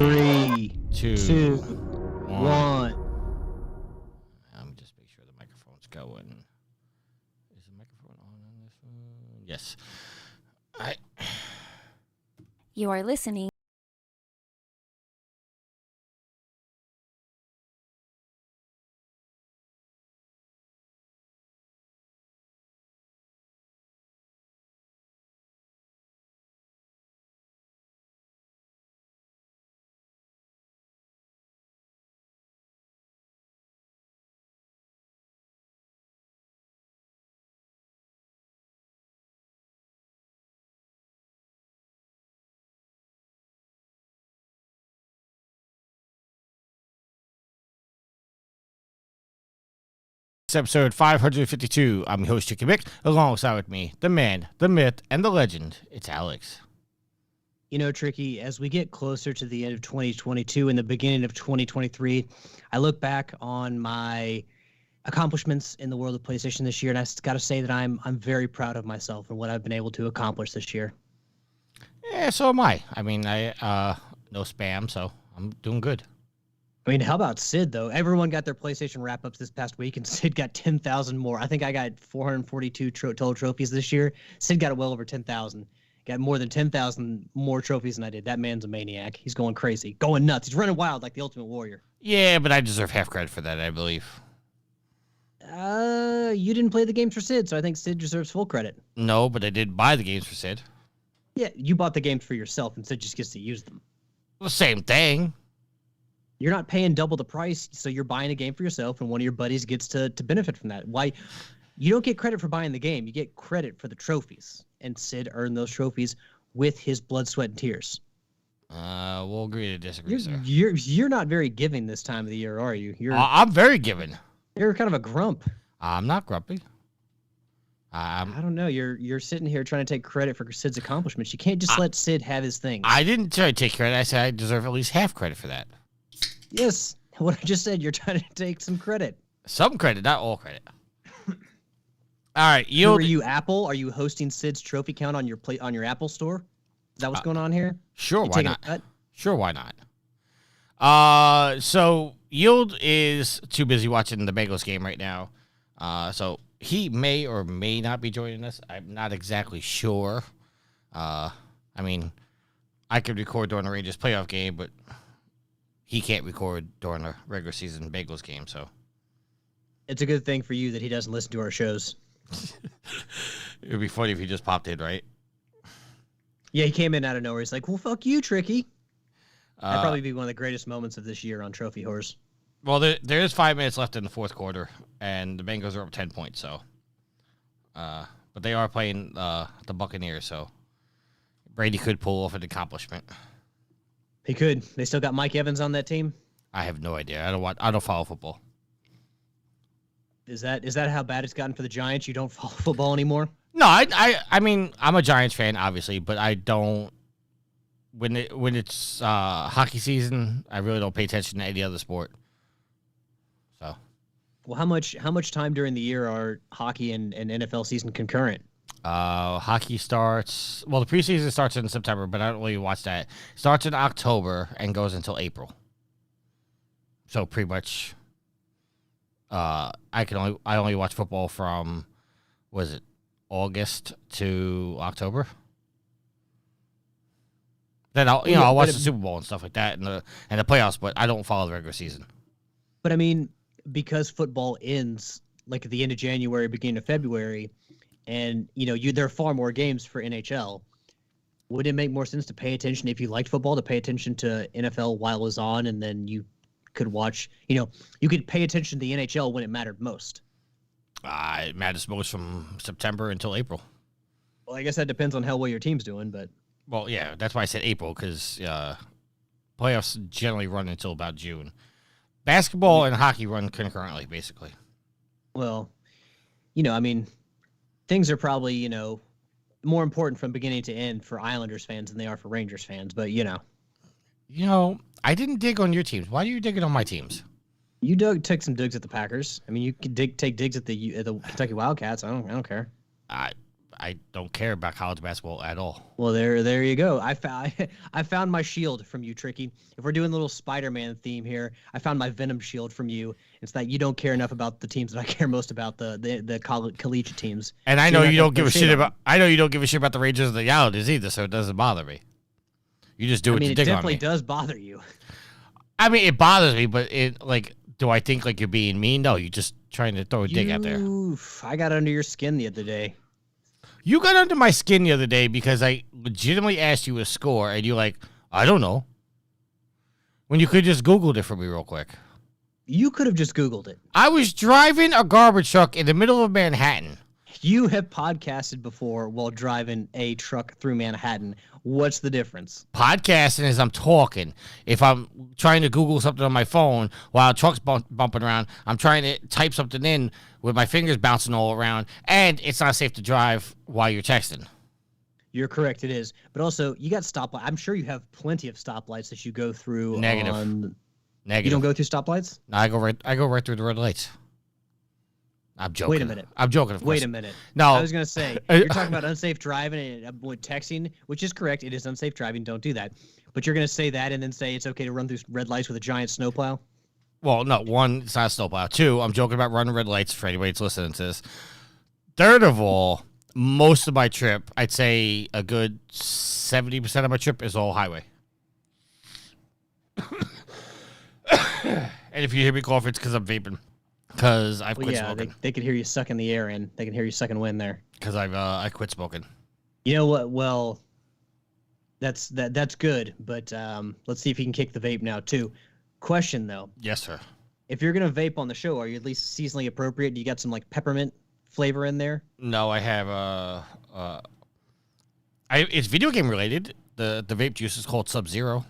Three, Two, two, one. one. Let me just make sure the microphone's going. Is the microphone on this one? Yes. You are listening. It's episode 552. I'm your host, Chicky Mick. Alongside with me, the man, the myth, and the legend. It's Alex. You know, Tricky, as we get closer to the end of 2022 and the beginning of 2023, I look back on my accomplishments in the world of PlayStation this year, and I got to say that I'm very proud of myself and what I've been able to accomplish this year. Yeah, so am I. I mean, no spam, so I'm doing good. I mean, how about Sid, though? Everyone got their PlayStation wrap-ups this past week, and Sid got 10,000 more. I think I got 442 total trophies this year. Sid got well over 10,000. Got more than 10,000 more trophies than I did. That man's a maniac. He's going crazy, going nuts. He's running wild like the Ultimate Warrior. Yeah, but I deserve half credit for that, I believe. You didn't play the games for Sid, so I think Sid deserves full credit. No, but I did buy the games for Sid. Yeah, you bought the games for yourself, and Sid just gets to use them. The same thing. You're not paying double the price, so you're buying a game for yourself, and one of your buddies gets to benefit from that. Why? You don't get credit for buying the game. You get credit for the trophies, and Sid earned those trophies with his blood, sweat, and tears. We'll agree to disagree, sir. You're not very giving this time of the year, are you? I'm very giving. You're kind of a grump. I'm not grumpy. I don't know. You're sitting here trying to take credit for Sid's accomplishments. You can't just let Sid have his things. I didn't try to take credit. I said I deserve at least half credit for that. Yes, what I just said. You're trying to take some credit. Some credit, not all credit. All right, Are you Apple? Are you hosting Sid's trophy count on your Apple store? Is that what's going on here? Sure, You why taking a not? cut? Sure, why not? So Yield is too busy watching the Bengals game right now. So he may or may not be joining us. I'm not exactly sure. I mean, I could record during the Rangers playoff game, but he can't record during the regular season Bengals game, so. It's a good thing for you that he doesn't listen to our shows. It would be funny if he just popped in, right? Yeah, he came in out of nowhere. He's like, well, fuck you, Tricky. That'd probably be one of the greatest moments of this year on Trophy Horse. Well, there is 5 minutes left in the fourth quarter, and the Bengals are up 10 points, so. But they are playing the Buccaneers, so Brady could pull off an accomplishment. He could. They still got Mike Evans on that team? I have no idea. I don't follow football. Is that how bad it's gotten for the Giants? You don't follow football anymore? No, I mean, I'm a Giants fan, obviously, but I don't. When it's hockey season, I really don't pay attention to any other sport. So. Well, how much time during the year are hockey and NFL season concurrent? Hockey starts. Well, the preseason starts in September, but I don't really watch that. Starts in October and goes until April. So pretty much. I only watch football from, was it August to October? Then I'll watch the Super Bowl and stuff like that and the playoffs, but I don't follow the regular season. But I mean, because football ends like at the end of January, beginning of February, and there are far more games for NHL. Would it make more sense to pay attention if you liked football to pay attention to NFL while it was on, and then you could watch? You could pay attention to the NHL when it mattered most. It matters most from September until April. Well, I guess that depends on how well your team's doing, but. Well, yeah, that's why I said April, because playoffs generally run until about June. Basketball and hockey run concurrently, basically. Well, things are probably, more important from beginning to end for Islanders fans than they are for Rangers fans, but I didn't dig on your teams. Why do you dig it on my teams? You took some digs at the Packers. I mean, you could take digs at the Kentucky Wildcats. I don't care. I don't care about college basketball at all. Well, there you go. I found my shield from you, Tricky. If we're doing a little Spider-Man theme here, I found my Venom shield from you. It's that you don't care enough about the teams that I care most about, the collegiate teams. And I know you don't give a shit about. I know you don't give a shit about the Rangers or the Islanders either, so it doesn't bother me. You just do it to dig on me. It definitely does bother you. I mean, it bothers me, but do I think like you're being mean? No, you're just trying to throw a dig out there. I got under your skin the other day. You got under my skin the other day because I legitimately asked you a score, and you're like, I don't know. When you could just Googled it for me real quick. You could have just Googled it. I was driving a garbage truck in the middle of Manhattan. You have podcasted before while driving a truck through Manhattan. What's the difference? Podcasting is I'm talking. If I'm trying to Google something on my phone while a truck's bumping around, I'm trying to type something in with my fingers bouncing all around, and it's not safe to drive while you're texting. You're correct, it is. But also, you got stoplights. I'm sure you have plenty of stoplights that you go through. Negative. You don't go through stoplights? No, I go right through the red lights. I'm joking. Wait a minute. I'm joking, of course. Wait a minute. No. I was going to say, you're talking about unsafe driving and with texting, which is correct. It is unsafe driving. Don't do that. But you're going to say that and then say it's okay to run through red lights with a giant snowplow? Well, no. One, it's not a snowplow. Two, I'm joking about running red lights for anybody that's listening to this. Third of all, most of my trip, I'd say a good 70% of my trip is all highway. And if you hear me cough, it's because I'm vaping. Because I've quit smoking. They can hear you sucking the air in. They can hear you sucking wind there. Because I quit smoking. You know what? Well, that's good. But let's see if you can kick the vape now too. Question though. Yes, sir. If you're gonna vape on the show, are you at least seasonally appropriate? Do you got some like peppermint flavor in there? No, I have it's video game related. The vape juice is called Sub-Zero.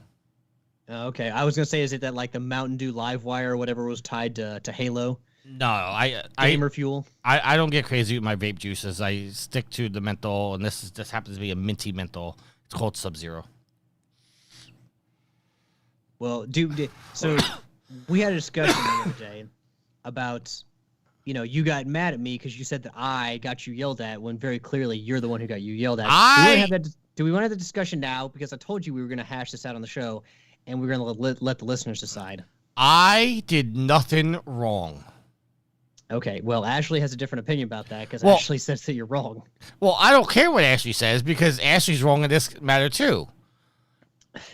Okay, I was gonna say, is it that like the Mountain Dew Live Wire or whatever was tied to Halo? No, Gamer fuel. I don't get crazy with my vape juices. I stick to the menthol, and this happens to be a minty menthol. It's called Sub-Zero. Well, so we had a discussion the other day about, you got mad at me because you said that I got you yelled at when very clearly you're the one who got you yelled at. Do we want to have the discussion now? Because I told you we were going to hash this out on the show, and we were going to let the listeners decide. I did nothing wrong. Okay, well, Ashley has a different opinion about that because Ashley says that you're wrong. Well, I don't care what Ashley says because Ashley's wrong in this matter too.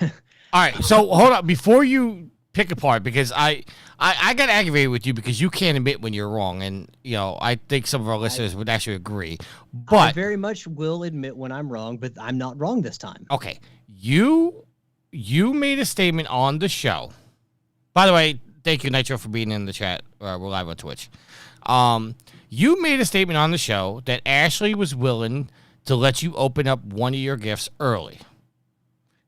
All right, so hold on before you pick apart because I got aggravated with you because you can't admit when you're wrong, and I think some of our listeners would actually agree. But I very much will admit when I'm wrong, but I'm not wrong this time. Okay, you made a statement on the show. By the way, thank you, Nitro, for being in the chat. We're live on Twitch. You made a statement on the show that Ashley was willing to let you open up one of your gifts early.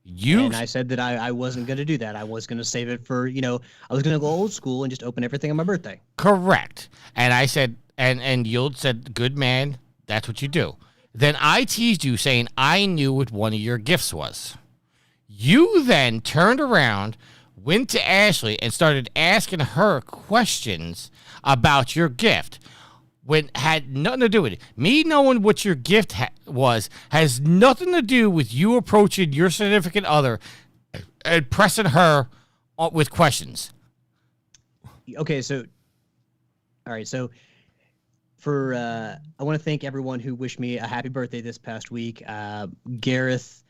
And I said that I wasn't going to do that. I was going to save it for, I was going to go old school and just open everything on my birthday. Correct. And I said, and you said, good man, that's what you do. Then I teased you saying I knew what one of your gifts was. You then turned around, went to Ashley, and started asking her questions about your gift when had nothing to do with it. Me knowing what your gift was has nothing to do with you approaching your significant other and pressing her with questions. Okay, so all right, so for I want to thank everyone who wished me a happy birthday this past week. Gareth,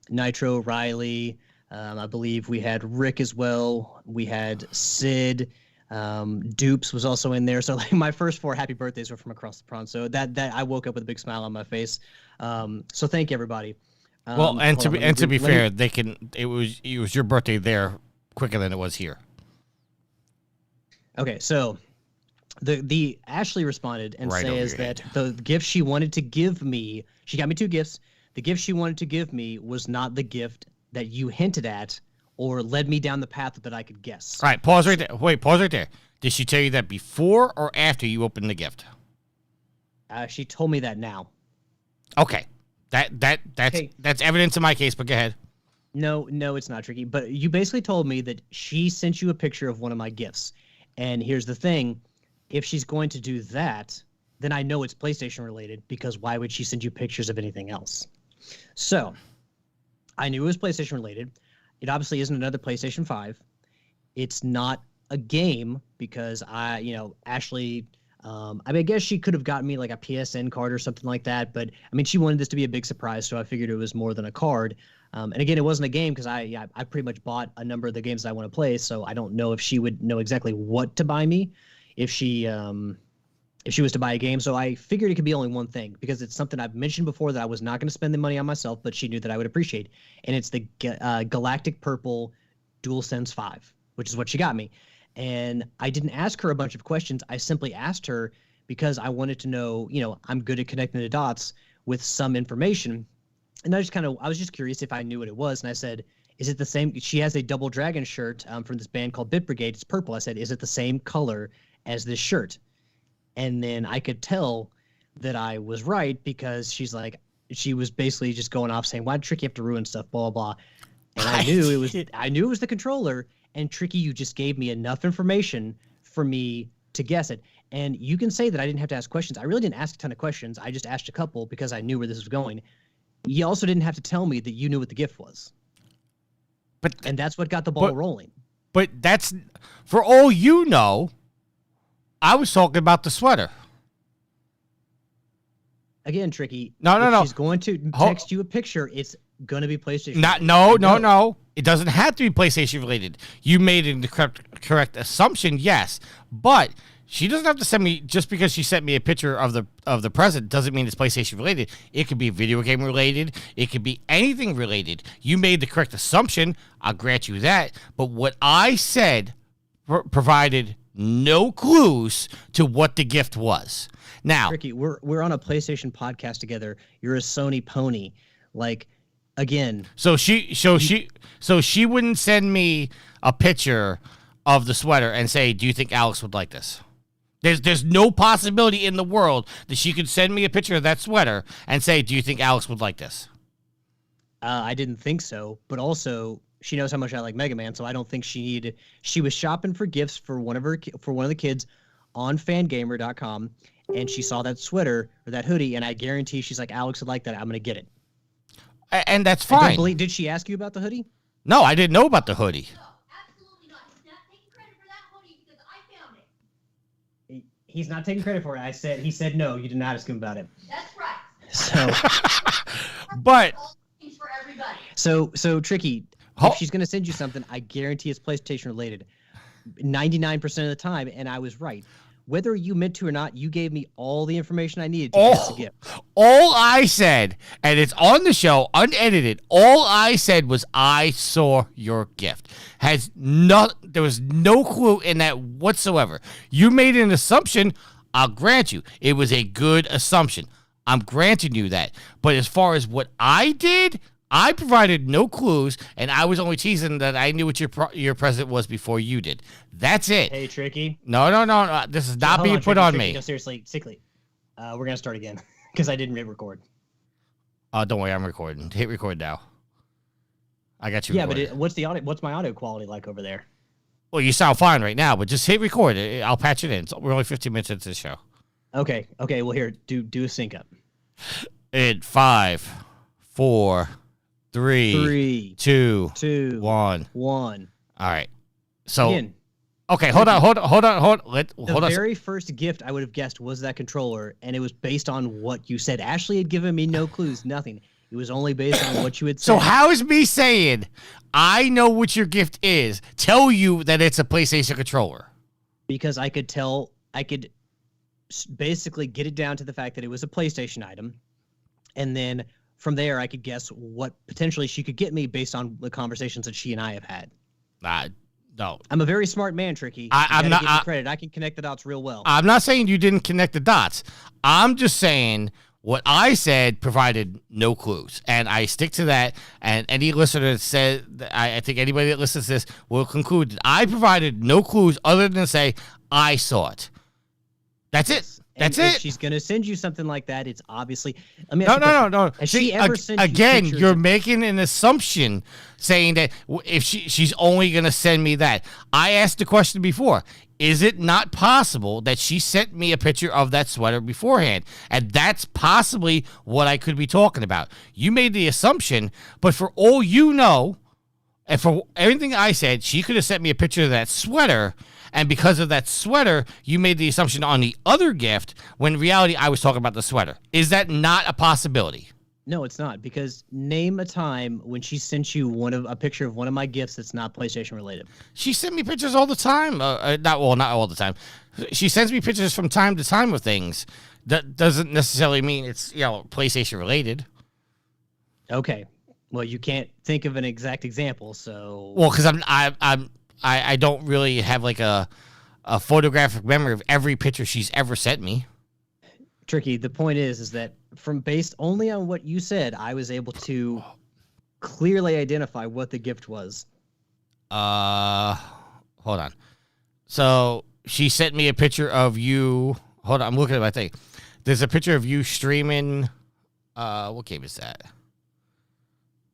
Nitro, Riley, I believe we had Rick as well. We had Sid. Dupes was also in there. So like my first 4 happy birthdays were from across the pond. So that I woke up with a big smile on my face. So thank you, everybody. Well, and hold on, to be fair, it was your birthday there quicker than it was here. Okay, so the Ashley responded and Right says that the gift she wanted to give me, she got me 2 gifts. The gift she wanted to give me was not the gift that you hinted at or led me down the path that I could guess. All right, pause right there. Wait, pause right there. Did she tell you that before or after you opened the gift? She told me that now. Okay. That's evidence in my case, but go ahead. No, it's not tricky. But you basically told me that she sent you a picture of one of my gifts. And here's the thing. If she's going to do that, then I know it's PlayStation related, because why would she send you pictures of anything else? So I knew it was PlayStation related. It obviously isn't another PlayStation 5. It's not a game because Ashley, I guess she could have gotten me like a PSN card or something like that. But I mean, she wanted this to be a big surprise. So I figured it was more than a card. And again, it wasn't a game because I pretty much bought a number of the games I want to play. So I don't know if she would know exactly what to buy me if she was to buy a game. So I figured it could be only one thing because it's something I've mentioned before that I was not going to spend the money on myself, but she knew that I would appreciate. And it's the Galactic Purple DualSense 5, which is what she got me. And I didn't ask her a bunch of questions. I simply asked her because I wanted to know, I'm good at connecting the dots with some information. And I was just curious if I knew what it was. And I said, is it the same? She has a Double Dragon shirt from this band called Bit Brigade. It's purple. I said, is it the same color as this shirt? And then I could tell that I was right because she was basically just going off saying, why did Tricky have to ruin stuff, blah, blah, blah. And I knew it was the controller. And Tricky, you just gave me enough information for me to guess it. And you can say that I didn't have to ask questions. I really didn't ask a ton of questions. I just asked a couple because I knew where this was going. You also didn't have to tell me that you knew what the gift was. And that's what got the ball rolling. But that's, for all you know, I was talking about the sweater. Again, Tricky. No. She's going to text you a picture. It's going to be PlayStation. No. It doesn't have to be PlayStation related. You made the correct assumption, yes. But she doesn't have to send me, just because she sent me a picture of the present doesn't mean it's PlayStation related. It could be video game related. It could be anything related. You made the correct assumption. I'll grant you that. But what I said provided no clues to what the gift was. Now, Ricky, we're on a PlayStation podcast together. You're a Sony pony. Like, again. So she wouldn't send me a picture of the sweater and say, "Do you think Alex would like this?" There's no possibility in the world that she could send me a picture of that sweater and say, "Do you think Alex would like this?" I didn't think so, but also she knows how much I like Mega Man, so I don't think she needed. She was shopping for gifts for one of the kids on fangamer.com, and she saw that sweater or that hoodie, and I guarantee she's like, "Alex would like that. I'm gonna get it." And that's fine. Did she ask you about the hoodie? No, I didn't know about the hoodie. No, absolutely not. He's not taking credit for that hoodie because I found it. He's not taking credit for it. He said no. You did not ask him about it. That's right. So, but for everybody. So Tricky. If she's gonna send you something, I guarantee it's PlayStation related. 99% of the time, and I was right. Whether you meant to or not, you gave me all the information I needed to guess the gift. All I said, and it's on the show, unedited, all I said was, I saw your gift. There was no clue in that whatsoever. You made an assumption, I'll grant you. It was a good assumption. I'm granting you that. But as far as what I did, I provided no clues, and I was only teasing that I knew what your present was before you did. That's it. Hey, Tricky. No. This is not being put on me. No, seriously, sickly. We're going to start again because I didn't hit record. Don't worry, I'm recording. Hit record now. I got you. Yeah, recorded. but what's my audio quality like over there? Well, you sound fine right now, but just hit record. I'll patch it in. We're only 15 minutes into the show. Okay. Well, here, do a sync up. In 5, 4, 3, 2, 1. All right. So, again, okay, hold on. The very first gift I would have guessed was that controller, and it was based on what you said. Ashley had given me no clues, nothing. It was only based on what you had said. So how is me saying I know what your gift is tell you that it's a PlayStation controller? because I could tell, I could basically get it down to the fact that it was a PlayStation item. And then from there, I could guess what potentially she could get me based on the conversations that she and I have had. No. I'm a very smart man, Tricky. I'm not. Give me credit. I can connect the dots real well. I'm not saying you didn't connect the dots. I'm just saying what I said provided no clues, and I stick to that. And any listener that said, I think anybody that listens to this will conclude that I provided no clues other than to say I saw it. That's it. That's it. If she's going to send you something like that, it's obviously. Let me No. Has she ever sent again, you you're making an assumption saying that if she's only going to send me that. I asked the question before. Is it not possible that she sent me a picture of that sweater beforehand? And that's possibly what I could be talking about. You made the assumption, but for all you know, and for everything I said, she could have sent me a picture of that sweater. And because of that sweater, you made the assumption on the other gift, when in reality, I was talking about the sweater. Is that not a possibility? No, it's not. Because name a time when she sent you a picture of one of my gifts that's not PlayStation related. She sent me pictures all the time. Not all the time. She sends me pictures from time to time of things. That doesn't necessarily mean it's PlayStation related. Okay. Well, you can't think of an exact example, so. Well, because I don't really have like a photographic memory of every picture she's ever sent me. Tricky. The point is that from based only on what you said, I was able to clearly identify what the gift was. Hold on. So she sent me a picture of you. Hold on, I'm looking at my thing. There's a picture of you streaming. What game is that?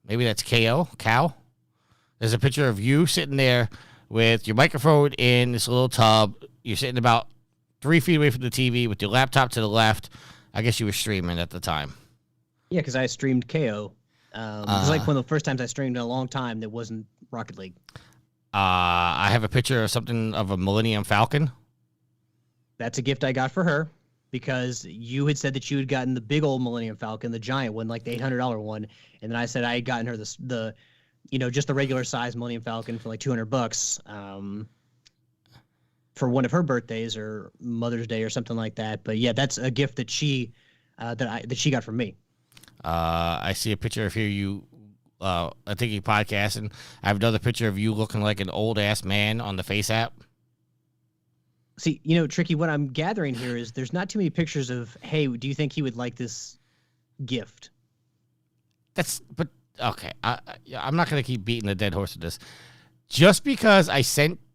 Maybe that's Cow. There's a picture of you sitting there with your microphone in this little tub. You're sitting about 3 feet away from the TV with your laptop to the left. I guess you were streaming at the time. Yeah, because I streamed KO. It was like one of the first times I streamed in a long time that wasn't Rocket League. I have a picture of something of a Millennium Falcon. That's a gift I got for her because you had said that you had gotten the big old Millennium Falcon, the giant one, like the $800 one. And then I said I had gotten her the just the regular size Millennium Falcon for like $200 for one of her birthdays or Mother's Day or something like that. But yeah, that's a gift that she got from me. I see a picture of you. I think you podcast, and I have another picture of you looking like an old ass man on the Face app. See, Tricky, what I'm gathering here is there's not too many pictures of, hey, do you think he would like this gift? Okay. I'm not going to keep beating the dead horse with this. Just because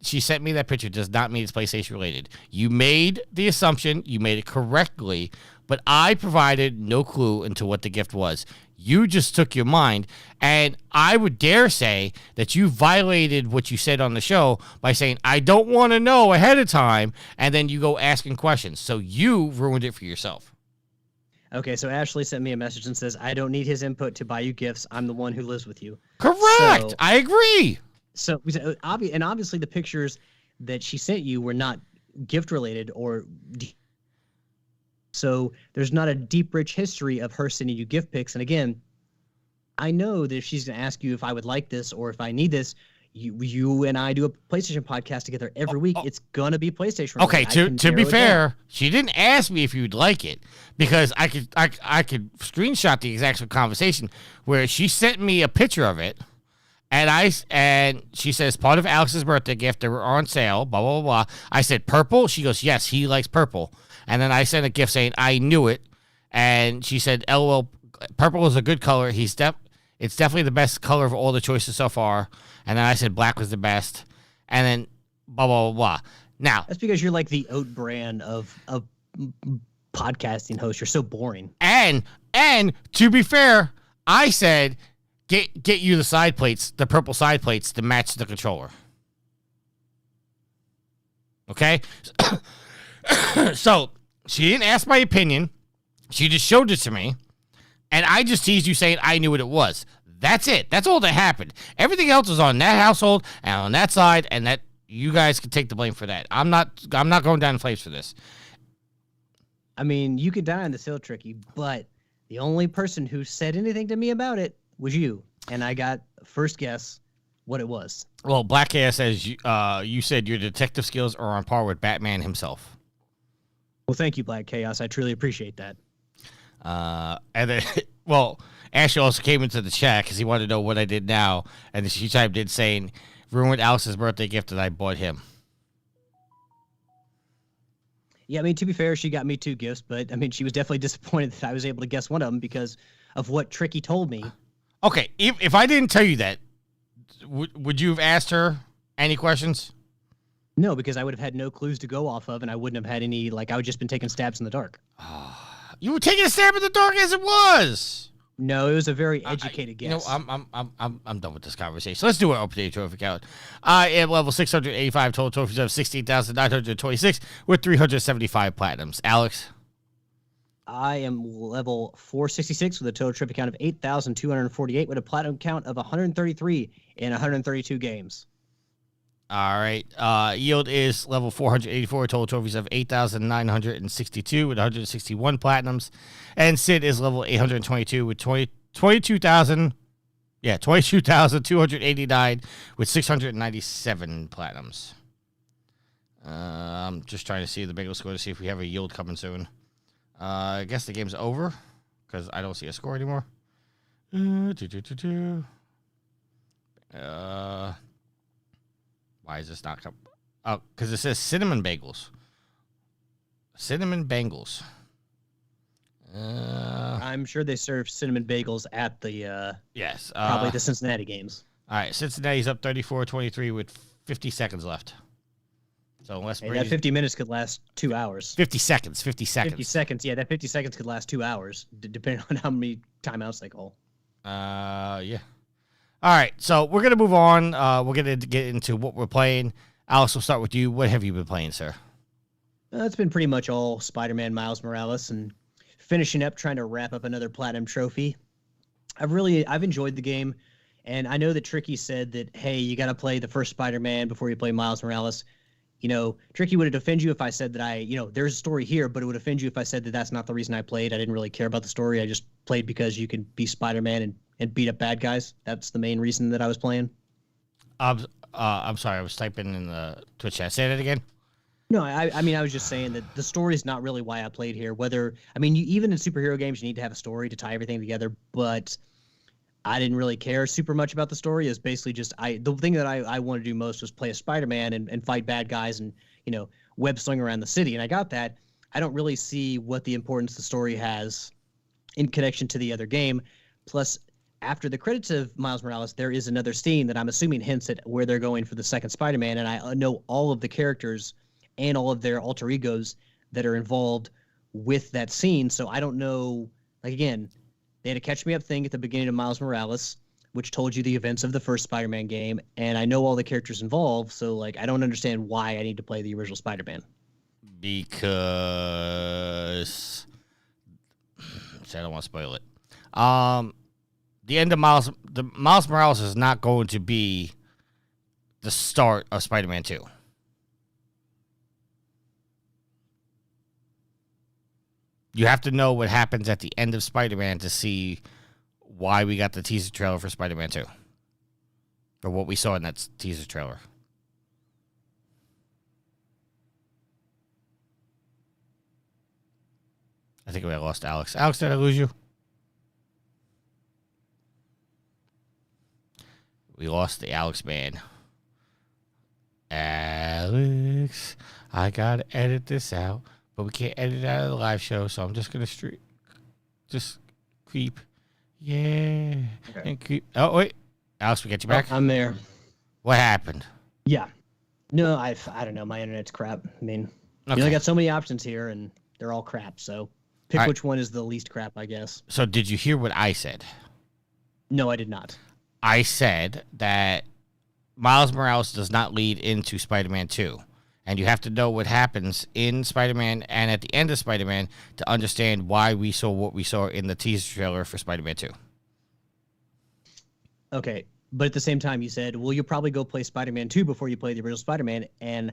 she sent me that picture does not mean it's PlayStation related. You made the assumption, you made it correctly, but I provided no clue into what the gift was. You just took your mind, and I would dare say that you violated what you said on the show by saying, I don't want to know ahead of time, and then you go asking questions. So you ruined it for yourself. Okay, so Ashley sent me a message and says, I don't need his input to buy you gifts. I'm the one who lives with you. Correct. I agree. So, and obviously the pictures that she sent you were not gift related so there's not a deep, rich history of her sending you gift pics. And again, I know that if she's going to ask you if I would like this or if I need this, you and I do a PlayStation podcast together every week. It's going to be PlayStation related. Okay, to be fair, she didn't ask me if you'd like it because I could screenshot the exact conversation where she sent me a picture of it. And she says, part of Alex's birthday gift, they were on sale, blah, blah, blah, blah. I said, purple? She goes, yes, he likes purple. And then I sent a gift saying, I knew it. And she said, LOL, purple is a good color. It's definitely the best color of all the choices so far. And then I said black was the best. And then blah, blah, blah, blah. Now. That's because you're like the oat brand of podcasting host. You're so boring. And to be fair, I said, Get you the side plates, the purple side plates to match the controller. Okay? So, she didn't ask my opinion. She just showed it to me. And I just teased you saying I knew what it was. That's it. That's all that happened. Everything else was on that household and on that side, and that you guys can take the blame for that. I'm not going down in flames for this. I mean, you could die on the hill, Tricky, but the only person who said anything to me about it was you, and I got first guess what it was. Well, Black Chaos says you said your detective skills are on par with Batman himself. Well, thank you, Black Chaos. I truly appreciate that. And then, well, Ashley also came into the chat because he wanted to know what I did now, and she chimed in saying, "Ruined Alex's birthday gift that I bought him." Yeah, I mean, to be fair, she got me 2 gifts, but I mean, she was definitely disappointed that I was able to guess one of them because of what Tricky told me. Okay, if I didn't tell you that, would you have asked her any questions? No, because I would have had no clues to go off of, and I wouldn't have had any, like, I would just been taking stabs in the dark. You were taking a stab in the dark as it was. No, it was a very educated guess. You know, I'm done with this conversation. Let's do our updated trophy count. I am level 685, total trophies of 16,926 with 375 platinums. Alex? I am level 466 with a total trophy count of 8,248 with a platinum count of 133 in 132 games. All right. Yield is level 484, total trophies of 8,962 with 161 platinums. And Sid is level 822 with 22,289 with 697 platinums. I'm just trying to see the bagel score to see if we have a yield coming soon. I guess the game's over because I don't see a score anymore. Why is this not coming? Oh, because it says cinnamon bagels. Cinnamon bangles. I'm sure they serve cinnamon bagels at the Yes. probably the Cincinnati games. All right, Cincinnati's up 34-23 with 50 seconds left. So unless Hey, that 50 minutes could last 2 hours. 50 seconds. 50 seconds, yeah, that 50 seconds could last 2 hours, depending on how many timeouts they call. Yeah. All right, so we're going to move on. We're going to get into what we're playing. Alex, we'll start with you. What have you been playing, sir? It's been pretty much all Spider-Man Miles Morales and finishing up trying to wrap up another platinum trophy. I've enjoyed the game, and I know that Tricky said that, hey, you got to play the first Spider-Man before you play Miles Morales. You know, Tricky, would it offend you if I said that there's a story here, but it would offend you if I said that that's not the reason I played. I didn't really care about the story. I just played because you can be Spider-Man and beat up bad guys. That's the main reason that I was playing. I'm sorry. I was typing in the Twitch chat. Say that again. No, I mean, I was just saying that the story is not really why I played here. Even in superhero games, you need to have a story to tie everything together, but I didn't really care super much about the story. It's basically just the thing that I wanted to do most was play a Spider-Man and fight bad guys and, web sling around the city. And I got that. I don't really see what the importance the story has in connection to the other game. Plus, after the credits of Miles Morales, there is another scene that I'm assuming hints at where they're going for the second Spider-Man. And I know all of the characters and all of their alter egos that are involved with that scene. So I don't know, again, they had a catch me up thing at the beginning of Miles Morales, which told you the events of the first Spider-Man game. And I know all the characters involved. So I don't understand why I need to play the original Spider-Man. Because I don't want to spoil it. The end of Miles Morales is not going to be the start of Spider-Man 2. You have to know what happens at the end of Spider-Man to see why we got the teaser trailer for Spider-Man 2. Or what we saw in that teaser trailer. I think we lost Alex. Alex, did I lose you? We lost the Alex man. Alex, I gotta edit this out, but we can't edit it out of the live show, so I'm just gonna just creep. Yeah. Okay. And creep. Oh, wait. Alex, we got you back? I'm there. What happened? Yeah. No, I don't know. My internet's crap. I mean, you only got so many options here, and they're all crap, so pick which one is the least crap, I guess. So did you hear what I said? No, I did not. I said that Miles Morales does not lead into Spider-Man 2. And you have to know what happens in Spider-Man and at the end of Spider-Man to understand why we saw what we saw in the teaser trailer for Spider-Man 2. Okay, but at the same time you said, well, you'll probably go play Spider-Man 2 before you play the original Spider-Man, and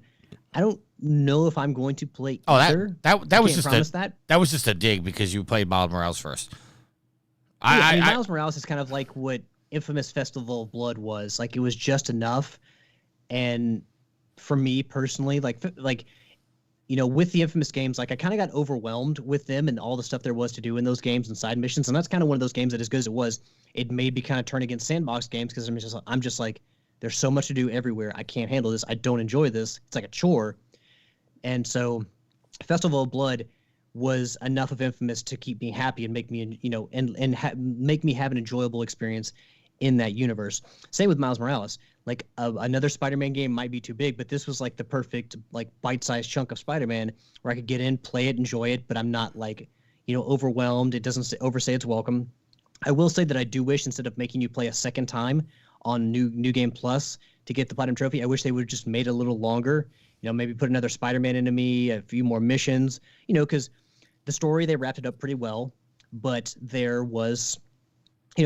I don't know if I'm going to play either. That was just a dig because you played Miles Morales first. Miles Morales is kind of like what Infamous Festival of Blood was. Like, it was just enough. And for me personally, like with the Infamous games, like I kind of got overwhelmed with them and all the stuff there was to do in those games and side missions. And that's kind of one of those games that, as good as it was, it made me kind of turn against sandbox games because I'm just like, there's so much to do everywhere. I can't handle this. I don't enjoy this. It's like a chore. And so Festival of Blood was enough of Infamous to keep me happy and make me, make me have an enjoyable experience in that universe. Same with Miles Morales. Like another Spider-Man game might be too big, but this was like the perfect like bite-sized chunk of Spider-Man where I could get in, play it, enjoy it, but I'm not like, overwhelmed. It doesn't overstay its welcome. I will say that I do wish, instead of making you play a second time on New Game Plus to get the Platinum Trophy, I wish they would have just made it a little longer. Maybe put another Spider-Man into me, a few more missions, because the story, they wrapped it up pretty well, but there was,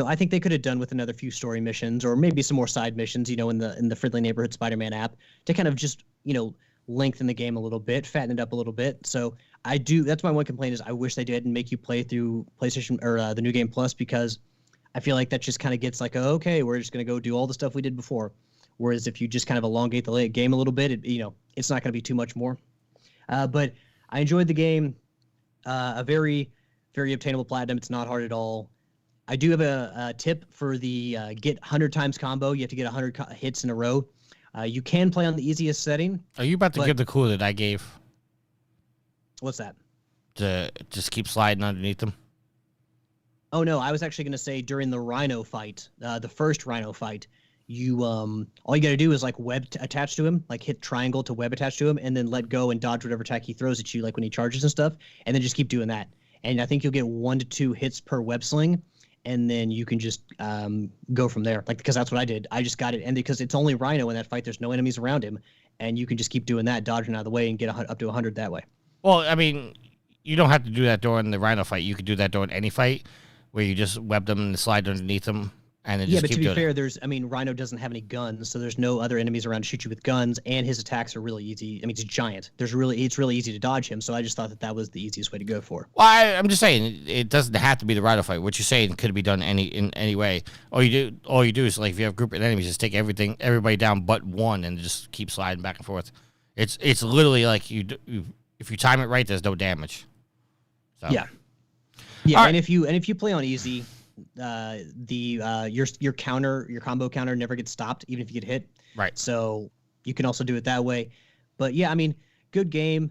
I think they could have done with another few story missions or maybe some more side missions, in the Friendly Neighborhood Spider-Man app to kind of just, lengthen the game a little bit, fatten it up a little bit. So that's my one complaint is I wish they didn't make you play through PlayStation or the New Game Plus, because I feel like that just kind of gets like, oh, okay, we're just going to go do all the stuff we did before. Whereas if you just kind of elongate the game a little bit, it's not going to be too much more. But I enjoyed the game. A very, very obtainable platinum. It's not hard at all. I do have a tip for the get 100 times combo. You have to get 100 hits in a row. You can play on the easiest setting. Are you about to give the clue that I gave? What's that? To just keep sliding underneath them? Oh, no. I was actually going to say during the Rhino fight, the first Rhino fight, you all you got to do is like web attach to him, like hit triangle to web attach to him, and then let go and dodge whatever attack he throws at you, like when he charges and stuff, and then just keep doing that. And I think you'll get 1 to 2 hits per web sling, and then you can just go from there. Like, because that's what I did. I just got it, and because it's only Rhino in that fight, there's no enemies around him, and you can just keep doing that, dodging out of the way, and get up to 100 that way. Well, I mean, you don't have to do that during the Rhino fight. You could do that during any fight where you just web them and slide underneath them. And yeah, but to be fair, Rhino doesn't have any guns, so there's no other enemies around to shoot you with guns, and his attacks are really easy. I mean, he's giant. It's really easy to dodge him, so I just thought that was the easiest way to go for. Well, I'm just saying it doesn't have to be the Rhino fight. What you're saying could be done in any way. All you do is, like, if you have a group of enemies, just take everybody down but one and just keep sliding back and forth. It's literally like if you time it right, there's no damage. So. Yeah. All and if you play on easy, your combo counter never gets stopped, even if you get hit. Right. So you can also do it that way. But yeah, I mean, good game,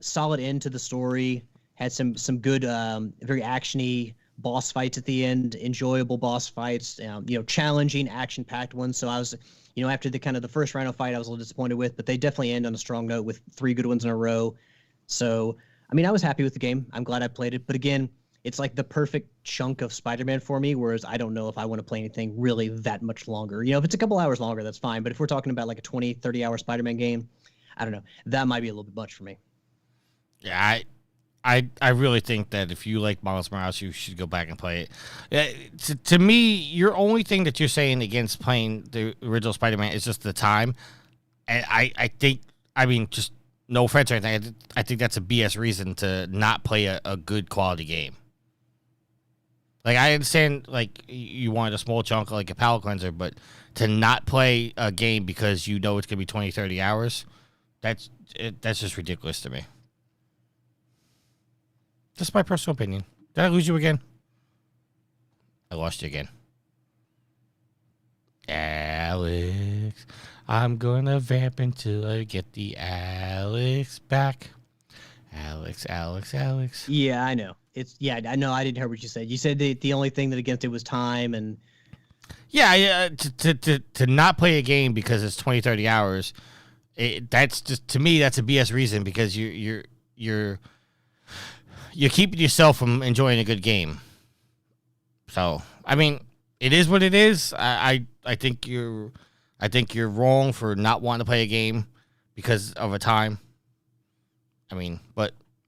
solid end to the story. Had some good, very actiony boss fights at the end, enjoyable boss fights. Challenging, action-packed ones. So I was, after the first Rhino fight, I was a little disappointed with, but they definitely end on a strong note with 3 good ones in a row. So I mean, I was happy with the game. I'm glad I played it. But again, it's like the perfect chunk of Spider-Man for me, whereas I don't know if I want to play anything really that much longer. If it's a couple hours longer, that's fine. But if we're talking about like a 20, 30-hour Spider-Man game, I don't know. That might be a little bit much for me. Yeah, I really think that if you like Miles Morales, you should go back and play it. To me, your only thing that you're saying against playing the original Spider-Man is just the time. And I think, just no offense or anything, I think that's a BS reason to not play a good quality game. Like, I understand, like, you wanted a small chunk, like a palate cleanser, but to not play a game because you know it's going to be 20, 30 hours, that's just ridiculous to me. That's my personal opinion. Did I lose you again? I lost you again. Alex. I'm going to vamp until I get the Alex back. Alex. Yeah, I know. I know. I didn't hear what you said. You said the only thing that against it was time and. Yeah. To not play a game because it's 20, 30 hours, that's just, to me, that's a BS reason, because you're keeping yourself from enjoying a good game. So, I mean, it is what it is. I think you're wrong for not wanting to play a game because of a time.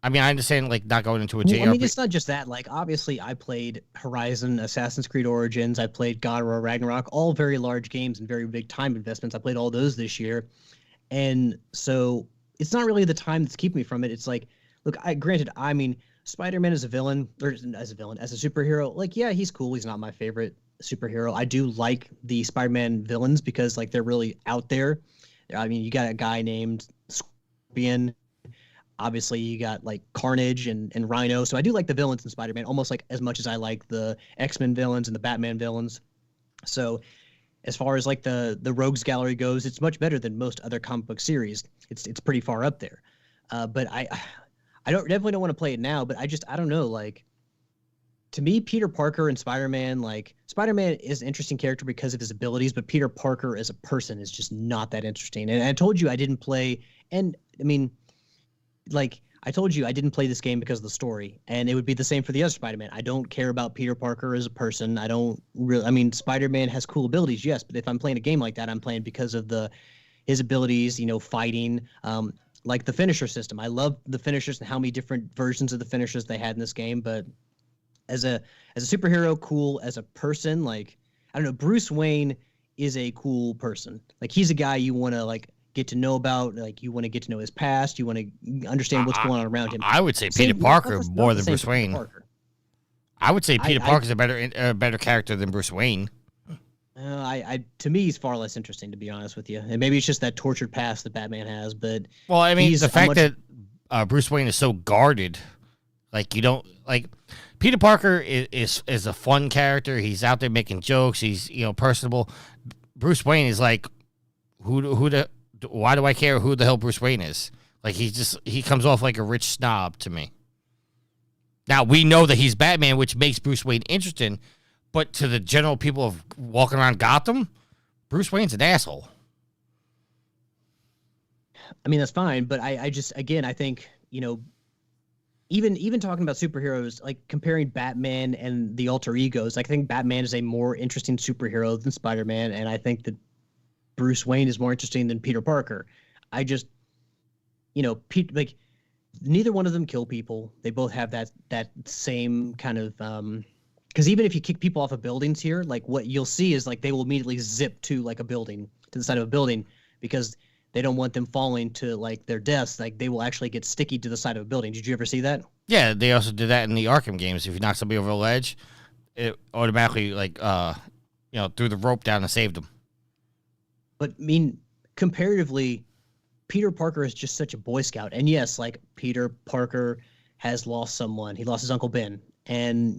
I understand, like, not going into a JRPG. I mean, it's not just that. Like, obviously, I played Horizon, Assassin's Creed Origins. I played God of War Ragnarok, all very large games and very big time investments. I played all those this year. And so it's not really the time that's keeping me from it. It's like, look, Spider-Man as a villain, as a superhero, like, yeah, he's cool. He's not my favorite superhero. I do like the Spider-Man villains because like they're really out there. I mean, you got a guy named Scorpion. Obviously, you got like Carnage and Rhino. So I do like the villains in Spider-Man almost like as much as I like the X-Men villains and the Batman villains. So as far as like the Rogues Gallery goes, it's much better than most other comic book series. It's pretty far up there. But I definitely don't want to play it now. But I don't know. Like to me, Peter Parker and Spider-Man, like Spider-Man is an interesting character because of his abilities, but Peter Parker as a person is just not that interesting. And I told you I didn't play, and I mean, like I told you I didn't play this game because of the story, and it would be the same for the other Spider-Man. I don't care about Peter Parker as a person. I don't really. I mean, Spider-Man has cool abilities, yes, but if I'm playing a game like that, I'm playing because of his abilities. You know, fighting. Like the finisher system. I love the finishers and how many different versions of the finishers they had in this game, but as a superhero, cool. As a person, like I don't know, Bruce Wayne is a cool person. Like he's a guy you want to like get to know about. Like you want to get to know his past. You want to understand what's going on around him. I would say Peter Parker more than Bruce Wayne. I would say Peter Parker's a better character than Bruce Wayne. To me, he's far less interesting, to be honest with you. And maybe it's just that tortured past that Batman has. But well, I mean, the fact that Bruce Wayne is so guarded, like you don't like. Peter Parker is a fun character. He's out there making jokes. He's personable. Bruce Wayne is like, why do I care who the hell Bruce Wayne is? Like he comes off like a rich snob to me. Now we know that he's Batman, which makes Bruce Wayne interesting, but to the general people of walking around Gotham, Bruce Wayne's an asshole. I mean that's fine, but I just again I think Even talking about superheroes, like comparing Batman and the alter egos, I think Batman is a more interesting superhero than Spider-Man, and I think that Bruce Wayne is more interesting than Peter Parker. I just, like neither one of them kill people. They both have that same kind of because even if you kick people off of buildings here, like what you'll see is like they will immediately zip to like a building, to the side of a building, because they don't want them falling to like their deaths. Like they will actually get sticky to the side of a building. Did you ever see that? Yeah, they also did that in the Arkham games. If you knock somebody over a ledge, it automatically threw the rope down and saved them. But I mean, comparatively, Peter Parker is just such a Boy Scout. And yes, like Peter Parker has lost someone. He lost his Uncle Ben. And,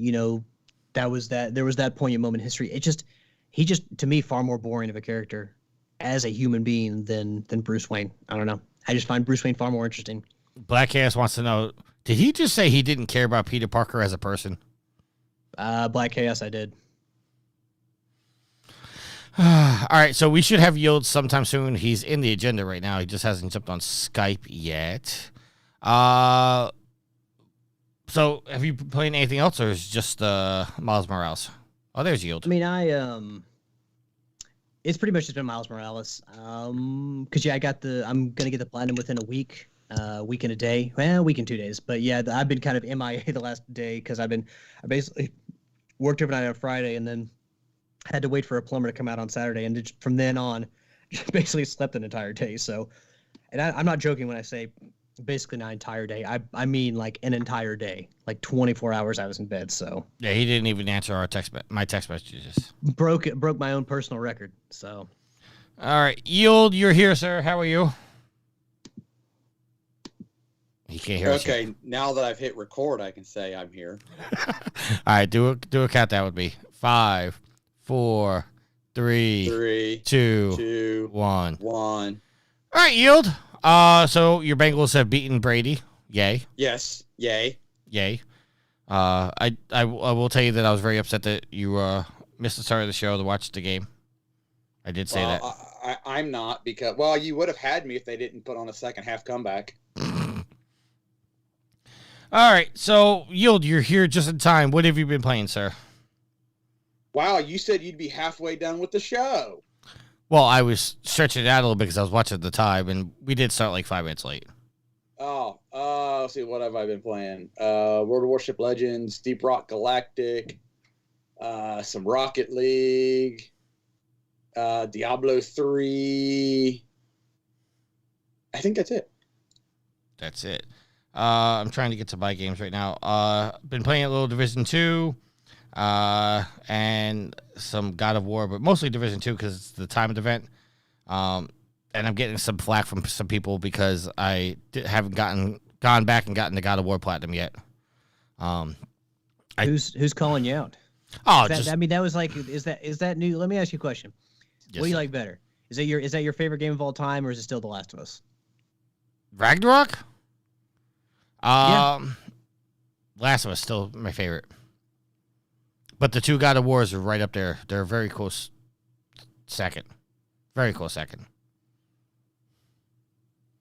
there was that poignant moment in history. He just, to me, far more boring of a character as a human being than Bruce Wayne. I don't know. I just find Bruce Wayne far more interesting. Black Chaos wants to know, did he just say he didn't care about Peter Parker as a person? Black Chaos, I did. All right, so we should have Yield sometime soon. He's in the agenda right now. He just hasn't jumped on Skype yet. So have you been playing anything else, or is it just Miles Morales? Oh, there's Yield. I mean, it's pretty much just been Miles Morales. Because I'm gonna get the platinum within a week, week and a day, week and 2 days. But yeah, I've been kind of MIA the last day because I basically worked overnight on Friday and then had to wait for a plumber to come out on Saturday, and from then on, basically slept an entire day. So, and I'm not joking when I say basically an entire day. I mean like an entire day, like 24 hours I was in bed. So yeah, he didn't even answer my text messages. Broke my own personal record. So, all right, Yield, you're here, sir. How are you? He can't hear us. Okay, now that I've hit record, I can say I'm here. All right, do a countdown with me. 5, 4, 3, 2, 1. All right, Yield. So your Bengals have beaten Brady. Yay. Yes. Yay. I will tell you that I was very upset that you missed the start of the show to watch the game. I did say that. I'm not, because you would have had me if they didn't put on a second half comeback. All right, so Yield, you're here just in time. What have you been playing, sir? Wow, you said you'd be halfway done with the show. Well, I was stretching it out a little bit because I was watching the time, and we did start like 5 minutes late. Let's see, what have I been playing? World of Warship Legends, Deep Rock Galactic, some Rocket League, Diablo 3. I think that's it. That's it. I'm trying to get to my games right now. Been playing a little Division 2. and some God of War, but mostly Division 2 because it's the time of the event. And I'm getting some flack from some people because I haven't gone back and gotten the God of War Platinum yet. Who's calling you out? Oh, that was like, is that new? Let me ask you a question. Yes, what do you sir. like better? Is that your favorite game of all time, or is it still The Last of Us? Ragnarok? Yeah. Last of Us still my favorite. But the two God of Wars are right up there. They're a very close second. Very close second.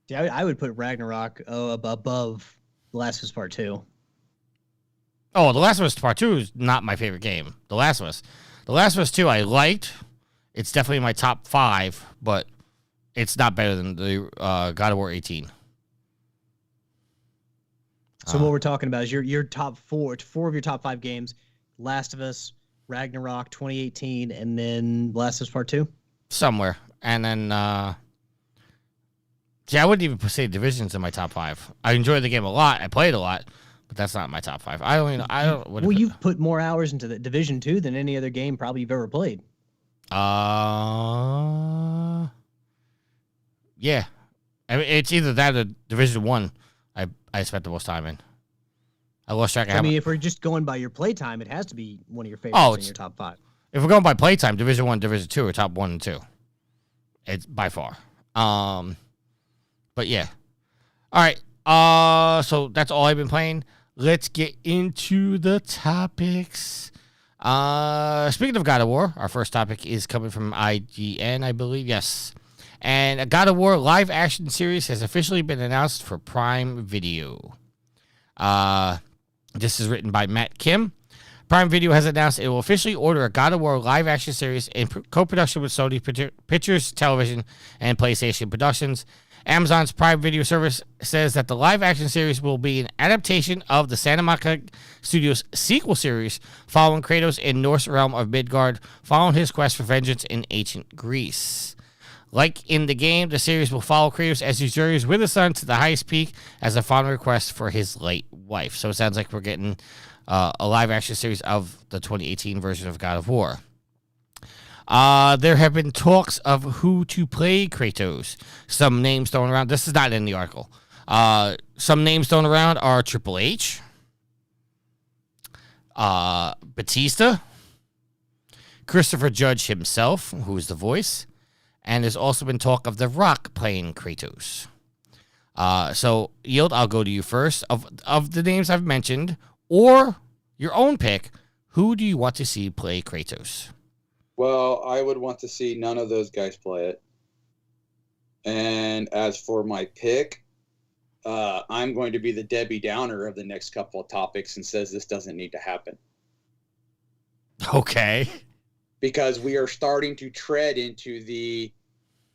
Yeah, I would put Ragnarok above The Last of Us Part 2. Oh, The Last of Us Part 2 is not my favorite game. The Last of Us 2 I liked. It's definitely in my top 5, but it's not better than the God of War 18. So what we're talking about is your top four of your top 5 games: Last of Us, Ragnarok, 2018, and then Last of Us Part 2. Somewhere. And then, I wouldn't even say Division's in my top 5. I enjoyed the game a lot. I played a lot, but that's not my top 5. I don't know. Well, you've put more hours into the Division 2 than any other game probably you've ever played. Yeah. I mean, it's either that or Division 1 I spent the most time in. I lost track of I mean, if we're just going by your playtime, it has to be one of your favorites in your top 5. If we're going by playtime, Division 1, Division 2 are top 1 and 2. It's by far. But yeah. All right. So that's all I've been playing. Let's get into the topics. Speaking of God of War, our first topic is coming from IGN, I believe. Yes. And a God of War live action series has officially been announced for Prime Video. This is written by Matt Kim. Prime Video has announced it will officially order a God of War live action series in co-production with Sony Pictures Television and PlayStation Productions. Amazon's Prime Video service says that the live action series will be an adaptation of the Santa Monica Studios sequel series following Kratos in Norse realm of Midgard, following his quest for vengeance in ancient Greece. Like in the game, the series will follow Kratos as he journeys with his son to the highest peak as a final request for his late wife. So it sounds like we're getting a live-action series of the 2018 version of God of War. There have been talks of who to play Kratos. Some names thrown around. This is not in the article. Some names thrown around are Triple H, Batista, Christopher Judge himself, who is the voice, and there's also been talk of The Rock playing Kratos. So, Yield, I'll go to you first. Of the names I've mentioned, or your own pick, who do you want to see play Kratos? Well, I would want to see none of those guys play it. And as for my pick, I'm going to be the Debbie Downer of the next couple of topics and says this doesn't need to happen. Okay. Because we are starting to tread into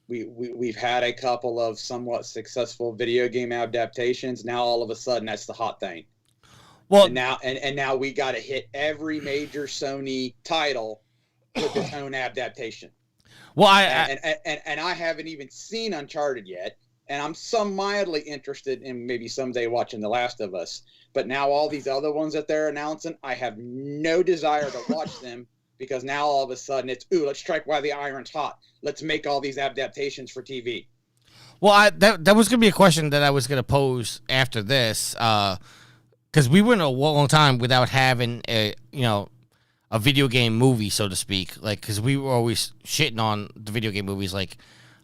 we've had a couple of somewhat successful video game adaptations. Now all of a sudden that's the hot thing. Well, and now we got to hit every major Sony title with its own adaptation. Well, and I haven't even seen Uncharted yet, and I'm some mildly interested in maybe someday watching The Last of Us. But now all these other ones that they're announcing, I have no desire to watch them because now all of a sudden it's let's strike while the iron's hot. Let's make all these adaptations for TV. Well, that was going to be a question that I was going to pose after this, because we went a long time without having a video game movie, so to speak. Like, because we were always shitting on the video game movies. Like,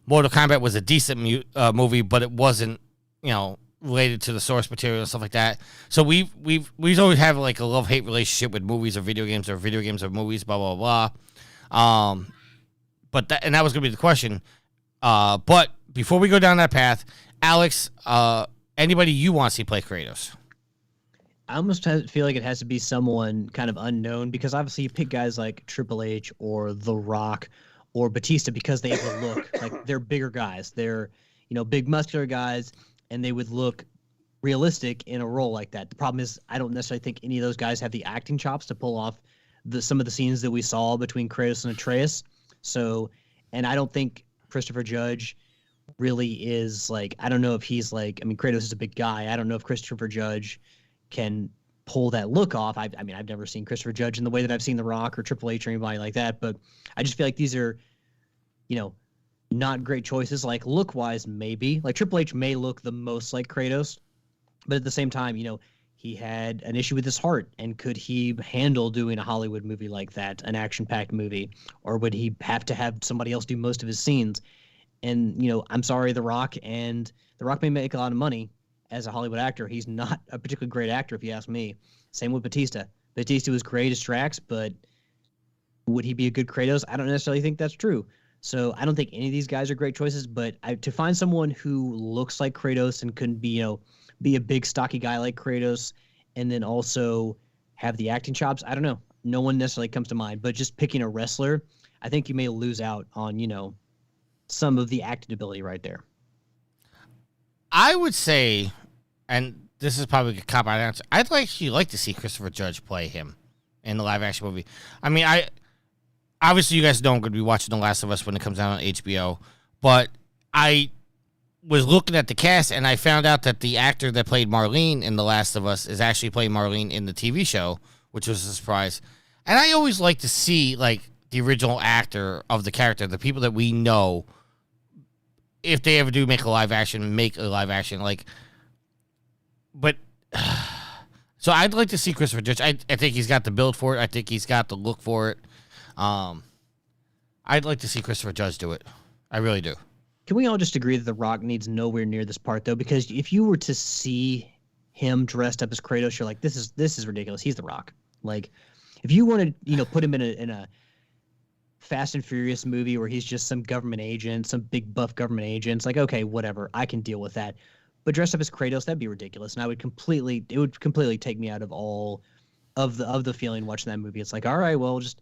Mortal Kombat was a decent movie, but it wasn't, related to the source material and stuff like that. So we've always had like a love-hate relationship with movies or video games or movies, blah blah blah. But that was gonna be the question. But before we go down that path, Alex, anybody you want to see play Kratos? I almost feel like it has to be someone kind of unknown, because obviously you pick guys like Triple H or The Rock or Batista because they have the look. Like, they're bigger guys. They're, big muscular guys, and they would look realistic in a role like that. The problem is I don't necessarily think any of those guys have the acting chops to pull off some of the scenes that we saw between Kratos and Atreus. So, and I don't think Christopher Judge really is like, I don't know if he's like, I mean, Kratos is a big guy. I don't know if Christopher Judge can pull that look off. I mean, I've never seen Christopher Judge in the way that I've seen The Rock or Triple H or anybody like that, but I just feel like these are, not great choices. Like look-wise, maybe. Like Triple H may look the most like Kratos, but at the same time, he had an issue with his heart, and could he handle doing a Hollywood movie like that, an action-packed movie, or would he have to have somebody else do most of his scenes? And, I'm sorry, The Rock may make a lot of money as a Hollywood actor. He's not a particularly great actor, if you ask me. Same with Batista. Batista was great as Drax, but would he be a good Kratos? I don't necessarily think that's true. So I don't think any of these guys are great choices, but to find someone who looks like Kratos and could be a big stocky guy like Kratos, and then also have the acting chops, I don't know. No one necessarily comes to mind, but just picking a wrestler, I think you may lose out on, some of the acting ability right there. I would say, and this is probably a cop-out answer, I'd actually like to see Christopher Judge play him in the live-action movie. I mean, obviously, you guys know I'm going to be watching The Last of Us when it comes out on HBO, but I was looking at the cast, and I found out that the actor that played Marlene in The Last of Us is actually playing Marlene in the TV show, which was a surprise. And I always like to see, like, the original actor of the character, the people that we know, if they ever do make a live action, like, but, so I'd like to see Christopher Judge. I think he's got the build for it. I think he's got the look for it. I'd like to see Christopher Judge do it. I really do. Can we all just agree that The Rock needs nowhere near this part, though? Because if you were to see him dressed up as Kratos, you're like, this is ridiculous. He's The Rock. Like, if you want to, put him in a Fast and Furious movie where he's just some government agent, some big buff government agent, it's like, okay, whatever, I can deal with that. But dressed up as Kratos, that'd be ridiculous, and it would completely take me out of all of the feeling watching that movie. It's like, all right, well, just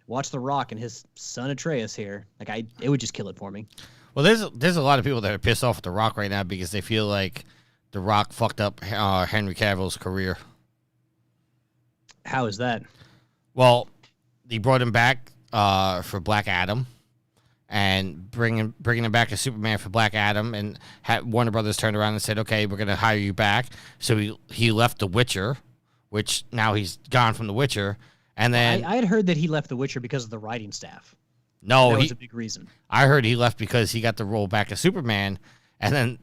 watch The Rock and his son Atreus here. Like, it would just kill it for me. Well, there's a lot of people that are pissed off with The Rock right now because they feel like The Rock fucked up Henry Cavill's career. How is that? Well, he brought him back for Black Adam, and bringing him back as Superman for Black Adam, and Warner Brothers turned around and said, okay, we're going to hire you back. So he left The Witcher, which now he's gone from The Witcher. And then I had heard that he left The Witcher because of the writing staff. No, that was a big reason. I heard he left because he got the role back as Superman, and then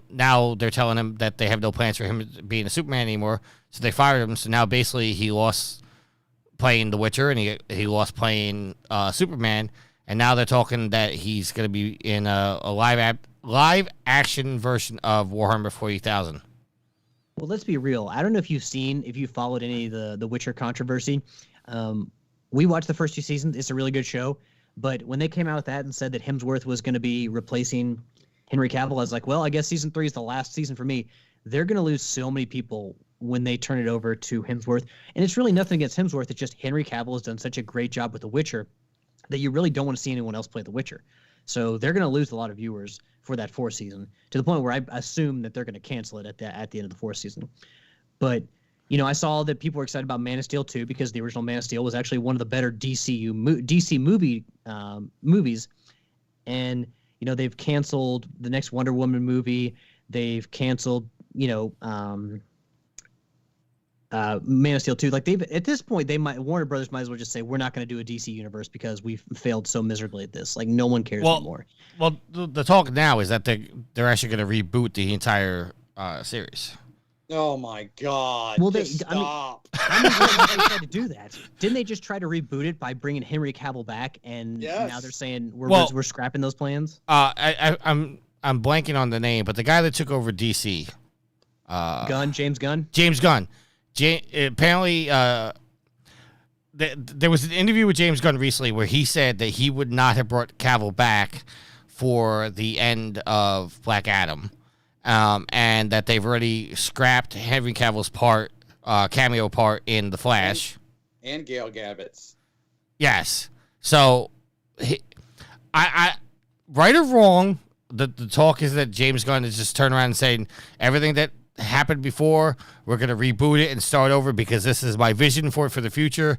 now they're telling him that they have no plans for him being a Superman anymore, so they fired him. So now basically he lost playing The Witcher, and he lost playing Superman, and now they're talking that he's going to be in a live action version of Warhammer 40,000. Well, let's be real. I don't know if you followed any of the Witcher controversy. We watched the first 2 seasons. It's a really good show. But when they came out with that and said that Hemsworth was going to be replacing Henry Cavill, I was like, well, I guess season 3 is the last season for me. They're going to lose so many people when they turn it over to Hemsworth. And it's really nothing against Hemsworth. It's just Henry Cavill has done such a great job with The Witcher that you really don't want to see anyone else play The Witcher. So they're going to lose a lot of viewers for that 4th season, to the point where I assume that they're going to cancel it at the end of the 4th season. But I saw that people were excited about Man of Steel 2 because the original Man of Steel was actually one of the better DC movies. And, they've canceled the next Wonder Woman movie. They've canceled, Man of Steel 2. Like, at this point, Warner Brothers might as well just say, we're not going to do a DC universe because we've failed so miserably at this. Like, no one cares anymore. Well, the talk now is that they're actually going to reboot the entire series. Oh my God! Well, stop. I mean, they tried to do that. Didn't they just try to reboot it by bringing Henry Cavill back? And now they're saying we're scrapping those plans. I'm blanking on the name, but the guy that took over DC, James Gunn. James Gunn. Apparently, there was an interview with James Gunn recently where he said that he would not have brought Cavill back for the end of Black Adam. And that they've already scrapped Henry Cavill's cameo part in The Flash. And Gail Gadot's. Yes. So, I right or wrong, the talk is that James Gunn is just turning around and saying everything that happened before, we're going to reboot it and start over because this is my vision for the future.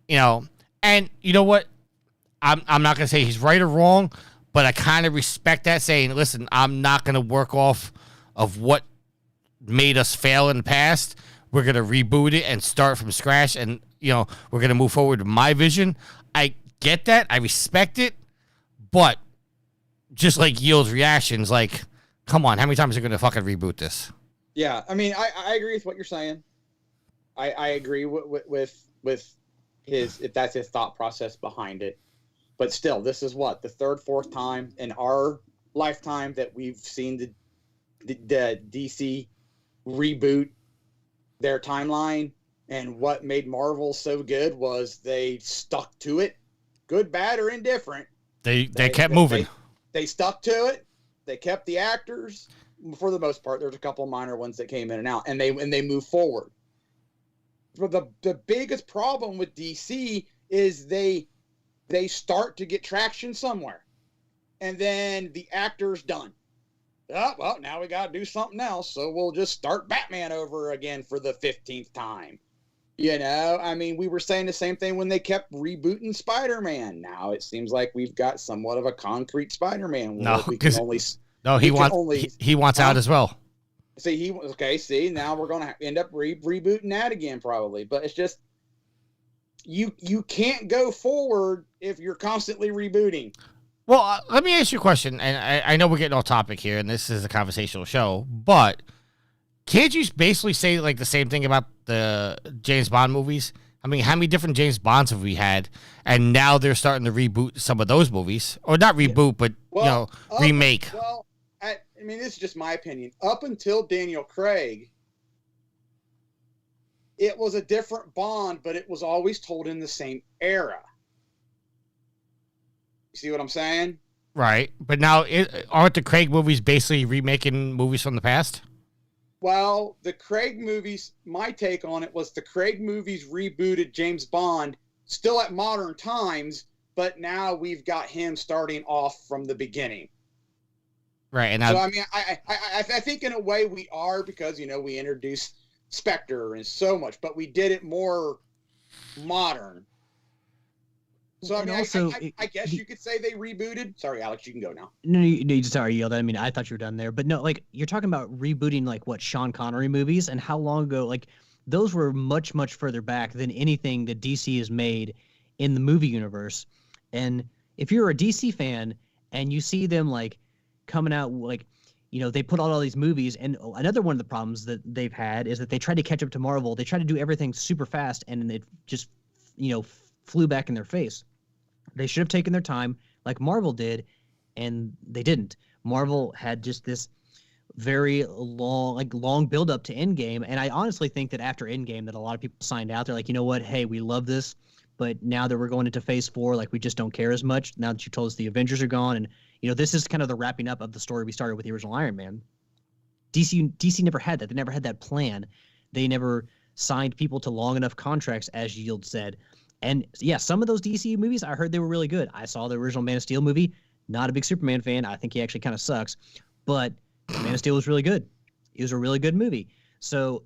And you know what? I'm not going to say he's right or wrong, but I kind of respect that, saying, listen, I'm not going to work off of what made us fail in the past. we're gonna reboot it and start from scratch, and we're gonna move forward with my vision. I get that, I respect it, but just like Yield's reactions, like, come on, how many times are you gonna fucking reboot this? Yeah, I mean, I agree with what you're saying. I agree with his, if that's his thought process behind it. But still, this is what, the third, fourth time in our lifetime that we've seen the DC reboot their timeline. And what made Marvel so good was they stuck to it, good, bad, or indifferent. They kept moving. They stuck to it. They kept the actors for the most part. There's a couple minor ones that came in and out, and they moved forward. But the biggest problem with DC is they start to get traction somewhere, and then the actor's done. Oh, well, now we got to do something else, so we'll just start Batman over again for the 15th time. I mean, we were saying the same thing when they kept rebooting Spider-Man. Now it seems like we've got somewhat of a concrete Spider-Man. No, because he wants out as well. See, now we're going to end up rebooting that again probably. But it's just, you can't go forward if you're constantly rebooting. Well, let me ask you a question, and I know we're getting off topic here, and this is a conversational show, but can't you basically say like the same thing about the James Bond movies? I mean, how many different James Bonds have we had, and now they're starting to reboot some of those movies, or not reboot, but remake. Well, I mean, this is just my opinion. Up until Daniel Craig, it was a different Bond, but it was always told in the same era. You see what I'm saying? Right. But now, aren't the Craig movies basically remaking movies from the past? Well, the Craig movies, my take on it was the Craig movies rebooted James Bond, still at modern times, but now we've got him starting off from the beginning. Right, and so I mean, I think in a way we are, because we introduced Spectre and so much, but we did it more modern. So I mean, also, I guess you could say they rebooted. Sorry, Alex, you can go now. No, sorry, Yield. I mean, I thought you were done there, but no, like you're talking about rebooting like what Sean Connery movies, and how long ago? Like those were much further back than anything that DC has made in the movie universe. And if you're a DC fan and you see them like coming out, like, they put out all these movies, and another one of the problems that they've had is that they tried to catch up to Marvel. They tried to do everything super fast, and it just, flew back in their face. They should have taken their time like Marvel did, and they didn't. Marvel had just this very long build up to Endgame, and I honestly think that after Endgame that a lot of people signed out. They're like, you know what? Hey, we love this, but now that we're going into Phase 4, like we just don't care as much. Now that you told us the Avengers are gone, and this is kind of the wrapping up of the story we started with the original Iron Man. DC never had that. They never had that plan. They never signed people to long enough contracts, as Yield said. And yeah, some of those DC movies, I heard they were really good. I saw the original Man of Steel movie. Not a big Superman fan. I think he actually kind of sucks. But Man of Steel was really good. It was a really good movie. So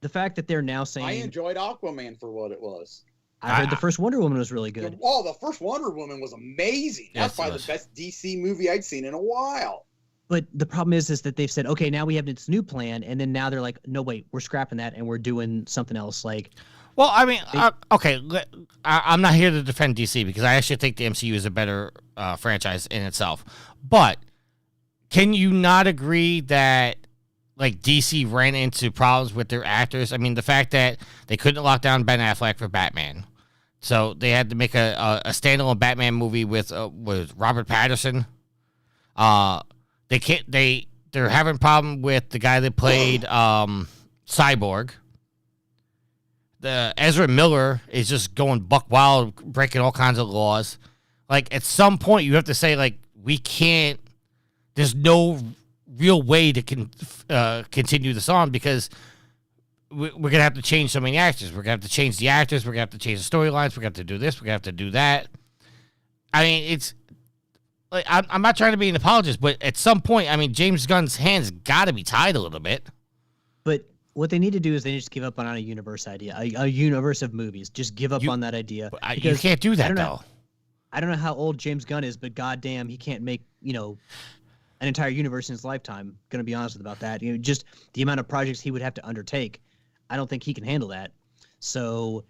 the fact that they're now saying... I enjoyed Aquaman for what it was. I heard the first Wonder Woman was really good. Oh, the first Wonder Woman was amazing. That's probably the best DC movie I'd seen in a while. But the problem is that they've said, okay, now we have this new plan, and then now they're like, no, wait, we're scrapping that, and we're doing something else. Like, well, I mean, okay, I'm not here to defend DC because I actually think the MCU is a better franchise in itself. But can you not agree that, like, DC ran into problems with their actors? I mean, the fact that they couldn't lock down Ben Affleck for Batman, so they had to make a standalone Batman movie with Robert Pattinson. They're having a problem with the guy that played Cyborg. The Ezra Miller is just going buck wild, breaking all kinds of laws. Like, at some point, you have to say, like, we can't. There's no real way to continue this on because we're gonna have to change so many actors. We're gonna have to change the actors. We're gonna have to change the storylines. We're gonna have to do this. We're gonna have to do that. I mean, it's. Like, I'm not trying to be an apologist, but at some point, I mean, James Gunn's hands got to be tied a little bit. But what they need to do is they need to just give up on a universe idea, a universe of movies. Just give up on that idea. You can't do that, though. I don't know how old James Gunn is, but goddamn, he can't make, an entire universe in his lifetime. Going to be honest about that. Just the amount of projects he would have to undertake. I don't think he can handle that. So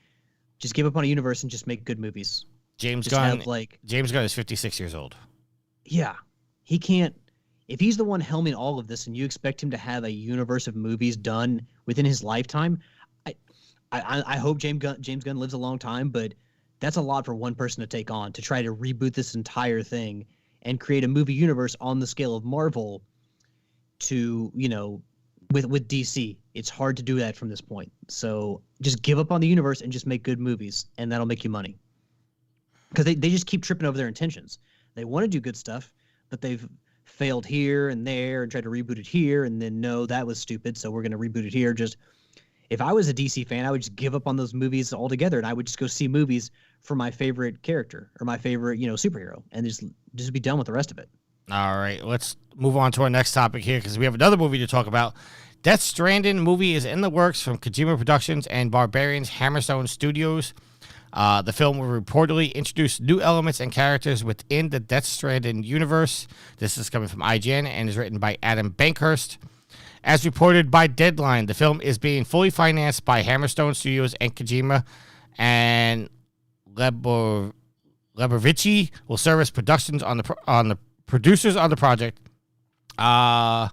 just give up on a universe and just make good movies. James Just Gunn. have, like, James Gunn is 56 years old. yeah, he can't. If he's the one helming all of this, and you expect him to have a universe of movies done within his lifetime, I hope James Gunn lives a long time. But that's a lot for one person to take on, to try to reboot this entire thing and create a movie universe on the scale of Marvel. To with DC, it's hard to do that from this point. So just give up on the universe and just make good movies, and that'll make you money. Because they just keep tripping over their intentions. They want to do good stuff, but they've failed here and there and tried to reboot it here, and then no, that was stupid, so we're going to reboot it here. Just, if I was a DC fan, I would just give up on those movies altogether, and I would just go see movies for my favorite character or my favorite, superhero, and just be done with the rest of it. All right, let's move on to our next topic here because we have another movie to talk about. Death Stranding movie is in the works from Kojima Productions and Barbarian's Hammerstone Studios. The film will reportedly introduce new elements and characters within the Death Stranding universe. This is coming from IGN and is written by Adam Bankhurst. As reported by Deadline, the film is being fully financed by Hammerstone Studios and Kojima, and Lebovici will serve as productions on the producers on the project. Kojima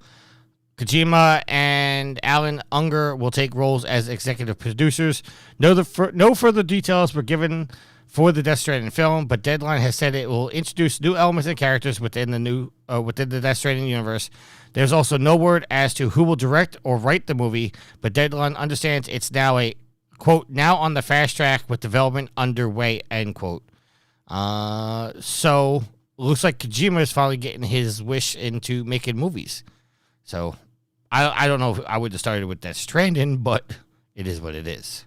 and Alan Unger will take roles as executive producers. No further details were given for the Death Stranding film, but Deadline has said it will introduce new elements and characters within the Death Stranding universe. There's also no word as to who will direct or write the movie, but Deadline understands it's now a, quote, now on the fast track with development underway, end quote. So looks like Kojima is finally getting his wish into making movies. So I don't know if I would have started with Death Stranding, but it is what it is.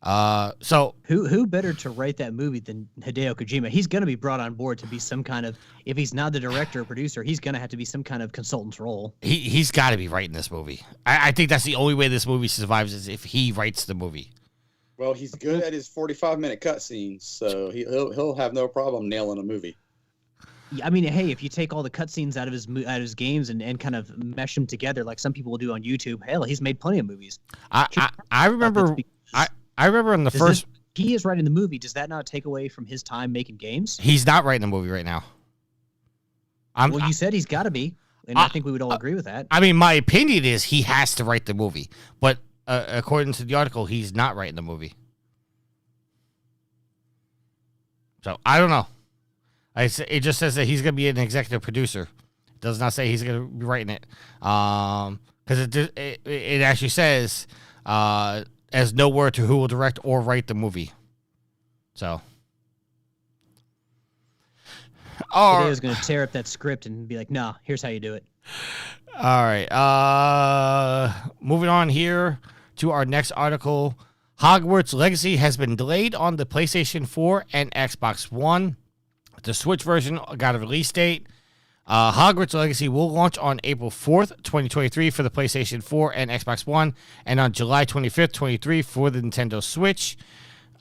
So who better to write that movie than Hideo Kojima? He's going to be brought on board to be some kind of, if he's not the director or producer, he's going to have to be some kind of consultant's role. He's got to be writing this movie. I think that's the only way this movie survives is if he writes the movie. Well, he's good at his 45-minute cutscenes, so he'll have no problem nailing a movie. I mean, hey, if you take all the cutscenes out of his games and kind of mesh them together, like some people will do on YouTube, hell, he's made plenty of movies. I remember in the first. He is writing the movie. Does that not take away from his time making games? He's not writing the movie right now. Well, you said he's got to be, and I think we would all agree with that. I mean, my opinion is he has to write the movie, but according to the article, he's not writing the movie. So I don't know. It just says that he's going to be an executive producer. It does not say he's going to be writing it. Because it actually says, as no word to who will direct or write the movie. So. Hideo's going to tear up that script and be like, nah, here's how you do it. All right. Moving on here to our next article. Hogwarts Legacy has been delayed on the PlayStation 4 and Xbox One. The Switch version got a release date. Hogwarts Legacy will launch on April 4th, 2023 for the PlayStation 4 and Xbox One, and on July 25th, 2023 for the Nintendo Switch.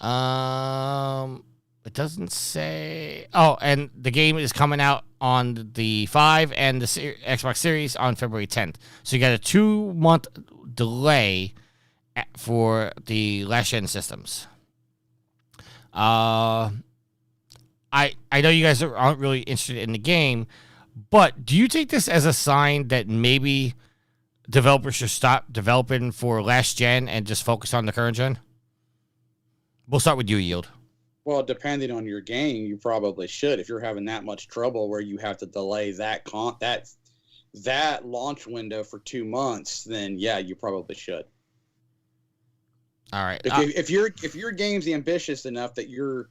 It doesn't say... Oh, and the game is coming out on the 5 and the Xbox Series on February 10th. So you got a 2-month delay for the last-gen systems. I know you guys aren't really interested in the game, but do you take this as a sign that maybe developers should stop developing for last gen and just focus on the current gen? We'll start with you, Yield. Well, depending on your game, you probably should. If you're having that much trouble where you have to delay that launch window for 2 months, then yeah, you probably should. All right. If your game's ambitious enough that you're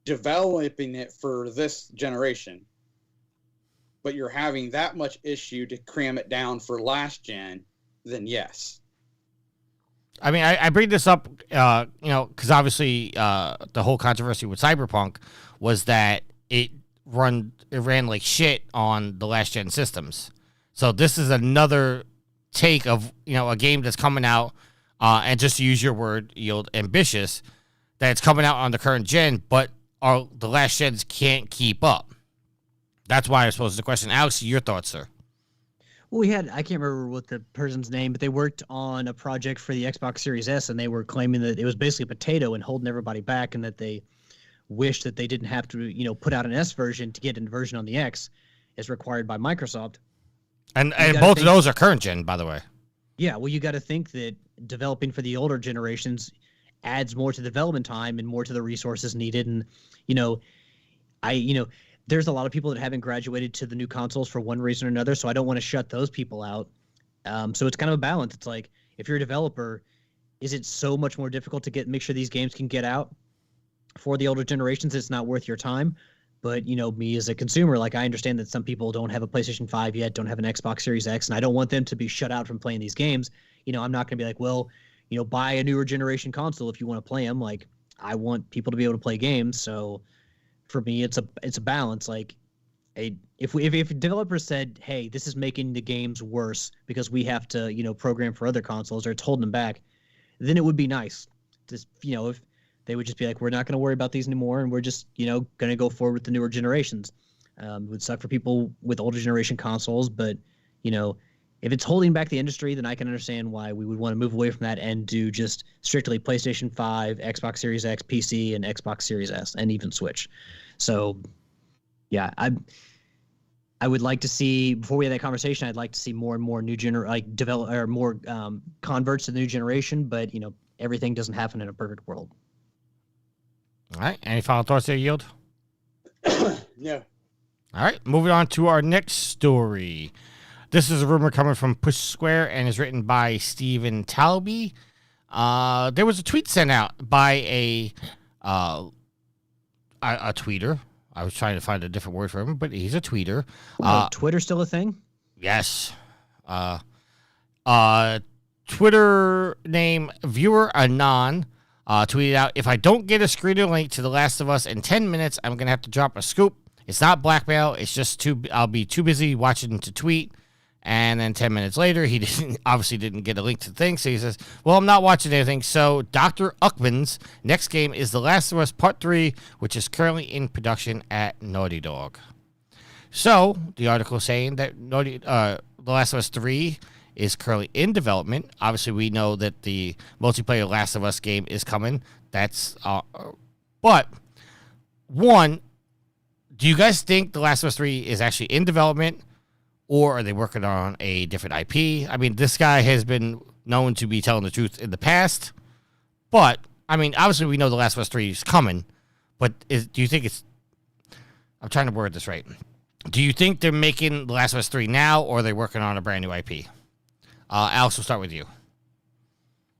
developing it for this generation, but you're having that much issue to cram it down for last gen, then yes. I mean, I bring this up, because obviously the whole controversy with Cyberpunk was that it ran like shit on the last gen systems. So this is another take of a game that's coming out, and just to use your word, Yield, ambitious, that it's coming out on the current gen, but the last gens can't keep up. That's why I posed the question. Alex, your thoughts, sir? Well, I can't remember what the person's name, but they worked on a project for the Xbox Series S, and they were claiming that it was basically a potato and holding everybody back, and that they wished that they didn't have to, put out an S version to get a version on the X as required by Microsoft. And both of those are current gen, by the way. Yeah, well, you got to think that developing for the older generations adds more to the development time and more to the resources needed. And, there's a lot of people that haven't graduated to the new consoles for one reason or another, so I don't want to shut those people out. So it's kind of a balance. It's like, if you're a developer, is it so much more difficult to make sure these games can get out for the older generations? It's not worth your time. But, me as a consumer, like, I understand that some people don't have a PlayStation 5 yet, don't have an Xbox Series X, and I don't want them to be shut out from playing these games. I'm not going to be like, well, buy a newer generation console if you want to play them. Like, I want people to be able to play games. So for me, it's a balance. Like, if developers said, hey, this is making the games worse because we have to, program for other consoles, or it's holding them back, then it would be nice. Just, if they would just be like, we're not going to worry about these anymore, and we're just, going to go forward with the newer generations. It would suck for people with older generation consoles, but, if it's holding back the industry, then I can understand why we would want to move away from that and do just strictly PlayStation 5, Xbox Series X, PC, and Xbox Series S, and even Switch. So, yeah, I would like to see, before we have that conversation, I'd like to see more and more new more converts to the new generation, but, everything doesn't happen in a perfect world. All right. Any final thoughts there, Yield? No. All right. Moving on to our next story. This is a rumor coming from Push Square and is written by Stephen Talby. There was a tweet sent out by a tweeter. I was trying to find a different word for him, but he's a tweeter. Twitter still a thing? Yes. Twitter name Viewer Anon tweeted out, if I don't get a screener link to The Last of Us in 10 minutes, I'm going to have to drop a scoop. It's not blackmail. It's just I'll be too busy watching to tweet. And then 10 minutes later, he obviously didn't get a link to the thing. So he says, well, I'm not watching anything. So Dr. Uckman's next game is The Last of Us Part 3, which is currently in production at Naughty Dog. So the article is saying that The Last of Us 3 is currently in development. Obviously, we know that the multiplayer Last of Us game is coming. But one, do you guys think The Last of Us 3 is actually in development, or are they working on a different IP? I mean, this guy has been known to be telling the truth in the past, but I mean, obviously, we know The Last of Us 3 is coming. But do you think it's? I'm trying to word this right. Do you think they're making The Last of Us 3 now, or are they working on a brand new IP? Alex, we'll start with you.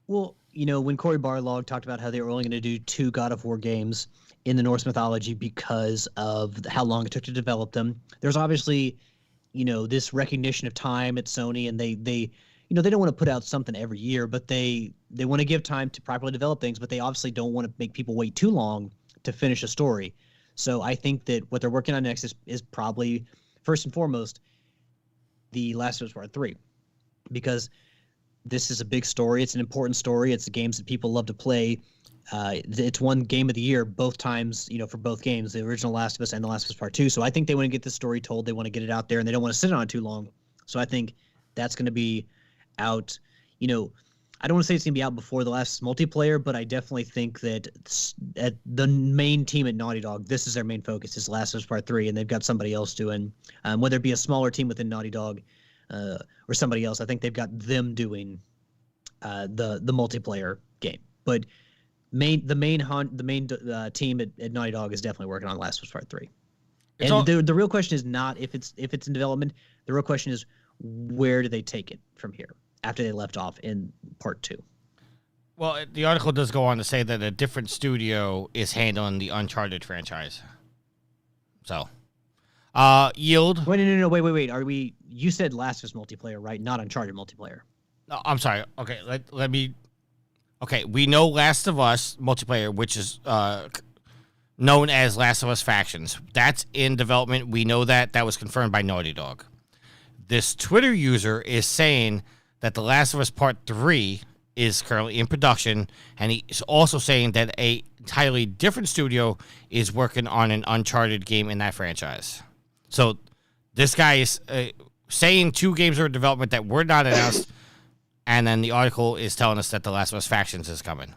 Well, when Cory Barlog talked about how they were only going to do 2 God of War games in the Norse mythology because of how long it took to develop them, there's obviously, this recognition of time at Sony, and they don't want to put out something every year, but they want to give time to properly develop things, but they obviously don't want to make people wait too long to finish a story. So I think that what they're working on next is probably, first and foremost, The Last of Us Part 3. Because this is a big story. It's an important story. It's the games that people love to play. It's one game of the year both times, for both games, the original Last of Us and The Last of Us Part 2. So I think they want to get this story told. They want to get it out there, and they don't want to sit on it too long. So I think that's going to be out. I don't want to say it's going to be out before the last multiplayer, but I definitely think that at the main team at Naughty Dog, this is their main focus, is Last of Us Part 3, and they've got somebody else doing, whether it be a smaller team within Naughty Dog, or somebody else. I think they've got them doing the multiplayer game. But the main team at Naughty Dog is definitely working on Last of Us Part 3. And the real question is not if it's in development. The real question is, where do they take it from here after they left off in Part 2? Well, the article does go on to say that a different studio is handling the Uncharted franchise. So, Yield. Wait, no, wait. You said Last of Us multiplayer, right? Not Uncharted multiplayer. No, I'm sorry. Okay, let me. Okay, we know Last of Us multiplayer, which is known as Last of Us Factions. That's in development. We know that. That was confirmed by Naughty Dog. This Twitter user is saying that The Last of Us Part 3 is currently in production, and he's also saying that a entirely different studio is working on an Uncharted game in that franchise. So this guy is, saying 2 games are in development that were not announced, and then the article is telling us that The Last of Us Factions is coming.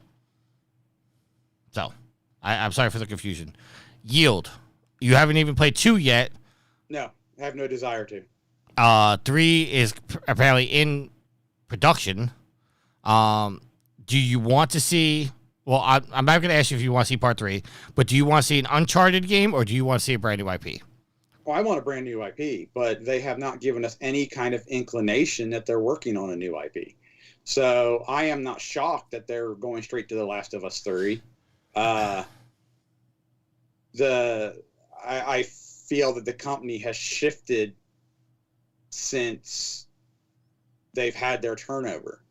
So, I'm sorry for the confusion. Yield. You haven't even played 2 yet. No, I have no desire to. 3 is apparently in production. Do you want to see... Well, I'm not going to ask you if you want to see part 3, but do you want to see an Uncharted game, or do you want to see a brand new IP? Well, I want a brand new IP, but they have not given us any kind of inclination that they're working on a new IP. So I am not shocked that they're going straight to The Last of Us 3. I feel that the company has shifted since they've had their turnover.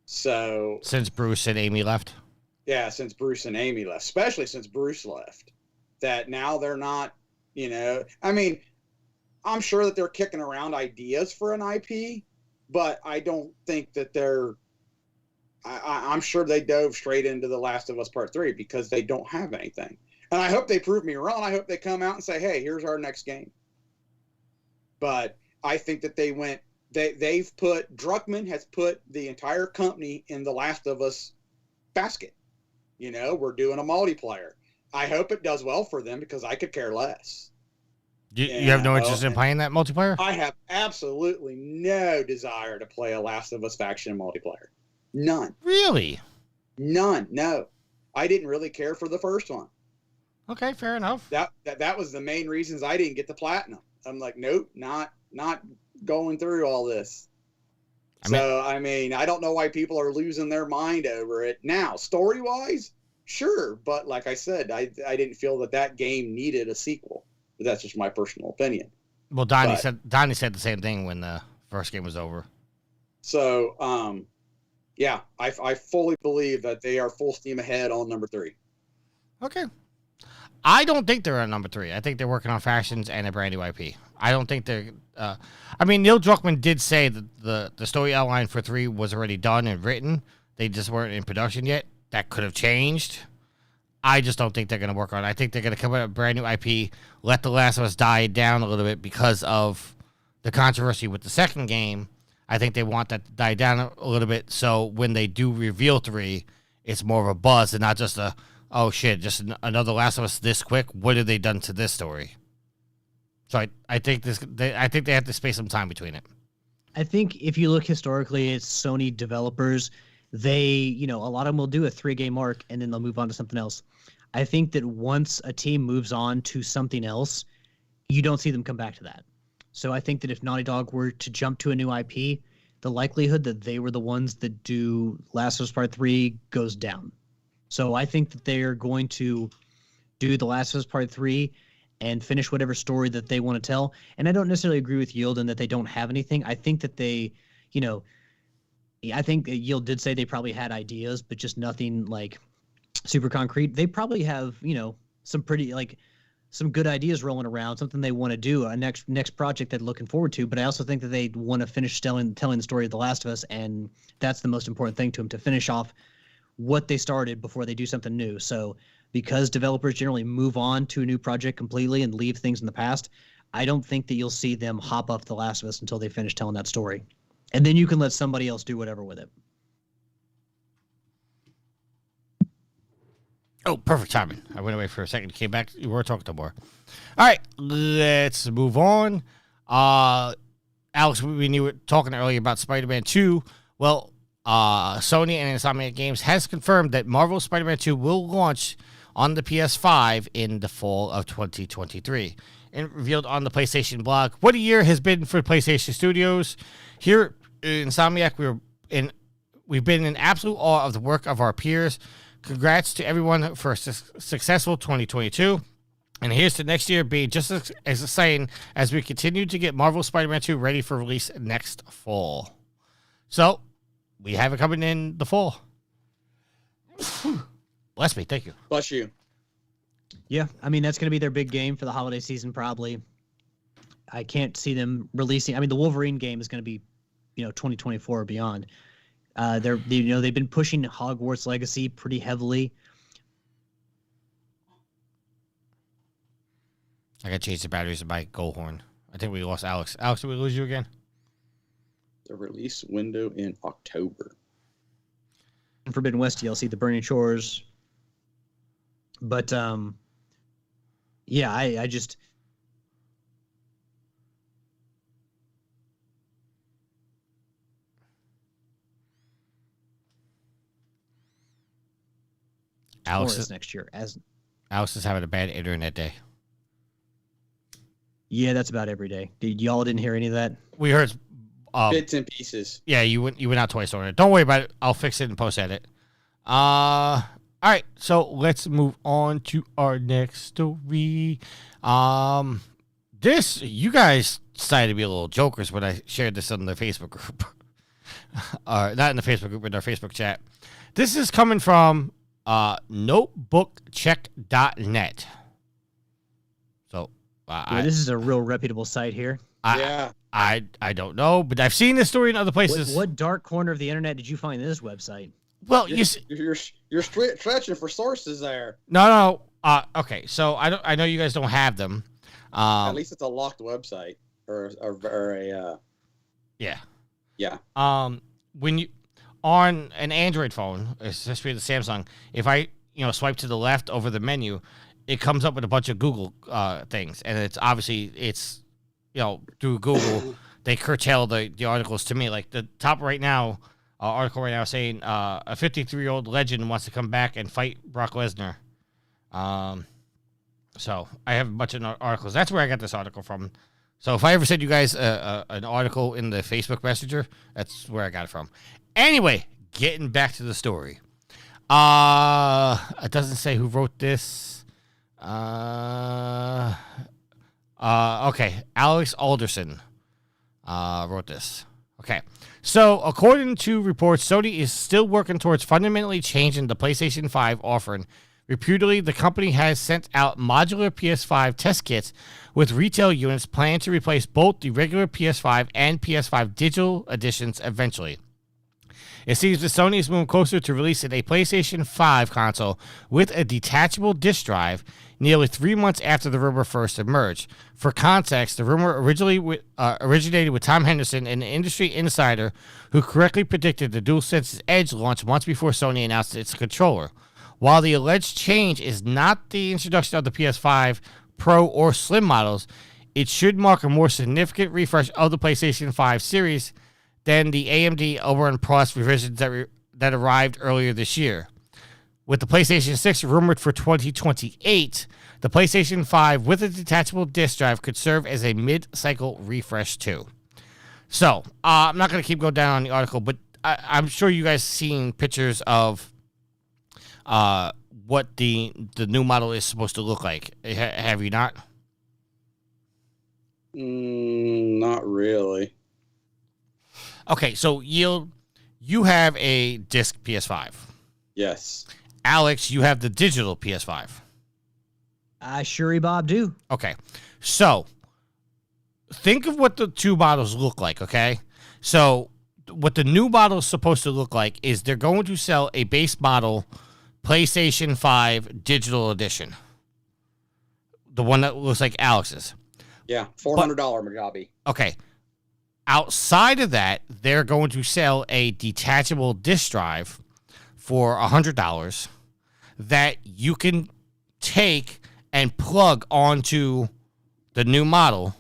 So Since Bruce and Amy left? Yeah, since Bruce and Amy left, especially since Bruce left, that now they're not, I mean, I'm sure that they're kicking around ideas for an IP, but I don't think that I'm sure they dove straight into The Last of Us Part 3 because they don't have anything. And I hope they prove me wrong. I hope they come out and say, hey, here's our next game. But I think that Druckmann has put the entire company in The Last of Us basket. We're doing a multiplayer. I hope it does well for them because I could care less. You have no interest in playing that multiplayer? I have absolutely no desire to play a Last of Us faction multiplayer. None. Really? None. No. I didn't really care for the first one. Okay, fair enough. That was the main reasons I didn't get the platinum. I'm like, nope, not going through all this. I mean, I don't know why people are losing their mind over it. Now, story-wise, sure. But like I said, I didn't feel that game needed a sequel. But that's just my personal opinion. Well, Donnie said the same thing when the first game was over. So, yeah, I fully believe that they are full steam ahead on number 3. Okay. I don't think they're on number 3. I think they're working on factions and a brand new IP. I don't think they're... Neil Druckmann did say that the story outline for 3 was already done and written. They just weren't in production yet. That could have changed. I just don't think they're going to work on it. I think they're going to come out with a brand new IP, let The Last of Us die down a little bit because of the controversy with the second game. I think they want that to die down a little bit so when they do reveal 3, it's more of a buzz and not just a, oh shit, just another Last of Us this quick. What have they done to this story? So I think they have to space some time between it. I think if you look historically at Sony developers, they, a lot of them will do a 3-game arc and then they'll move on to something else. I think that once a team moves on to something else, you don't see them come back to that. So I think that if Naughty Dog were to jump to a new IP, the likelihood that they were the ones that do Last of Us Part 3 goes down. So I think that they are going to do The Last of Us Part 3 and finish whatever story that they want to tell. And I don't necessarily agree with Yield in that they don't have anything. I think that they, I think Yield did say they probably had ideas, but just nothing like super concrete. They probably have, some pretty some good ideas rolling around, something they want to do, a next project they're looking forward to. But I also think that they want to finish telling the story of The Last of Us, and that's the most important thing to them, to finish off what they started before they do something new. So because developers generally move on to a new project completely and leave things in the past, I don't think that you'll see them hop off The Last of Us until they finish telling that story. And then you can let somebody else do whatever with it. Oh, perfect timing. I went away for a second, came back. We were talking to more. All right, let's move on. Alex, we were talking earlier about Spider-Man 2. Well, Sony and Insomniac Games has confirmed that Marvel's Spider-Man 2 will launch on the PS5 in the fall of 2023. And revealed on the PlayStation blog, what a year has been for PlayStation Studios. Here in Insomniac, we've been in absolute awe of the work of our peers. Congrats to everyone for a successful 2022. And here's to next year being just as exciting as we continue to get Marvel Spider-Man 2 ready for release next fall. So, we have it coming in the fall. Bless me. Thank you. Bless you. Yeah, I mean, that's going to be their big game for the holiday season, probably. I can't see them releasing. I mean, the Wolverine game is going to be, 2024 or beyond. They've been pushing Hogwarts Legacy pretty heavily. I got to change the batteries of my goal horn. I think we lost Alex. Alex, did we lose you again? The release window in October. Forbidden West DLC, The Burning Shores. But yeah, I just Alex Taurus is, next year. Alex is having a bad internet day. Yeah, that's about every day. Y'all didn't hear any of that? We heard Bits and pieces. yeah, you went out twice on it. Don't worry about it. I'll fix it and post edit. All right, so let's move on to our next story. This you guys decided to be a little jokers when I shared this on the Facebook group. Not in the Facebook group, in our Facebook chat. This is coming from notebookcheck.net. So This is a real reputable site here. I don't know, but I've seen this story in other places. What dark corner of the internet did you find this website? Well, You're stretching for sources there. No. Okay, so I know you guys don't have them. At least it's a locked website or a yeah. Yeah. When you on an Android phone, especially the Samsung, if I swipe to the left over the menu, it comes up with a bunch of Google things, and it's obviously through Google they curtail the articles to me. Like the top right now. Article right now saying a 53-year-old legend wants to come back and fight Brock Lesnar. So I have a bunch of articles. That's where I got this article from. So if I ever send you guys an article in the Facebook Messenger, that's where I got it from. Anyway, getting back to the story. It doesn't say who wrote this. Okay, Alex Alderson wrote this. Okay. So, according to reports, Sony is still working towards fundamentally changing the PlayStation 5 offering. Reputedly, the company has sent out modular PS5 test kits with retail units planned to replace both the regular PS5 and PS5 digital editions eventually. It seems that Sony is moving closer to releasing a PlayStation 5 console with a detachable disc drive nearly 3 months after the rumor first emerged. For context, the rumor originally originated with Tom Henderson, an industry insider who correctly predicted the DualSense's Edge launch months before Sony announced its controller. While the alleged change is not the introduction of the PS5 Pro or Slim models, it should mark a more significant refresh of the PlayStation 5 series than the AMD Oberon Plus revisions that arrived earlier this year. With the PlayStation 6 rumored for 2028, the PlayStation 5 with a detachable disc drive could serve as a mid-cycle refresh too. So, I'm not going to keep going down on the article, but I'm sure you guys seen pictures of what the new model is supposed to look like. Have you not? Not really. Okay, so Yield, you have a disc PS5. Yes. Alex, you have the digital PS5. I sure Bob do. Okay, so think of what the two models look like, okay? So what the new model is supposed to look like is they're going to sell a base model PlayStation 5 digital edition. The one that looks like Alex's. Yeah, $400 Mugabe. Okay. Outside of that, they're going to sell a detachable disc drive for $100 that you can take and plug onto the new model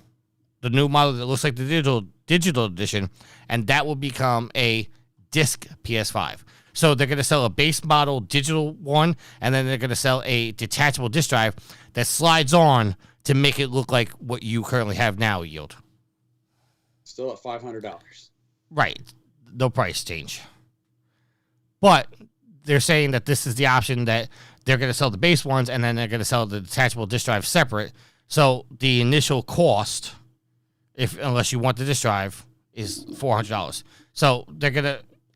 that looks like the digital edition, and that will become a disc PS5. So they're going to sell a base model digital one, and then they're going to sell a detachable disc drive that slides on to make it look like what you currently have now, Yield. Still at $500. Right. No price change. But they're saying that this is the option that they're going to sell the base ones, and then they're going to sell the detachable disc drive separate. So the initial cost, unless you want the disc drive, is $400. So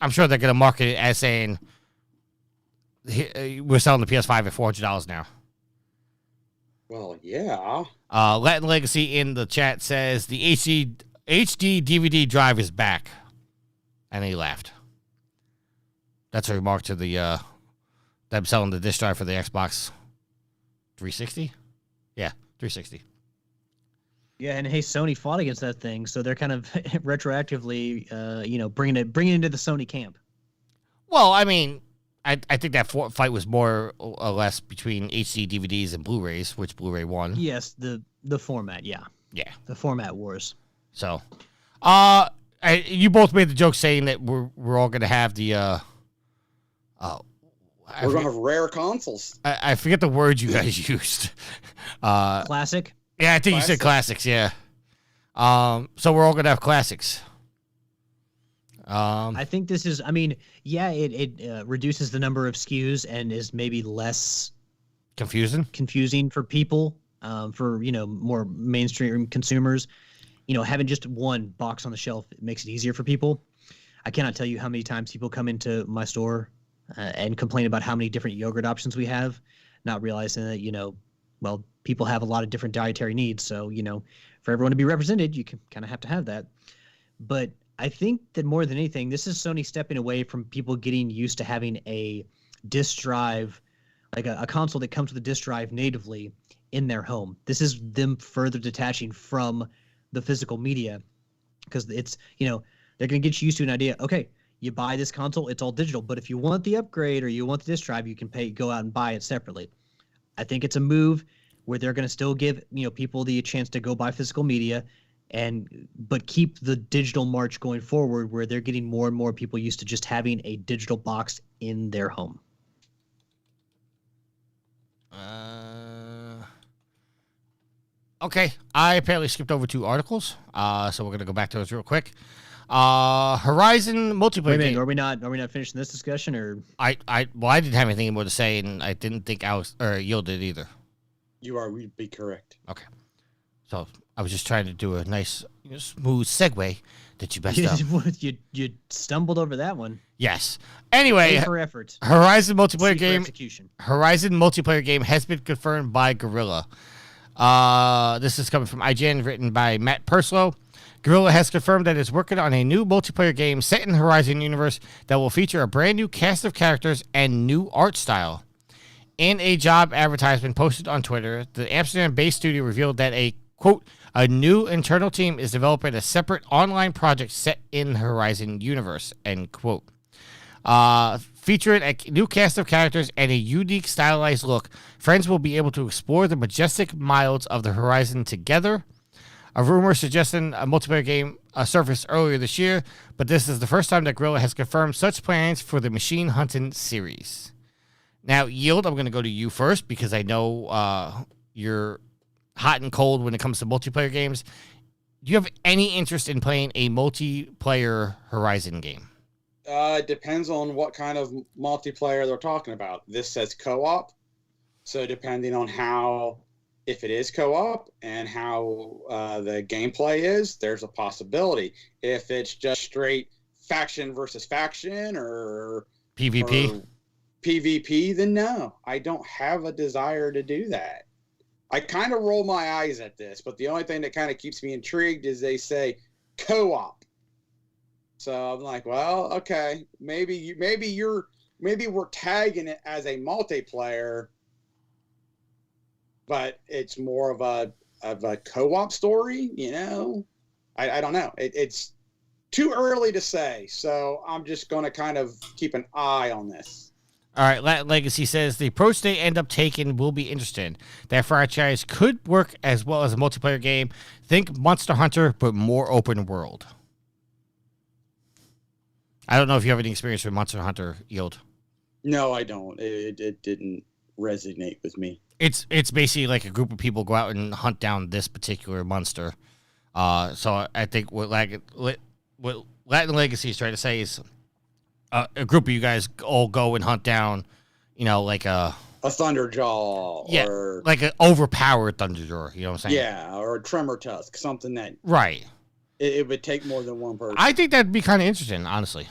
I'm sure they're going to market it as saying we're selling the PS5 at $400 now. Well, yeah. Latin Legacy in the chat says the HD DVD drive is back. And he laughed. That's a remark to the them selling the disc drive for the Xbox 360? Yeah, 360. Yeah, and hey, Sony fought against that thing, so they're kind of retroactively, bringing it into the Sony camp. Well, I mean, I think that fight was more or less between HD DVDs and Blu-rays, which Blu-ray won. Yes, the format, yeah, the format wars. So, you both made the joke saying that we're all gonna have the we're gonna have rare consoles. I forget the word you guys used. Classic. Yeah, I think you said classics. Yeah. So we're all gonna have classics. I think this is. I mean, yeah, it reduces the number of SKUs and is maybe less confusing for people. For more mainstream consumers, having just one box on the shelf, it makes it easier for people. I cannot tell you how many times people come into my store and complain about how many different yogurt options we have, not realizing that people have a lot of different dietary needs. So for everyone to be represented, you can kind of have to have that. But I think that more than anything, this is Sony stepping away from people getting used to having a disk drive, like a console that comes with a disk drive natively in their home. This is them further detaching from the physical media, because it's, they're going to get you used to an idea. Okay, you buy this console, it's all digital, but if you want the upgrade or you want the disk drive, you can go out and buy it separately. I think it's a move where they're going to still give, people the chance to go buy physical media, but keep the digital march going forward, where they're getting more and more people used to just having a digital box in their home. Okay, I apparently skipped over 2 articles, so we're gonna go back to those real quick. Horizon multiplayer. Wait a minute, are we not finishing this discussion, or I didn't have anything more to say, and I didn't think Alex or Yield did either. We'd be correct. Okay, so I was just trying to do a nice, smooth segue that you messed up. You stumbled over that one. Yes. Anyway, for effort. Horizon multiplayer game. Execution. Horizon multiplayer game has been confirmed by Guerrilla. This is coming from IGN, written by Matt Purslow. Guerrilla has confirmed that it's working on a new multiplayer game set in the Horizon universe that will feature a brand new cast of characters and new art style. In a job advertisement posted on Twitter, the Amsterdam-based studio revealed that a new internal team is developing a separate online project set in the Horizon universe, end quote. Featuring a new cast of characters and a unique stylized look, friends will be able to explore the majestic wilds of the Horizon together. A rumor suggesting a multiplayer game surfaced earlier this year, but this is the first time that Guerrilla has confirmed such plans for the Machine Hunting series. Now, Yield, I'm going to go to you first, because I know you're hot and cold when it comes to multiplayer games. Do you have any interest in playing a multiplayer Horizon game? It depends on what kind of multiplayer they're talking about. This says co-op, so depending on if it is co-op and how the gameplay is, there's a possibility. If it's just straight faction versus faction or PvP, then no, I don't have a desire to do that. I kind of roll my eyes at this, but the only thing that kind of keeps me intrigued is they say co-op. So I'm like, well, okay, maybe we're tagging it as a multiplayer, but it's more of a co-op story, I don't know. It's too early to say, so I'm just going to kind of keep an eye on this. All right, Latin Legacy says the approach they end up taking will be interesting. That franchise could work as well as a multiplayer game. Think Monster Hunter, but more open world. I don't know if you have any experience with Monster Hunter, Yield. No, I don't. It didn't resonate with me. It's basically like a group of people go out and hunt down this particular monster. So I think what Latin Legacy is trying to say is a group of you guys all go and hunt down, like a Thunderjaw, or like an overpowered Thunderjaw. You know what I'm saying? Yeah, or a Tremor Tusk, something that right. It would take more than one person. I think that'd be kind of interesting, honestly.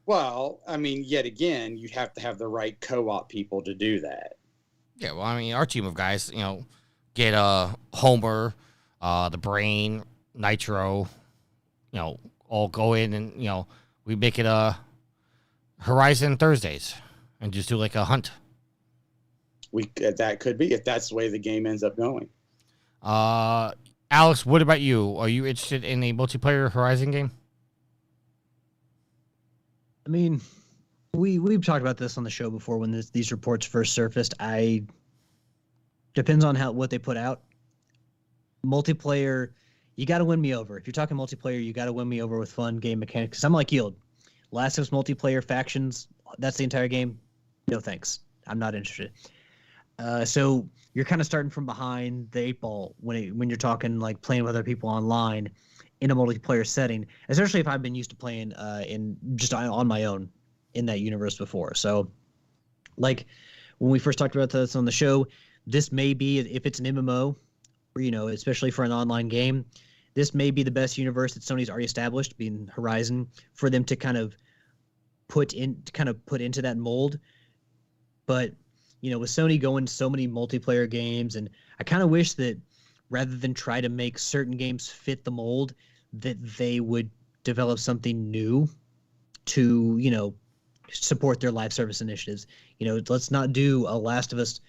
Well, I mean, yet again, you'd have to have the right co-op people to do that. Yeah, well, I mean, our team of guys, get Homer, the Brain, Nitro, all go in and we make it Horizon Thursdays and just do like a hunt. That could be if that's the way the game ends up going. Alex, what about you? Are you interested in a multiplayer Horizon game? I mean, we've talked about this on the show before when these reports first surfaced. Depends on what they put out. Multiplayer, you got to win me over. If you're talking multiplayer, you got to win me over with fun game mechanics. Because I'm like Yield. Last of Us multiplayer factions, that's the entire game. No thanks. I'm not interested. So you're kind of starting from behind the eight ball when you're talking like playing with other people online in a multiplayer setting, especially if I've been used to playing in just on my own in that universe before. So like when we first talked about this on the show, this may be, if it's an MMO, or, especially for an online game, this may be the best universe that Sony's already established, being Horizon, for them to kind of put into that mold. But with Sony going so many multiplayer games, and I kind of wish that rather than try to make certain games fit the mold, that they would develop something new to, support their live service initiatives. Let's not do a Last of Us,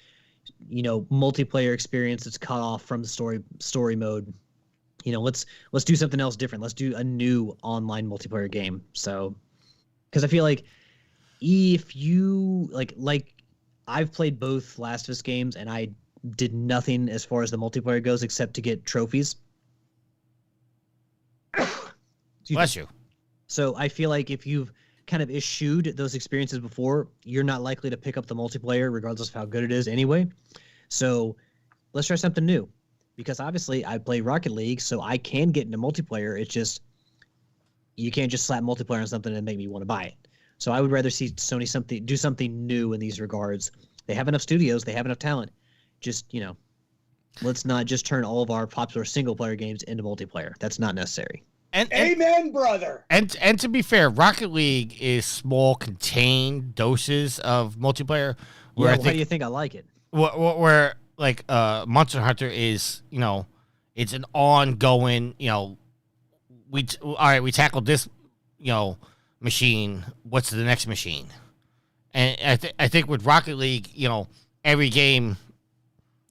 multiplayer experience that's cut off from the story mode. Let's do something else different. Let's do a new online multiplayer game. So, because I feel like if you like I've played both Last of Us games, and I did nothing as far as the multiplayer goes except to get trophies. Bless you. So I feel like if you've kind of eschewed those experiences before, you're not likely to pick up the multiplayer regardless of how good it is anyway. So let's try something new. Because obviously I play Rocket League, so I can get into multiplayer. It's just you can't just slap multiplayer on something and make me want to buy it. So I would rather see Sony do something new in these regards. They have enough studios, they have enough talent. Just, let's not just turn all of our popular single player games into multiplayer. That's not necessary. And Amen, brother. And to be fair, Rocket League is small, contained doses of multiplayer. How do you think I like it? Where like Monster Hunter is, it's an ongoing, we tackled this, machine. What's the next machine? And I think with Rocket League, every game,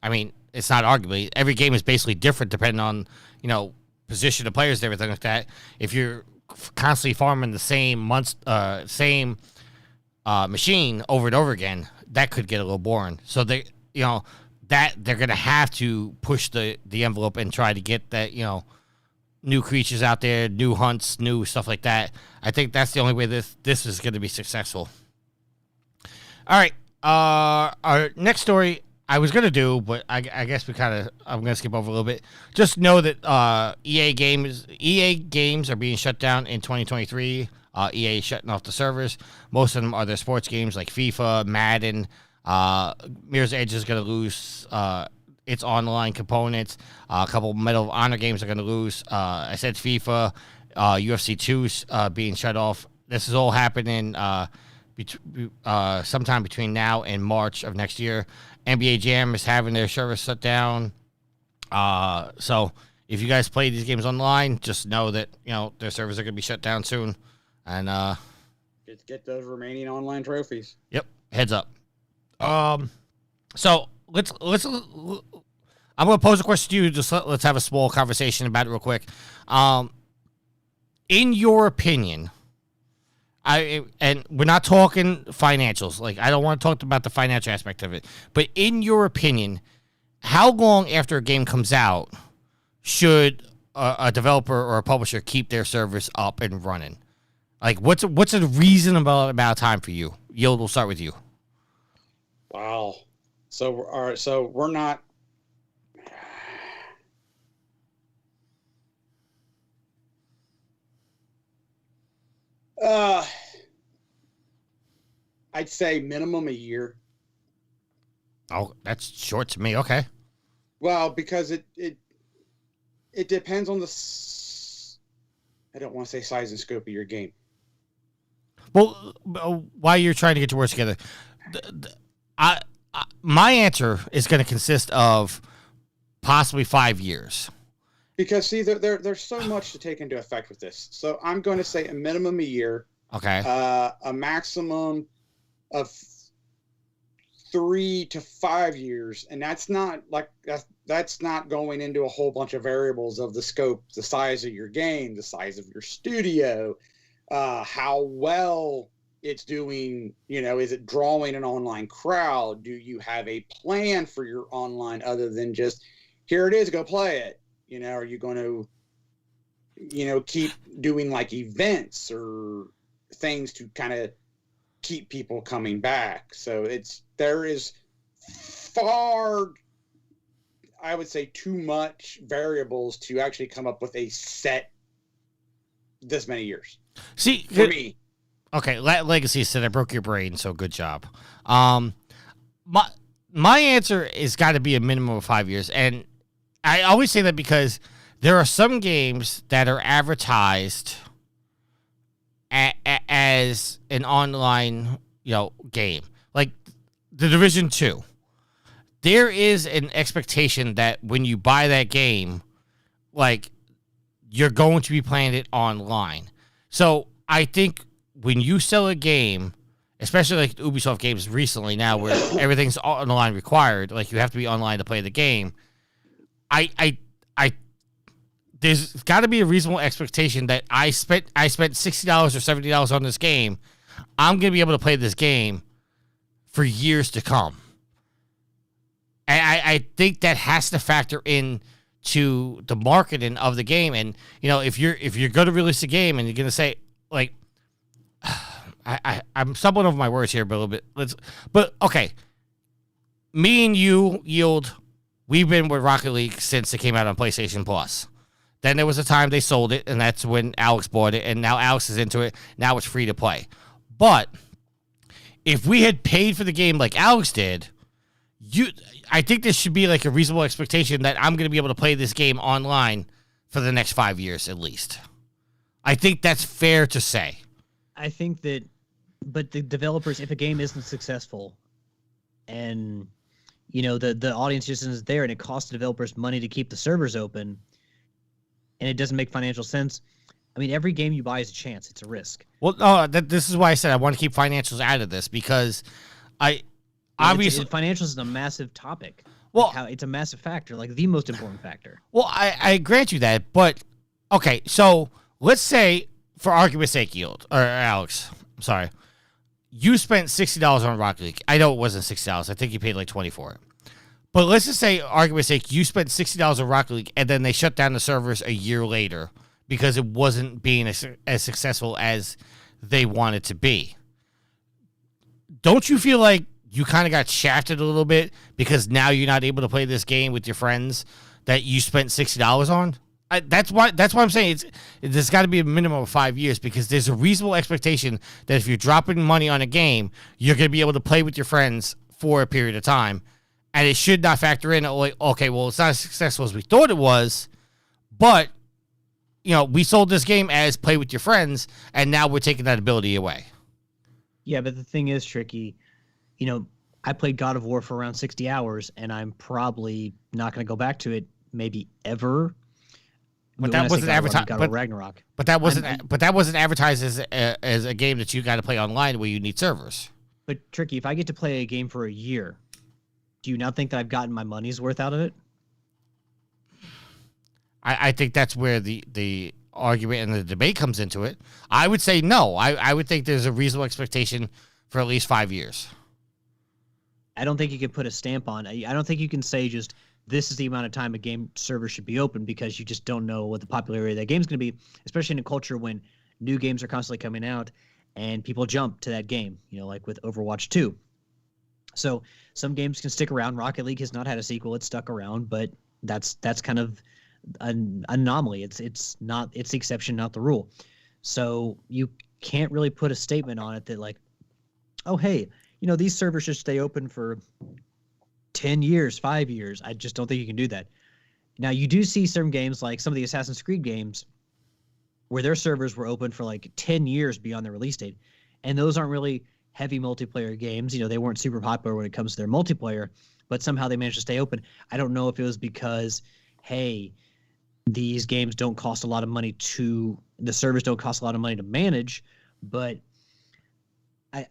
I mean, it's not arguably every game is basically different depending on, position of players and everything like that. If you're constantly farming the same machine over and over again, that could get a little boring. So that they're gonna have to push the envelope and try to get that, new creatures out there, new hunts, new stuff like that. I think that's the only way this is going to be successful. All right, our next story I was going to do, but I guess I'm going to skip over a little bit. Just know that EA games are being shut down in 2023. EA is shutting off the servers. Most of them are their sports games like FIFA, Madden. Mirror's Edge is going to lose its online components. A couple Medal of Honor games are going to lose. I said FIFA, UFC 2's being shut off. This is all happening sometime between now and March of next year. NBA Jam is having their service shut down. So if you guys play these games online, just know that their servers are going to be shut down soon. And get those remaining online trophies. Yep, heads up. So let's. I'm gonna pose a question to you. Just let's have a small conversation about it real quick. In your opinion, and we're not talking financials. Like, I don't want to talk about the financial aspect of it. But in your opinion, how long after a game comes out should a developer or a publisher keep their servers up and running? Like, what's a reasonable amount of time for you? Yield, we'll start with you. Wow. So, all right. So we're not. I'd say minimum a year. Oh, that's short to me. Okay. Well, because it depends on I don't want to say size and scope of your game. Well, while you're trying to get your words together, my answer is going to consist of possibly 5 years. Because see, there's so much to take into effect with this. So I'm going to say a minimum a year. Okay. A maximum of 3 to 5 years, and that's not going into a whole bunch of variables of the scope, the size of your game, the size of your studio, how well it's doing. Is it drawing an online crowd? Do you have a plan for your online other than just, here it is, go play it? Are you going to keep doing like events or things to kind of keep people coming back? So there is far, I would say, too much variables to actually come up with a set this many years. See, for me. Okay, Legacy said I broke your brain, so good job. My answer is got to be a minimum of 5 years, and I always say that because there are some games that are advertised as an online, game, like the Division 2. There is an expectation that when you buy that game, like, you're going to be playing it online. So I think when you sell a game, especially like Ubisoft games recently now, where everything's online required, like you have to be online to play the game, I there's got to be a reasonable expectation that I spent $60 or $70 on this game. I'm gonna be able to play this game for years to come, and I think that has to factor in to the marketing of the game. And if you're going to release a game and you're going to say, like, I'm stumbling over my words here, but a little bit. But okay, me and you, Yield, we've been with Rocket League since it came out on PlayStation Plus. Then there was a time they sold it, and that's when Alex bought it, and now Alex is into it. Now it's free to play. But if we had paid for the game like Alex did, I think there should be like a reasonable expectation that I'm going to be able to play this game online for the next 5 years at least. I think that's fair to say. I think that, but the developers, if a game isn't successful and, the audience just isn't there and it costs the developers money to keep the servers open and it doesn't make financial sense, I mean, every game you buy is a chance. It's a risk. Well, no, this is why I said I want to keep financials out of this, because obviously financials is a massive topic. Well, like how it's a massive factor, like the most important factor. Well, I grant you that, but okay, so let's say, for argument's sake, Yield, or Alex, I'm sorry, you spent $60 on Rocket League. I know it wasn't $60. I think you paid like $20 for it. But let's just say, argument's sake, you spent $60 on Rocket League, and then they shut down the servers a year later because it wasn't being as successful as they wanted to be. Don't you feel like you kind of got shafted a little bit because now you're not able to play this game with your friends that you spent $60 on? That's why I'm saying there's got to be a minimum of 5 years, because there's a reasonable expectation that if you're dropping money on a game, you're going to be able to play with your friends for a period of time. And it should not factor in, like, okay, well, it's not as successful as we thought it was, but, we sold this game as play with your friends, and now we're taking that ability away. Yeah, but the thing is, Tricky, I played God of War for around 60 hours, and I'm probably not going to go back to it maybe ever. But that wasn't advertised. God of Ragnarok. But that wasn't advertised as a game that you got to play online where you need servers. But Tricky, if I get to play a game for a year, do you not think that I've gotten my money's worth out of it? I think that's where the argument and the debate comes into it. I would say no. I would think there's a reasonable expectation for at least 5 years. I don't think you can put a stamp on. I don't think you can say just this is the amount of time a game server should be open, because you just don't know what the popularity of that game's going to be, especially in a culture when new games are constantly coming out and people jump to that game, like with Overwatch 2. So some games can stick around. Rocket League has not had a sequel. It's stuck around, but that's kind of an anomaly. It's the exception, not the rule. So you can't really put a statement on it that, like, oh, hey, these servers should stay open for 10 years, 5 years. I just don't think you can do that. Now, you do see some games, like some of the Assassin's Creed games, where their servers were open for like 10 years beyond their release date. And those aren't really heavy multiplayer games. They weren't super popular when it comes to their multiplayer, but somehow they managed to stay open. I don't know if it was because, hey, these games don't cost a lot of money the servers don't cost a lot of money to manage, but I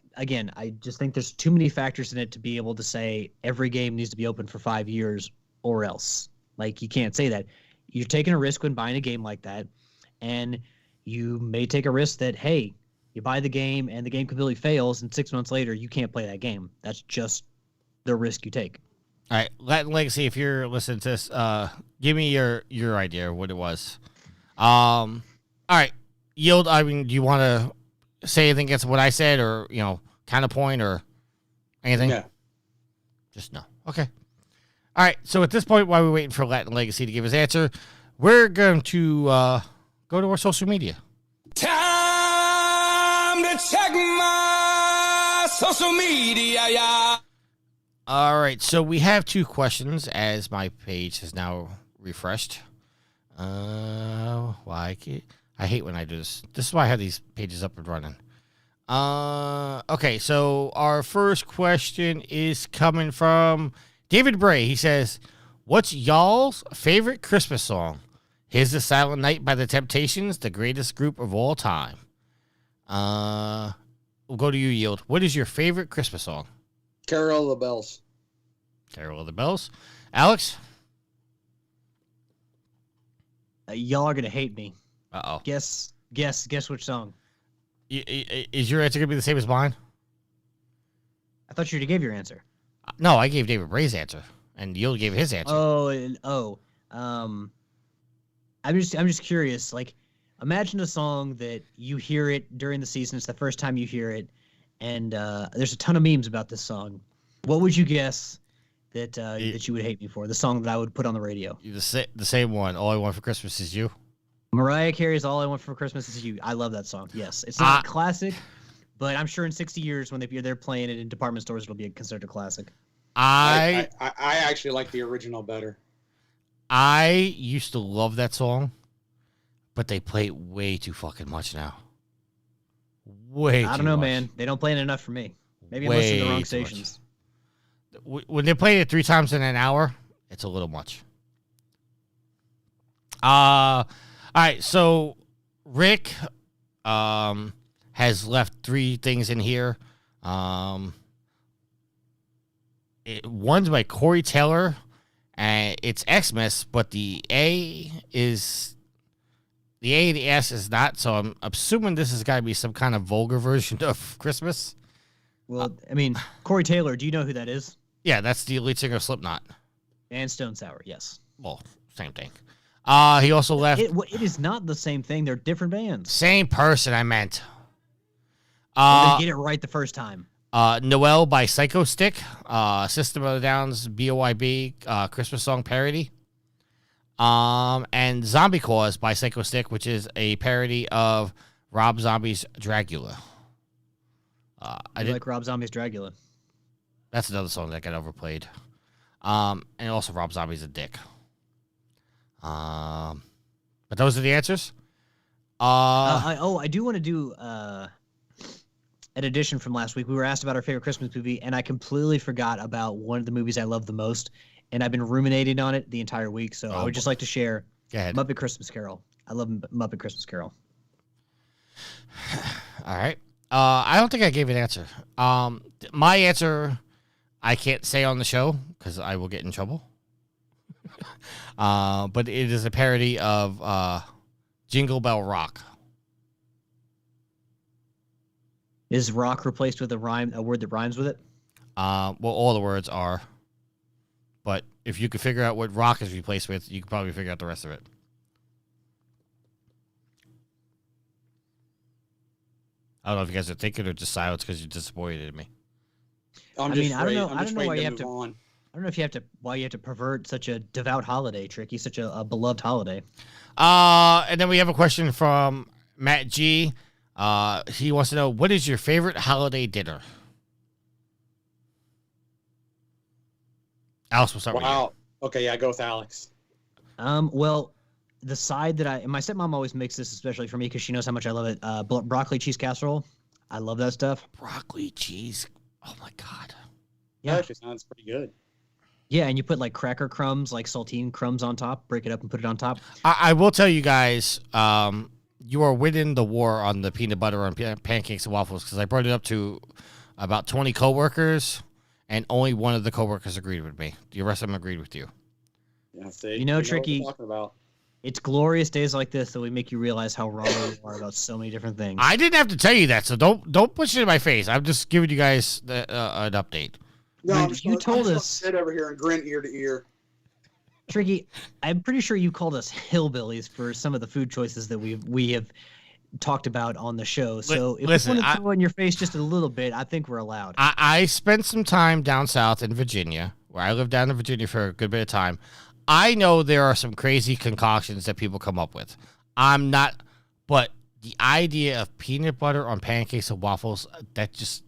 just think there's too many factors in it to be able to say every game needs to be open for 5 years or else. Like, you can't say that. You're taking a risk when buying a game like that, and you may take a risk that, hey, you buy the game and the game completely fails, and 6 months later you can't play that game. That's just the risk you take. All right, Latin Legacy, if you're listening to this, give me your idea of what it was. All right, Yield, I mean, do you want to say anything against what I said, or, counterpoint or anything? Yeah. Just no. Okay. All right, so at this point, while we're waiting for Latin Legacy to give his answer, we're going to go to our social media. Time to check my social media, yeah. All right, so we have 2 questions as my page is now refreshed. Why? I hate when I do this. This is why I have these pages up and running. Okay, so our first question is coming from David Bray. He says, "What's y'all's favorite Christmas song? Here's the Silent Night by the Temptations, the greatest group of all time." We'll go to you, Yield. What is your favorite Christmas song? Carol of the Bells. Carol of the Bells. Alex? Y'all are gonna hate me. Uh-oh. Guess which song? Is your answer going to be the same as mine? I thought you already gave your answer. No, I gave David Bray's answer, and Yield gave his answer. I'm just curious. Like, imagine a song that you hear it during the season. It's the first time you hear it, and there's a ton of memes about this song. What would you guess that that you would hate me for? The song that I would put on the radio. The same one. All I Want for Christmas Is You. Mariah Carey's "All I Want for Christmas Is You." I love that song. Yes, it's not a classic, but I'm sure in 60 years when they're playing it in department stores, it'll be considered a classic. I actually like the original better. I used to love that song, but they play it way too fucking much now. I don't know, man. They don't play it enough for me. Maybe I'm listening to the wrong stations. When they play it 3 times in an hour, it's a little much. All right, so Rick has left 3 things in here. One's by Corey Taylor, and it's Xmas, but the A, the S is not, so I'm assuming this has got to be some kind of vulgar version of Christmas. Well, I mean, Corey Taylor, do you know who that is? Yeah, that's the lead singer of Slipknot. And Stone Sour, yes. Well, same thing. He also left. It is not the same thing. They're different bands. Same person, I meant. They get it right the first time. Noel by Psycho Stick. System of a Down's BOYB Christmas song parody. And Zombie Claws by Psycho Stick, which is a parody of Rob Zombie's Dracula. I like Rob Zombie's Dracula. That's another song that got overplayed. And also Rob Zombie's a dick. But those are the answers. I do want to do an addition from last week. We were asked about our favorite Christmas movie, and I completely forgot about one of the movies I love the most, and I've been ruminating on it the entire week. So I would just like to share Muppet Christmas Carol. I love Muppet Christmas Carol. All right. I don't think I gave an answer. My answer I can't say on the show because I will get in trouble. But it is a parody of Jingle Bell Rock. Is rock replaced with a word that rhymes with it? Well, all the words are. But if you could figure out what rock is replaced with, you could probably figure out the rest of it. I don't know if you guys are thinking or just silence because you're disappointed in me. I don't know why you have to. I don't know why you have to pervert such a devout holiday, Tricky, such a beloved holiday. And then we have a question from Matt G. He wants to know, what is your favorite holiday dinner? Alex, we'll start with you. Wow. Okay, yeah, go with Alex. Well, the side that my stepmom always makes this especially for me because she knows how much I love it. Broccoli cheese casserole. I love that stuff. Broccoli cheese. Oh my God. Yeah, that actually sounds pretty good. Yeah, and you put like cracker crumbs, like saltine crumbs on top, break it up and put it on top. I will tell you guys, you are winning the war on the peanut butter on pancakes and waffles because I brought it up to about 20 coworkers, and only one of the coworkers agreed with me. The rest of them agreed with you. Yeah, see, You know, what Tricky. we're talking about. It's glorious days like this that we make you realize how wrong you are about so many different things. I didn't have to tell you that, so don't push it in my face. I'm just giving you guys an update. No, When I'm just you gonna, told I'm just gonna us- sit over here and grin ear to ear. Tricky, I'm pretty sure you called us hillbillies for some of the food choices that we have talked about on the show. So if listen, we want to throw it in your face just a little bit, I think we're allowed. I spent some time down south in Virginia, where I lived down in Virginia for a good bit of time. I know there are some crazy concoctions that people come up with. I'm not, but the idea of peanut butter on pancakes and waffles, it's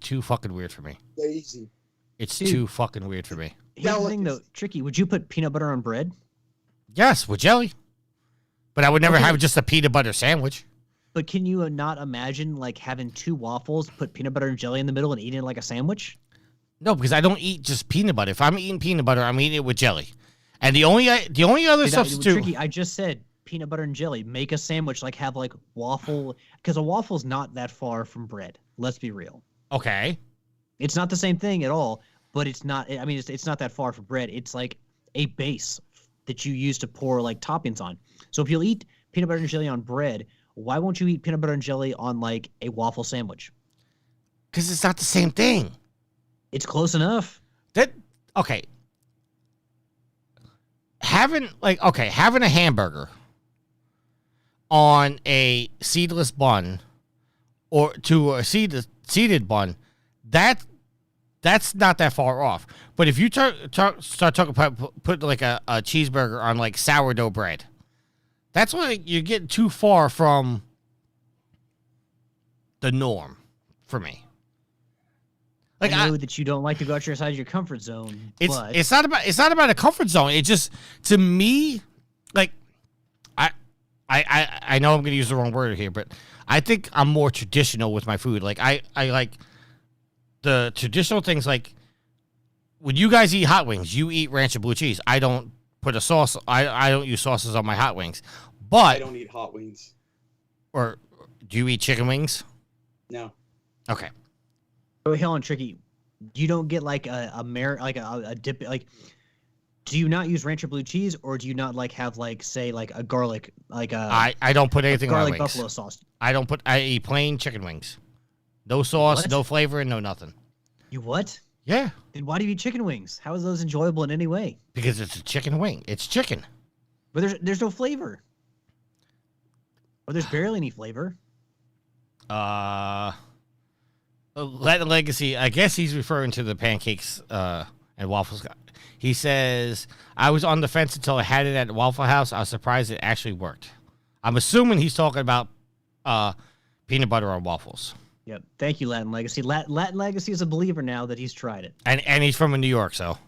too fucking weird for me. Lazy. It's Dude. too fucking weird for me. Here's the thing, though, Tricky, would you put peanut butter on bread? Yes, with jelly. But I would never Okay. have just a peanut butter sandwich. But can you not imagine like having two waffles, put peanut butter and jelly in the middle, and eating it like a sandwich? No, because I don't eat just peanut butter. If I'm eating peanut butter, I'm eating it with jelly. And the only other Dude, substitute. Tricky, I just said peanut butter and jelly. Make a sandwich, like have like waffle, because a waffle's not that far from bread. Let's be real. Okay. It's not the same thing at all, but it's not. I mean, it's not that far from bread. It's like a base that you use to pour like toppings on. So if you'll eat peanut butter and jelly on bread, why won't you eat peanut butter and jelly on like a waffle sandwich? Because it's not the same thing. It's close enough. Okay. Having a hamburger on a seedless bun or to a seeded bun, that's not that far off. But if you start talking about put like a cheeseburger on like sourdough bread, that's when you're getting too far from the norm for me. Like I know that you don't like to go outside your comfort zone, but it's not about a comfort zone. It just, to me, like I know I'm going to use the wrong word here, but I think I'm more traditional with my food. Like I like the traditional things. Like when you guys eat hot wings, you eat ranch and blue cheese. I don't put a sauce. I don't use sauces on my hot wings. But I don't eat hot wings. Or do you eat chicken wings? No. Okay. oh, hell on Tricky, you don't get like a dip, like, do you not use ranch or blue cheese, or do you not like have like say like a garlic like a I don't put anything on my garlic wings. buffalo sauce? I eat plain chicken wings. No sauce, What? no flavor, and no nothing. You what? Yeah, Then why do you eat chicken wings? How is those enjoyable in any way? because it's a chicken wing. It's chicken. But there's no flavor, or there's barely any flavor. Latin Legacy, I guess he's referring to the pancakes and waffles. He says, I was on the fence until I had it at Waffle House. I was surprised it actually worked. I'm assuming he's talking about peanut butter on waffles. Yep. Thank you, Latin Legacy. Latin Legacy is a believer now that he's tried it. And he's from New York, so.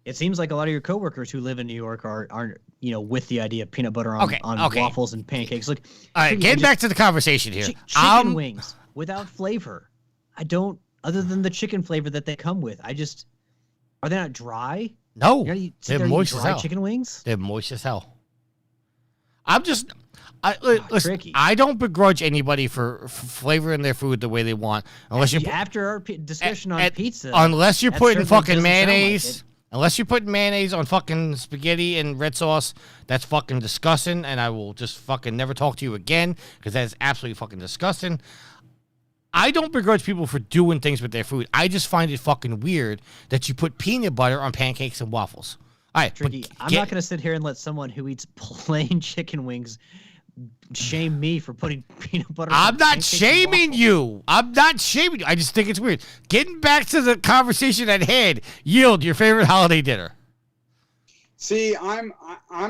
It seems like a lot of your coworkers who live in New York are with the idea of peanut butter on, Okay, on okay. waffles and pancakes. Look, All right, Tricky, getting back to the conversation here. chicken wings without flavor. I don't, other than the chicken flavor that they come with. Are they not dry? No, You're not they're moist as dry hell. chicken wings? They're moist as hell. Listen, tricky. I don't begrudge anybody for flavoring their food the way they want, unless you After our discussion on pizza, unless you're that putting certainly fucking doesn't sound like mayonnaise. it. Unless you're putting mayonnaise on fucking spaghetti and red sauce, that's fucking disgusting, and I will just fucking never talk to you again, because that is absolutely fucking disgusting. I don't begrudge people for doing things with their food. I just find it fucking weird that you put peanut butter on pancakes and waffles. All right, Tricky. I'm not going to sit here and let someone who eats plain chicken wings shame me for putting peanut butter on I'm not pancakes and shaming waffles. you. I'm not shaming you. I just think it's weird. Getting back to the conversation at hand, Yield, your favorite holiday dinner. See, I'm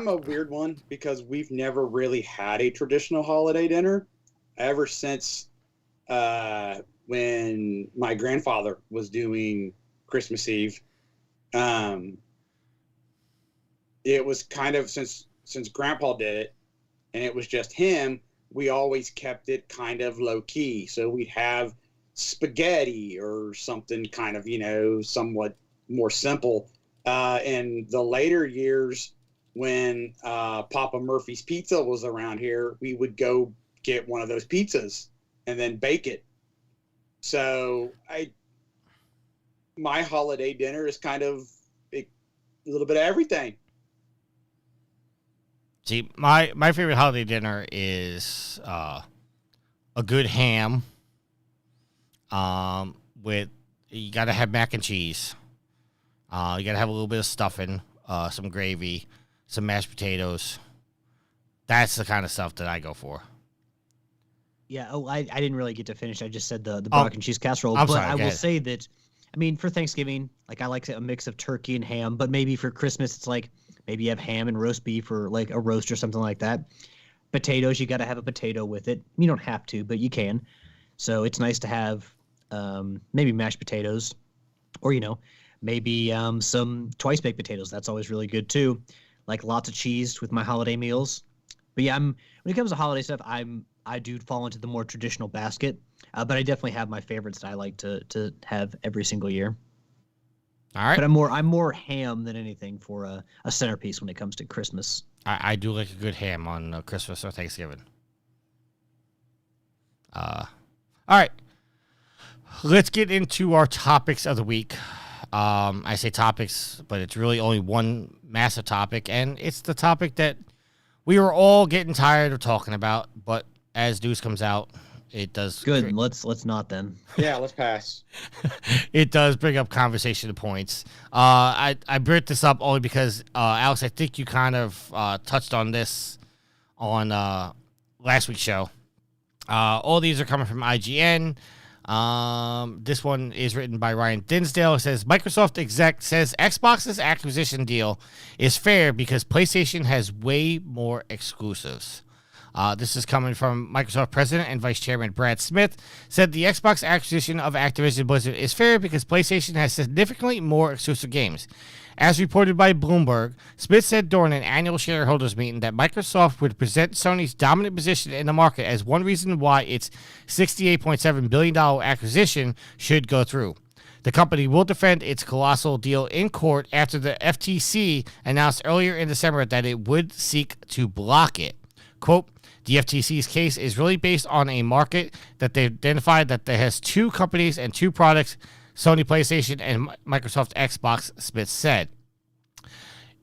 a weird one because we've never really had a traditional holiday dinner ever since when my grandfather was doing Christmas Eve. It was kind of since Grandpa did it, and it was just him. We always kept it kind of low key, so we'd have spaghetti or something kind of somewhat more simple. In the later years, when Papa Murphy's Pizza was around here, we would go get one of those pizzas and then bake it. So my holiday dinner is kind of a little bit of everything. See, my favorite holiday dinner is a good ham. With you gotta have mac and cheese. You gotta have a little bit of stuffing, some gravy, some mashed potatoes. That's the kind of stuff that I go for. Yeah. Oh, I didn't really get to finish. I just said the brock and cheese casserole. I'm but sorry, I go will ahead. say that, I mean, for Thanksgiving, like I like a mix of turkey and ham. But maybe for Christmas, it's like maybe you have ham and roast beef or like a roast or something like that. Potatoes, you got to have a potato with it. You don't have to, but you can. So it's nice to have maybe mashed potatoes, or maybe some twice baked potatoes. That's always really good too. Like lots of cheese with my holiday meals. But yeah, when it comes to holiday stuff, I do fall into the more traditional basket. But I definitely have my favorites that I like to have every single year. All right. But I'm more ham than anything for a centerpiece when it comes to Christmas. I do like a good ham on Christmas or Thanksgiving. All right. Let's get into our topics of the week. I say topics, but it's really only one massive topic, and it's the topic that we were all getting tired of talking about. But as news comes out, it does. Good. Let's not then. Yeah, let's pass. It does bring up conversation points. I brought this up only because Alex, I think you kind of touched on this on last week's show. All these are coming from IGN. This one is written by Ryan Dinsdale. It says Microsoft exec says Xbox's acquisition deal is fair because PlayStation has way more exclusives. This is coming from Microsoft President and Vice Chairman Brad Smith, said the Xbox acquisition of Activision Blizzard is fair because PlayStation has significantly more exclusive games. As reported by Bloomberg, Smith said during an annual shareholders meeting that Microsoft would present Sony's dominant position in the market as one reason why its $68.7 billion acquisition should go through. The company will defend its colossal deal in court after the FTC announced earlier in December that it would seek to block it. Quote, the FTC's case is really based on a market that they've identified that there has two companies and two products, Sony PlayStation and Microsoft Xbox, Smith said.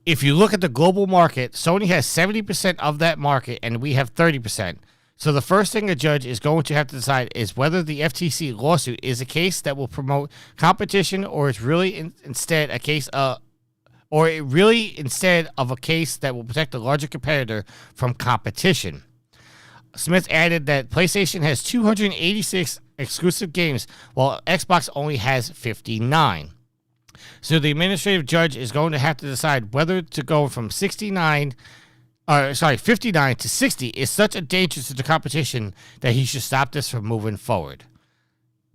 If you look at the global market, Sony has 70% of that market and we have 30%. So the first thing a judge is going to have to decide is whether the FTC lawsuit is a case that will promote competition or it's really instead a case of a case that will protect the larger competitor from competition. Smith added that PlayStation has 286 exclusive games, while Xbox only has 59. So the administrative judge is going to have to decide whether to go from 59 to 60 is such a danger to the competition that he should stop this from moving forward.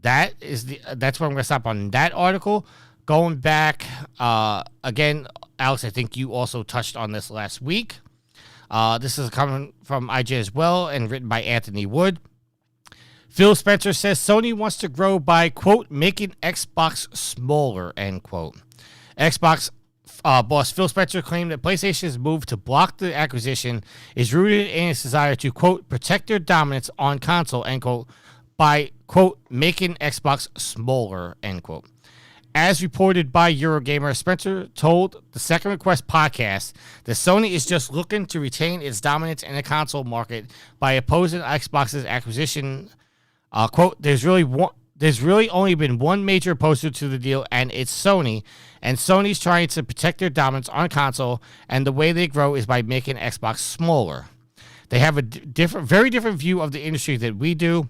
That's where I'm going to stop on that article. Going back, again, Alex, I think you also touched on this last week. This is coming from IGN as well and written by Anthony Wood. Phil Spencer says Sony wants to grow by, quote, making Xbox smaller, end quote. Xbox boss Phil Spencer claimed that PlayStation's move to block the acquisition is rooted in its desire to, quote, protect their dominance on console, end quote, by, quote, making Xbox smaller, end quote. As reported by Eurogamer, Spencer told the Second Request podcast that Sony is just looking to retain its dominance in the console market by opposing Xbox's acquisition. Quote, there's really only been one major opposer to the deal, and it's Sony. And Sony's trying to protect their dominance on console, and the way they grow is by making Xbox smaller. They have a very different view of the industry than we do.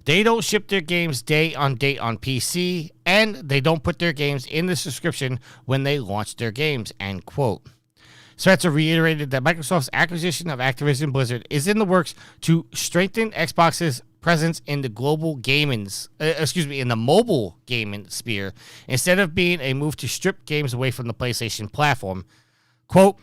They don't ship their games day on date on PC, and they don't put their games in the subscription when they launch their games, end quote. Spencer reiterated that Microsoft's acquisition of Activision Blizzard is in the works to strengthen Xbox's presence in the in the mobile gaming sphere, instead of being a move to strip games away from the PlayStation platform. Quote,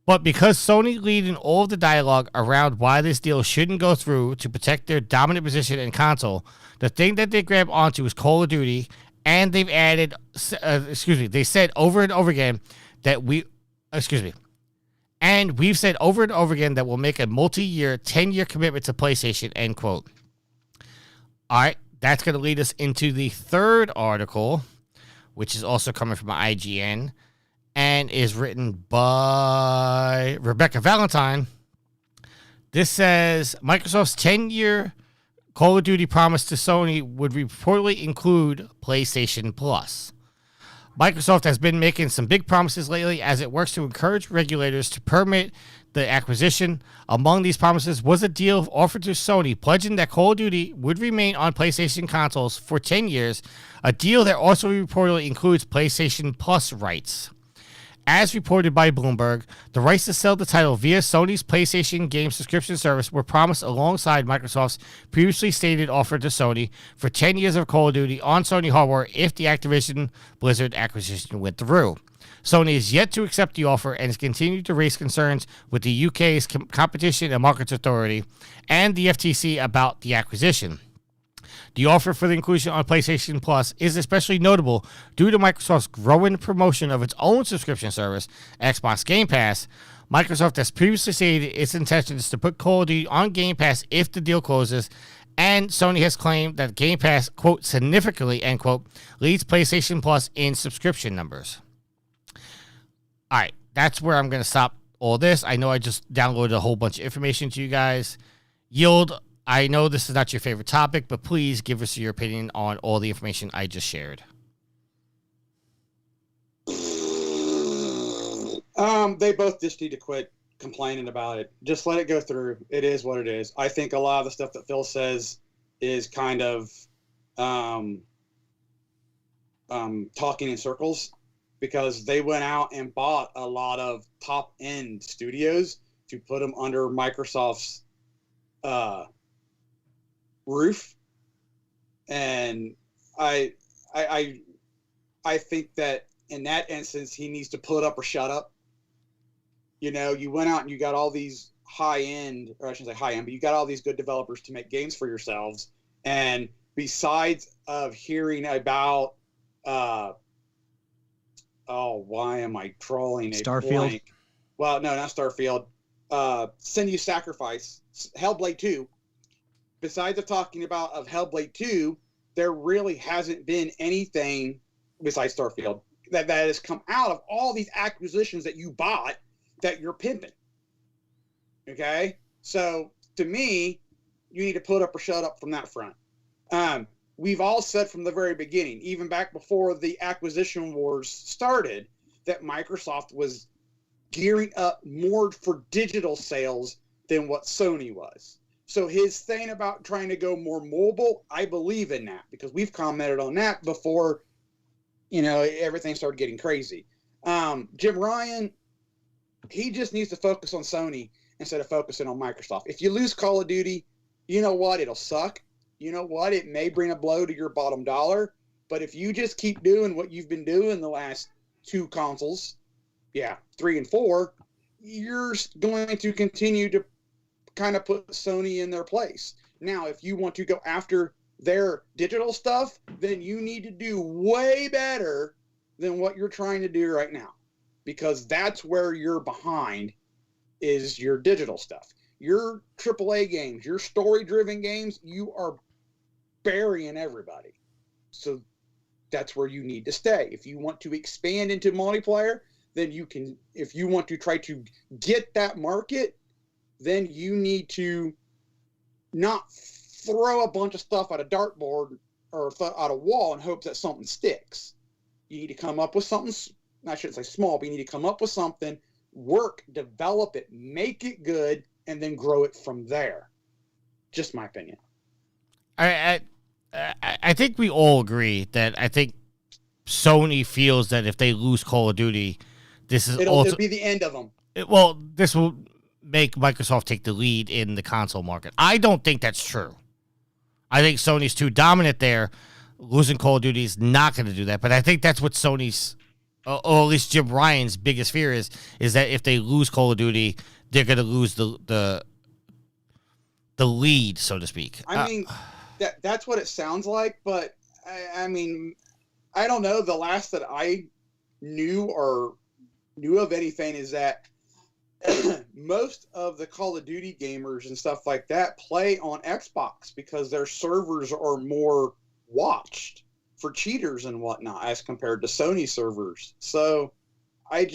but because Sony lead in all of the dialogue around why this deal shouldn't go through to protect their dominant position in console, the thing that they grab onto is Call of Duty, and they've added, they said over and over again that And we've said over and over again that we'll make a multi-year, 10-year commitment to PlayStation, end quote. All right, that's going to lead us into the third article, which is also coming from IGN and is written by Rebecca Valentine. This says Microsoft's 10-year Call of Duty promise to Sony would reportedly include PlayStation Plus. Microsoft has been making some big promises lately as it works to encourage regulators to permit the acquisition. Among these promises was a deal offered to Sony pledging that Call of Duty would remain on PlayStation consoles for 10 years, a deal that also reportedly includes PlayStation Plus rights. As reported by Bloomberg, the rights to sell the title via Sony's PlayStation game subscription service were promised alongside Microsoft's previously stated offer to Sony for 10 years of Call of Duty on Sony hardware if the Activision Blizzard acquisition went through. Sony is yet to accept the offer and has continued to raise concerns with the UK's Competition and Markets Authority and the FTC about the acquisition. The offer for the inclusion on PlayStation Plus is especially notable due to Microsoft's growing promotion of its own subscription service, Xbox Game Pass. Microsoft has previously stated its intention is to put Call of Duty on Game Pass if the deal closes, and Sony has claimed that Game Pass, quote, significantly, end quote, leads PlayStation Plus in subscription numbers. All right, that's where I'm going to stop all this. I know I just downloaded a whole bunch of information to you guys. Yield, I know this is not your favorite topic, but please give us your opinion on all the information I just shared. They both just need to quit complaining about it. Just let it go through. It is what it is. I think a lot of the stuff that Phil says is kind of talking in circles, because they went out and bought a lot of top-end studios to put them under Microsoft's roof, and I think that in that instance he needs to put up or shut up. You know, you went out and you got all these high-end, or I shouldn't say high-end, but you got all these good developers to make games for yourselves, and besides of hearing about why am I trolling a Starfield? blank? Well, no, not Starfield. Send You Sacrifice, Hellblade 2. Besides of talking about of Hellblade 2, there really hasn't been anything besides Starfield that has come out of all these acquisitions that you bought that you're pimping. Okay? So, to me, you need to put up or shut up from that front. We've all said from the very beginning, even back before the acquisition wars started, that Microsoft was gearing up more for digital sales than what Sony was. So his thing about trying to go more mobile, I believe in that, because we've commented on that before, you know, everything started getting crazy. Jim Ryan, he just needs to focus on Sony instead of focusing on Microsoft. If you lose Call of Duty, you know what? It'll suck. You know what? It may bring a blow to your bottom dollar, but if you just keep doing what you've been doing the last two consoles, 3 and 4, you're going to continue to kind of put Sony in their place. Now, if you want to go after their digital stuff, then you need to do way better than what you're trying to do right now, because that's where you're behind, is your digital stuff. Your AAA games, your story-driven games, you are burying everybody. So that's where you need to stay. If you want to expand into multiplayer, then you can. If you want to try to get that market, then you need to not throw a bunch of stuff at a dartboard or at a wall and hope that something sticks. You need to come up with something, I shouldn't say small, but you need to come up with something, work, develop it, make it good, and then grow it from there. Just my opinion. I think we all agree that I think Sony feels that if they lose Call of Duty, it'll be the end of them. This will make Microsoft take the lead in the console market. I don't think that's true. I think Sony's too dominant there. Losing Call of Duty is not going to do that. But I think that's what Sony's, or at least Jim Ryan's biggest fear is that if they lose Call of Duty, they're going to lose the lead, so to speak. I mean, that's what it sounds like. But I mean, I don't know. The last that I knew of anything is that most of the Call of Duty gamers and stuff like that play on Xbox because their servers are more watched for cheaters and whatnot as compared to Sony servers. So I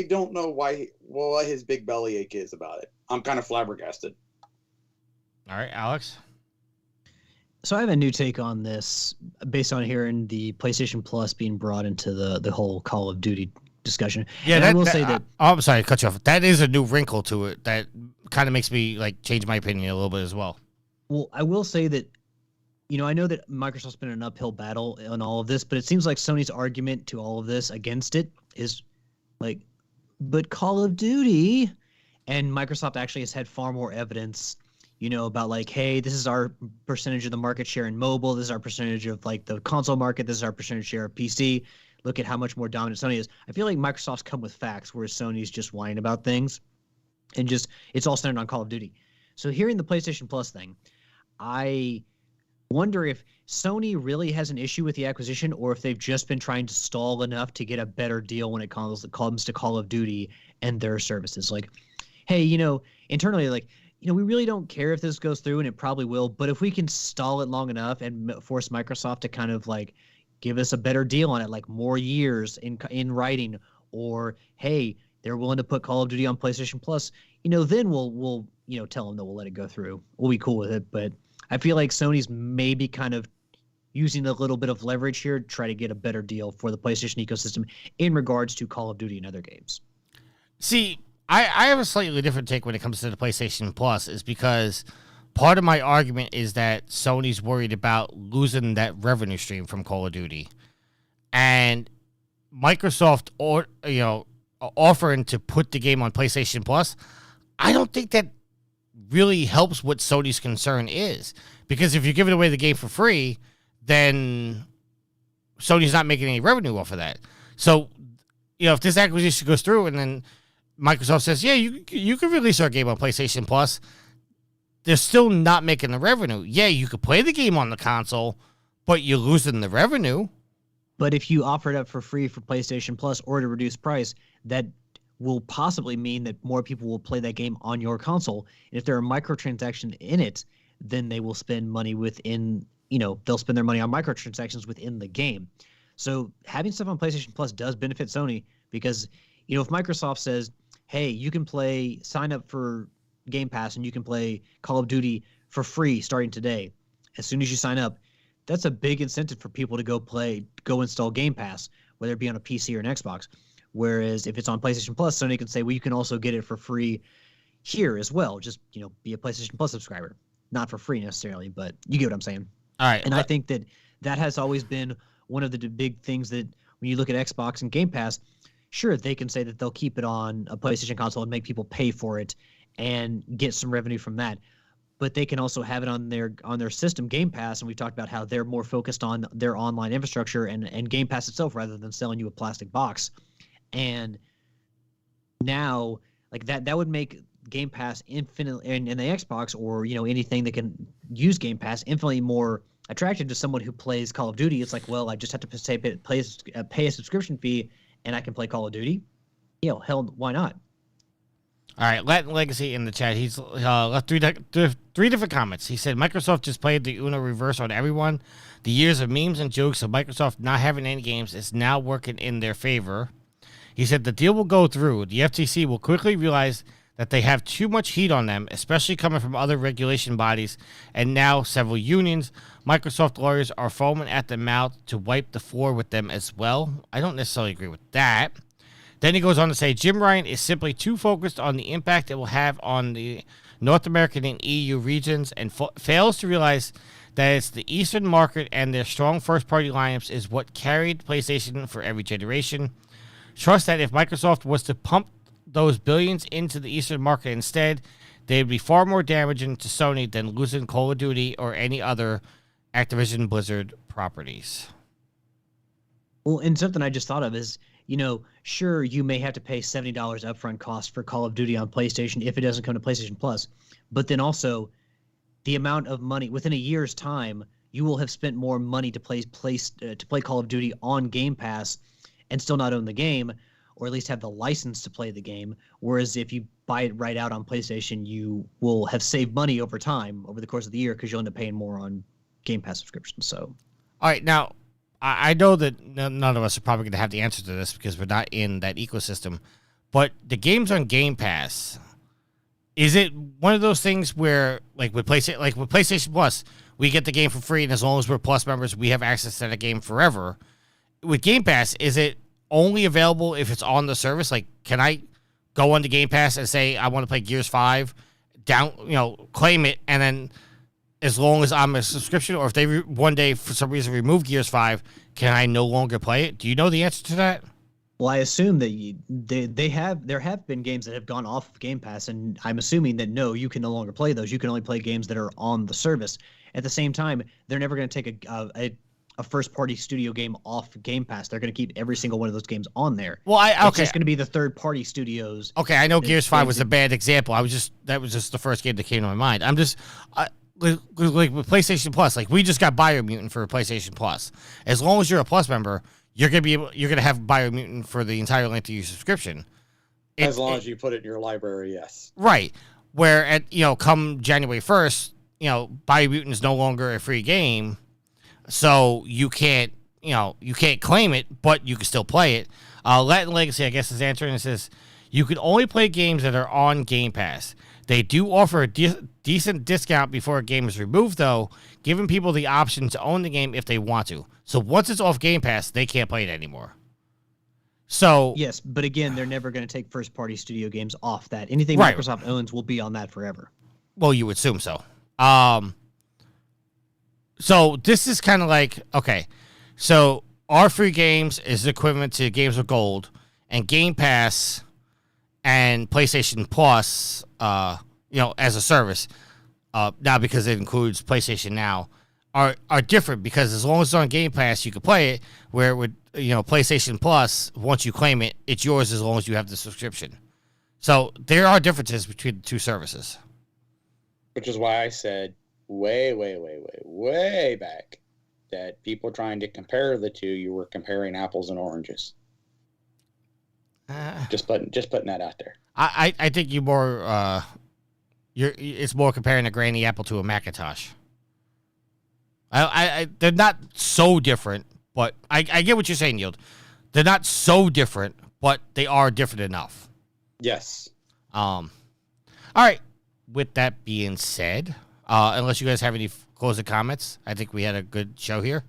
don't know what his big bellyache is about it. I'm kind of flabbergasted. All right, Alex. So I have a new take on this based on hearing the PlayStation Plus being brought into the whole Call of Duty discussion. Yeah, and I will say that. I'm sorry to cut you off. That is a new wrinkle to it that kind of makes me like change my opinion a little bit as well. Well, I will say that, I know that Microsoft's been an uphill battle in all of this, but it seems like Sony's argument to all of this against it is like, but Call of Duty, and Microsoft actually has had far more evidence, about like, hey, this is our percentage of the market share in mobile. This is our percentage of like the console market. This is our percentage share of PC. Look at how much more dominant Sony is. I feel like Microsoft's come with facts, whereas Sony's just whining about things, and just it's all centered on Call of Duty. So hearing the PlayStation Plus thing, I wonder if Sony really has an issue with the acquisition, or if they've just been trying to stall enough to get a better deal when it comes to Call of Duty and their services. Like, hey, internally, like, we really don't care if this goes through, and it probably will, but if we can stall it long enough and force Microsoft to kind of like give us a better deal on it, like more years in writing, or hey, they're willing to put Call of Duty on PlayStation Plus, then we'll tell them that we'll let it go through. We'll be cool with it. But I feel like Sony's maybe kind of using a little bit of leverage here to try to get a better deal for the PlayStation ecosystem in regards to Call of Duty and other games. See, I have a slightly different take when it comes to the PlayStation Plus, is because part of my argument is that Sony's worried about losing that revenue stream from Call of Duty, and Microsoft offering to put the game on PlayStation Plus. I don't think that really helps what Sony's concern is, because if you're giving away the game for free, then Sony's not making any revenue off of that. So, if this acquisition goes through and then Microsoft says, yeah, you can release our game on PlayStation Plus, they're still not making the revenue. Yeah, you could play the game on the console, but you're losing the revenue. But if you offer it up for free for PlayStation Plus or at a reduced price, that will possibly mean that more people will play that game on your console. And if there are microtransactions in it, then they will spend money within, they'll spend their money on microtransactions within the game. So having stuff on PlayStation Plus does benefit Sony, because, if Microsoft says, hey, you can sign up for Game Pass and you can play Call of Duty for free starting today, as soon as you sign up, that's a big incentive for people to go install Game Pass, whether it be on a PC or an Xbox. Whereas if it's on PlayStation Plus, Sony can say, well, you can also get it for free here as well. Just, be a PlayStation Plus subscriber. Not for free necessarily, but you get what I'm saying. All right. And I think that has always been one of the big things that when you look at Xbox and Game Pass, sure, they can say that they'll keep it on a PlayStation console and make people pay for it and get some revenue from that. But they can also have it on their system, Game Pass, and we talked about how they're more focused on their online infrastructure and Game Pass itself rather than selling you a plastic box. And now, like that would make Game Pass infinitely, and the Xbox or anything that can use Game Pass, infinitely more attractive to someone who plays Call of Duty. It's like, well, I just have to pay a subscription fee and I can play Call of Duty. Hell, why not? All right, Latin Legacy in the chat. He's left three different comments. He said Microsoft just played the Uno reverse on everyone. The years of memes and jokes of Microsoft not having any games is now working in their favor. He said the deal will go through. The FTC will quickly realize that they have too much heat on them, especially coming from other regulation bodies and now several unions. Microsoft lawyers are foaming at the mouth to wipe the floor with them as well. I don't necessarily agree with that. Then he goes on to say Jim Ryan is simply too focused on the impact it will have on the North American and EU regions and fails to realize that it's the Eastern market and their strong first-party lineups is what carried PlayStation for every generation. Trust that if Microsoft was to pump those billions into the Eastern market instead, they'd be far more damaging to Sony than losing Call of Duty or any other Activision Blizzard properties. Well, and something I just thought of is, sure, you may have to pay $70 upfront cost for Call of Duty on PlayStation if it doesn't come to PlayStation Plus. But then also, the amount of money within a year's time, you will have spent more money to play Call of Duty on Game Pass and still not own the game. or at least have the license to play the game. Whereas if you buy it right out on PlayStation, you will have saved money over time, over the course of the year, because you'll end up paying more on Game Pass subscriptions. So, all right, now I know that none of us are probably going to have the answer to this because we're not in that ecosystem. But the games on Game Pass, is it one of those things where, like with PlayStation Plus, we get the game for free, and as long as we're Plus members, we have access to that game forever? With Game Pass, is it only available if it's on the service? Like, can I go on the Game Pass and say I want to play Gears 5, claim it, and then as long as I'm a subscription, or if they one day for some reason remove Gears 5, can I no longer play it? Do you know the answer to that? Well, I assume that there have been games that have gone off of Game Pass, and I'm assuming that no, you can no longer play those. You can only play games that are on the service. At the same time, they're never going to take a first-party studio game off Game Pass. They're going to keep every single one of those games on there. Well, It's just going to be the third-party studios. Okay, I know Gears 5 was a bad example. That was just the first game that came to my mind. I'm just like with PlayStation Plus, like we just got Biomutant for PlayStation Plus. As long as you're a Plus member, you're gonna have Biomutant for the entire length of your subscription. As long as you put it in your library, yes. Right. Where at come January 1st, Biomutant is no longer a free game, so you can't claim it, but you can still play it. Latin Legacy, I guess, is answering. It says you can only play games that are on Game Pass. They do offer a decent discount before a game is removed, though, giving people the option to own the game if they want to. So once it's off Game Pass, they can't play it anymore. So yes, but again, they're never going to take first-party studio games off that. Anything Right. Microsoft owns will be on that forever. Well, you would assume so. So this is kind of like, okay, so our free games is equivalent to games with gold, and Game Pass and PlayStation Plus, as a service, now because it includes PlayStation Now, are different, because as long as it's on Game Pass, you can play it, where with PlayStation Plus, once you claim it, it's yours as long as you have the subscription. So there are differences between the two services. Which is why I said way back that people trying to compare the two, you were comparing apples and oranges. Just putting that out there. I think you more it's more comparing a Granny Apple to a Macintosh. They're not so different, but I get what you're saying, Yield. They're not so different, but they are different enough. Yes. All right. With that being said, unless you guys have any closing comments, I think we had a good show here.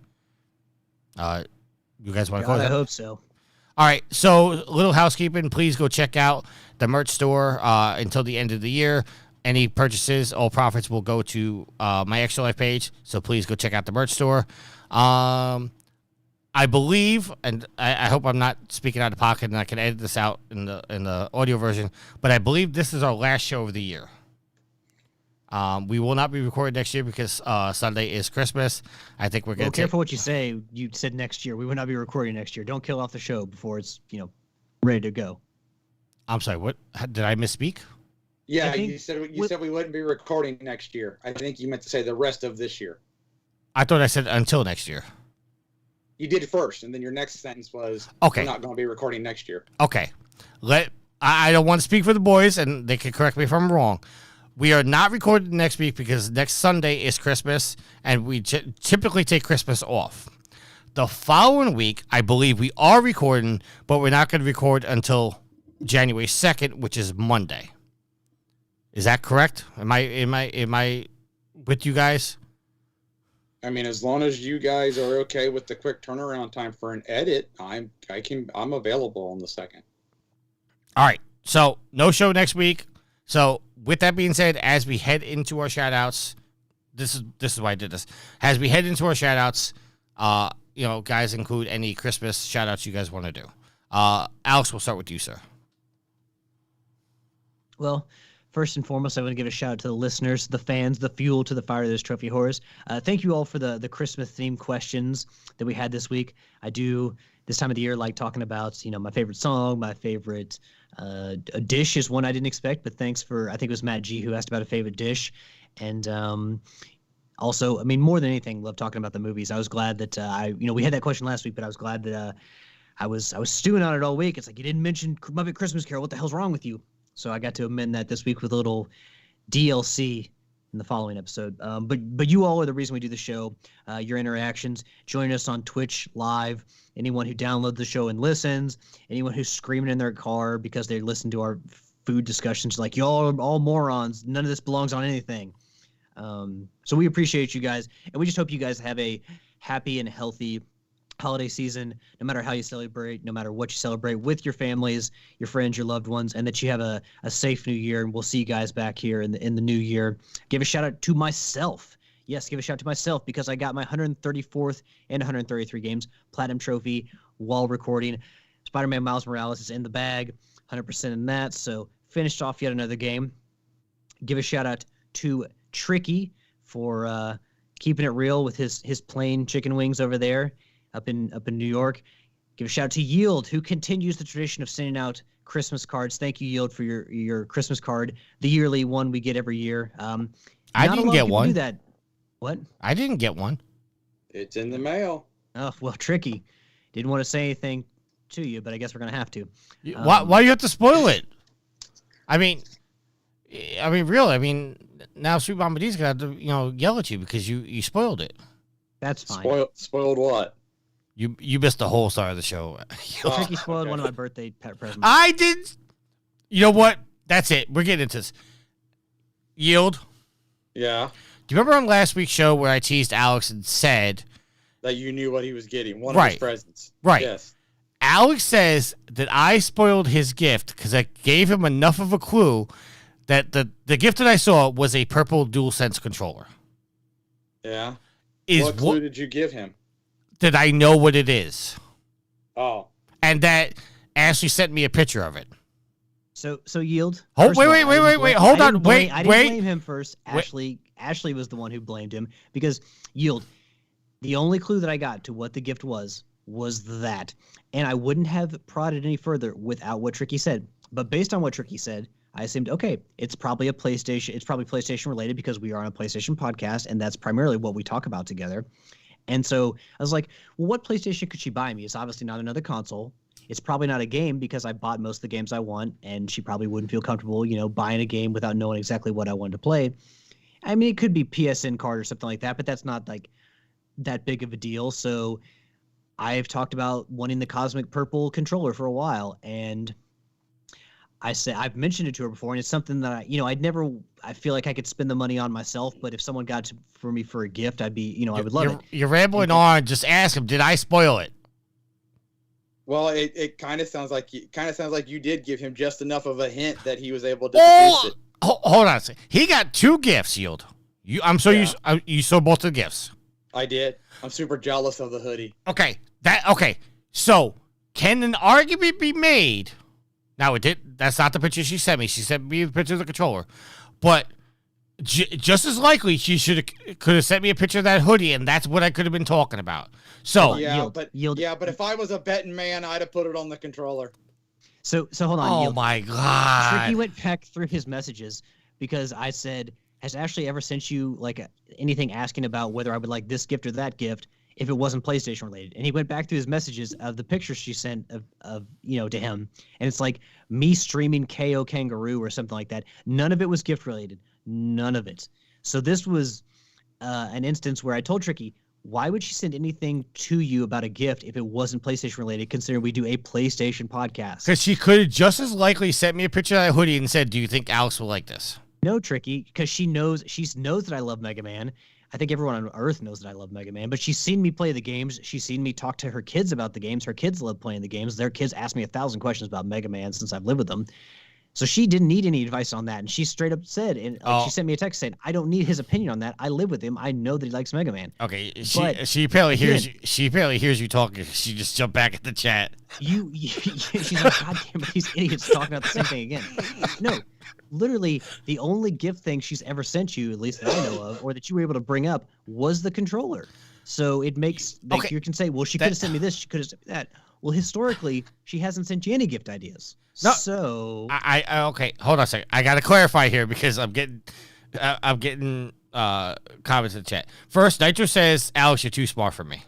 You guys want to close? I hope so. All right, so a little housekeeping. Please go check out the merch store until the end of the year. Any purchases, all profits will go to my Extra Life page, so please go check out the merch store. I believe, and I hope I'm not speaking out of pocket and I can edit this out in the audio version, but I believe this is our last show of the year. We will not be recording next year because Sunday is Christmas. I think we're going to careful what you say. You said next year. We will not be recording next year. Don't kill off the show before it's ready to go. I'm sorry. What did I misspeak? Yeah, you said we wouldn't be recording next year. I think you meant to say the rest of this year. I thought I said until next year. You did first, and then your next sentence was, okay, we're not going to be recording next year. Okay. I don't want to speak for the boys, and they can correct me if I'm wrong. We are not recording next week because next Sunday is Christmas, and we typically take Christmas off. The following week, I believe we are recording, but we're not going to record until January 2nd, which is Monday. Is that correct? Am I with you guys? I mean, as long as you guys are okay with the quick turnaround time for an edit, I'm available on the 2nd. All right. So no show next week. So with that being said, as we head into our shout outs, this is why I did this. As we head into our shout outs, guys, include any Christmas shout outs you guys want to do. Alex, we'll start with you, sir. Well, first and foremost, I want to give a shout out to the listeners, the fans, the fuel to the fire of those trophy horrors. Thank you all for the Christmas themed questions that we had this week. I do this time of the year like talking about, my favorite song, my favorite a dish is one I didn't expect, but thanks for, I think it was Matt G who asked about a favorite dish. And also, I mean, more than anything, love talking about the movies. I was glad that we had that question last week, but I was glad that I was stewing on it all week. It's like, you didn't mention Muppet Christmas Carol. What the hell's wrong with you? So I got to amend that this week with a little DLC in the following episode. But you all are the reason we do the show. Your interactions. Join us on Twitch live. Anyone who downloads the show and listens. Anyone who's screaming in their car because they listen to our food discussions, like, y'all are all morons. None of this belongs on anything. So we appreciate you guys, and we just hope you guys have a happy and healthy holiday season, no matter how you celebrate, no matter what you celebrate, with your families, your friends, your loved ones, and that you have a safe new year. And we'll see you guys back here in the new year. Give a shout out to myself. Yes, give a shout out to myself, because I got my 134th and 133 games platinum trophy while recording. Spider-Man Miles Morales is in the bag, 100% in that. So finished off yet another game. Give a shout out to Tricky for keeping it real with his plain chicken wings over there up in New York. Give a shout out to Yield, who continues the tradition of sending out Christmas cards. Thank you, Yield, for your Christmas card, the yearly one we get every year. I didn't get one. Do that. What? I didn't get one. It's in the mail. Oh, well, Tricky. Didn't want to say anything to you, but I guess we're gonna have to. Why do you have to spoil it? I mean, really. I mean, now Sweet Mama D's gonna have to, yell at you because you spoiled it. That's fine. Spoiled what? You missed the whole start of the show. Tricky spoiled one of my birthday presents. I did. You know what? That's it. We're getting into this. Yield. Yeah. Do you remember on last week's show where I teased Alex and said that you knew what he was getting? One Right. of his presents. Right. Yes. Alex says that I spoiled his gift because I gave him enough of a clue that the gift that I saw was a purple DualSense controller. Yeah. What clue did you give him? That I know what it is. Oh. And that Ashley sent me a picture of it. So Yield. Hold, wait. Hold on. Wait. I didn't blame him first. Ashley was the one who blamed him, because Yield, the only clue that I got to what the gift was that. And I wouldn't have prodded any further without what Tricky said. But based on what Tricky said, I assumed, okay, it's probably PlayStation related, because we are on a PlayStation podcast, and that's primarily what we talk about together. And so I was like, well, what PlayStation could she buy me? It's obviously not another console. It's probably not a game, because I bought most of the games I want, and she probably wouldn't feel comfortable, buying a game without knowing exactly what I wanted to play. I mean, it could be PSN card or something like that, but that's not like that big of a deal. So I've talked about wanting the Cosmic Purple controller for a while, and I said I've mentioned it to her before, and it's something that I feel like I could spend the money on myself, but if someone got it for me for a gift, I'd be, I would love it. You're rambling on. Just ask him, did I spoil it? Well, it kind of sounds like you did give him just enough of a hint that he was able to deduce it. Hold on a second. He got 2 gifts, Yield. You saw both of the gifts. I did. I'm super jealous of the hoodie. Okay. So can an argument be made? Now that's not the picture she sent me. She sent me the picture of the controller, but just as likely she could have sent me a picture of that hoodie, and that's what I could have been talking about. So but if I was a betting man, I'd have put it on the controller. So hold on. Oh my God! Tricky went back through his messages, because I said, has Ashley ever sent you anything asking about whether I would like this gift or that gift if it wasn't PlayStation related? And he went back through his messages of the pictures she sent of to him, and it's like me streaming KO Kangaroo or something like that. None of it was gift related. None of it. So this was an instance where I told Tricky, why would she send anything to you about a gift if it wasn't PlayStation related, considering we do a PlayStation podcast? Because she could have just as likely sent me a picture of that hoodie and said, do you think Alex will like this? No, Tricky, because she knows that I love Mega Man. I think everyone on Earth knows that I love Mega Man, but she's seen me play the games. She's seen me talk to her kids about the games. Her kids love playing the games. Their kids ask me 1,000 questions about Mega Man since I've lived with them. So she didn't need any advice on that, and she straight up said, and she sent me a text saying, "I don't need his opinion on that. I live with him. I know that he likes Mega Man." Okay, she apparently hears you. She apparently hears you talking. She just jumped back at the chat. She's like, "God damn it, these idiots talking about the same thing again." No, literally, the only gift thing she's ever sent you, at least that I know of, or that you were able to bring up, was the controller. So it makes you can say, "Well, she could have sent me this. She could have sent me that." Well, historically, she hasn't sent you any gift ideas. No, so I okay. Hold on a second. I got to clarify here because I'm getting comments in the chat. First, Nitro says, "Alex, you're too smart for me."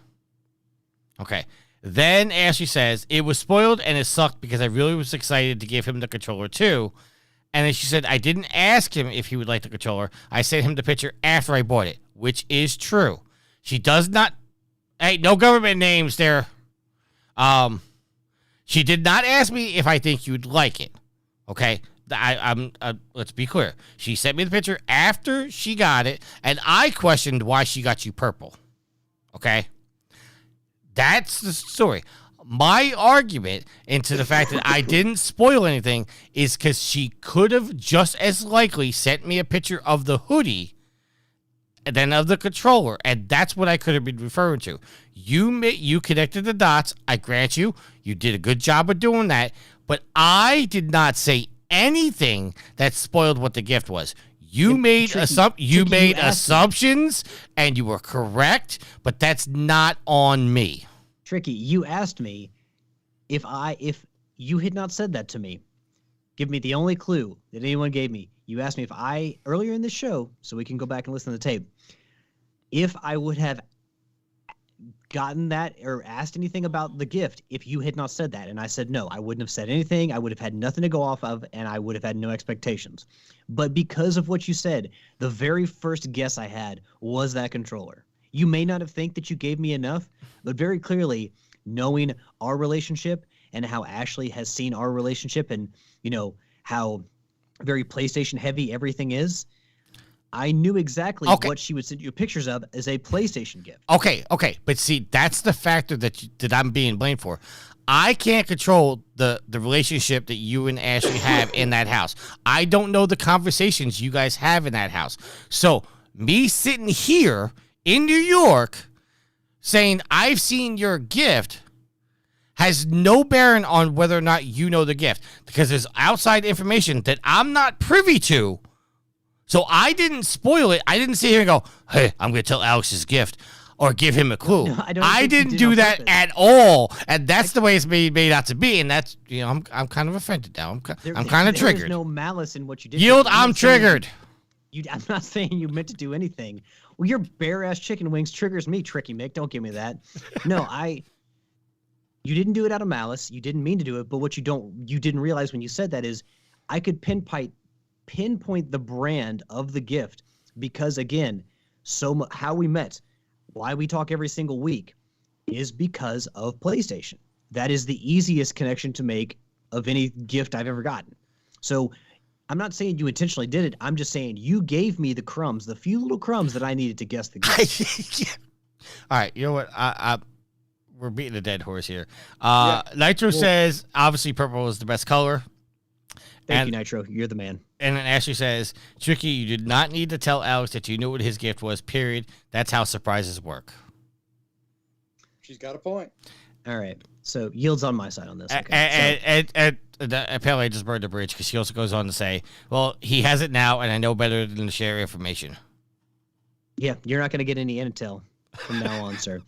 Okay, Then Ashley says, it was spoiled and it sucked because I really was excited to give him the controller too. And then she said, I didn't ask him if he would like the controller. I sent him the picture after I bought it, which is true. She does not, hey, no government names there. She did not ask me if I think you'd like it. Okay? Let's be clear. She sent me the picture after she got it, and I questioned why she got you purple. Okay? That's the story. My argument into the fact that I didn't spoil anything is because she could have just as likely sent me a picture of the hoodie than of the controller, and that's what I could have been referring to. You connected the dots. I grant you, you did a good job of doing that, but I did not say anything that spoiled what the gift was. You made assumptions, and you were correct, but that's not on me. Tricky, you asked me if you had not said that to me. Give me the only clue that anyone gave me. You asked me if earlier in the show, so we can go back and listen to the tape, if I would have gotten that or asked anything about the gift if you had not said that. And I said, no, I wouldn't have said anything. I would have had nothing to go off of, and I would have had no expectations. But because of what you said, the very first guess I had was that controller. You may not have think that you gave me enough, but very clearly, knowing our relationship and how Ashley has seen our relationship and, how very PlayStation heavy everything is, I knew exactly what she would send you pictures of as a PlayStation gift. Okay. But see, that's the factor that I'm being blamed for. I can't control the relationship that you and Ashley have in that house. I don't know the conversations you guys have in that house. So me sitting here in New York saying I've seen your gift has no bearing on whether or not you know the gift, because there's outside information that I'm not privy to. So I didn't spoil it. I didn't sit here and go, hey, I'm going to tell Alex his gift or give him a clue. No, I didn't do that at all. And that's the way it's made out to be. And that's, I'm kind of offended now. I'm kind of triggered. There's no malice in what you did. Yield, I'm triggered. I'm not saying you meant to do anything. Well, your bare-ass chicken wings triggers me, Tricky Mick. Don't give me that. No, you didn't do it out of malice. You didn't mean to do it. But what you didn't realize when you said that is I could pinpoint the brand of the gift because, again, how we met, why we talk every single week is because of PlayStation. That is the easiest connection to make of any gift I've ever gotten. So I'm not saying you intentionally did it. I'm just saying you gave me the crumbs, the few little crumbs that I needed to guess the gift. All right. You know what? We're beating a dead horse here. Nitro says, obviously, purple is the best color. Thank you, Nitro. You're the man. And then Ashley says, Tricky, you did not need to tell Alex that you knew what his gift was, period. That's how surprises work. She's got a point. All right. So Yield's on my side on this. Okay. And apparently I just burned the bridge because she also goes on to say, well, he has it now, and I know better than to share information. Yeah, you're not going to get any intel from now on, sir.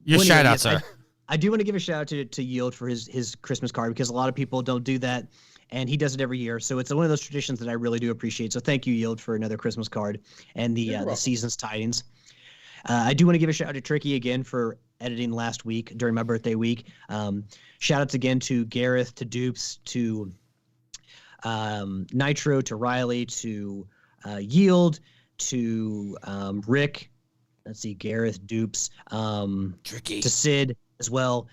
Your shout out, sir. I do want to give a shout out to Yield for his Christmas card because a lot of people don't do that, and he does it every year. So it's one of those traditions that I really do appreciate. So thank you, Yield, for another Christmas card and the season's tidings. I do want to give a shout out to Tricky again for editing last week during my birthday week. Shout outs again to Gareth, to Dupes, to Nitro, to Riley, to Yield, to Rick. Let's see, Gareth, Dupes, Tricky, to Sid as well.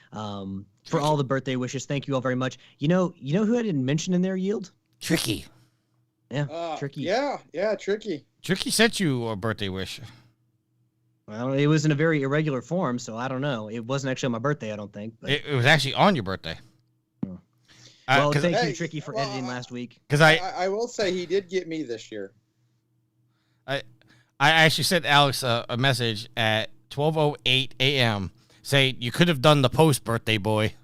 For all the birthday wishes, thank you all very much. You know who I didn't mention in there, Yield? Tricky. Yeah, Tricky. Yeah, Tricky. Tricky sent you a birthday wish. Well, it was in a very irregular form, so I don't know. It wasn't actually on my birthday, I don't think. But... It was actually on your birthday. Well, thank you, Tricky, for editing last week. Because I will say he did get me this year. I actually sent Alex a message at 12:08 a.m. saying you could have done the post, birthday boy.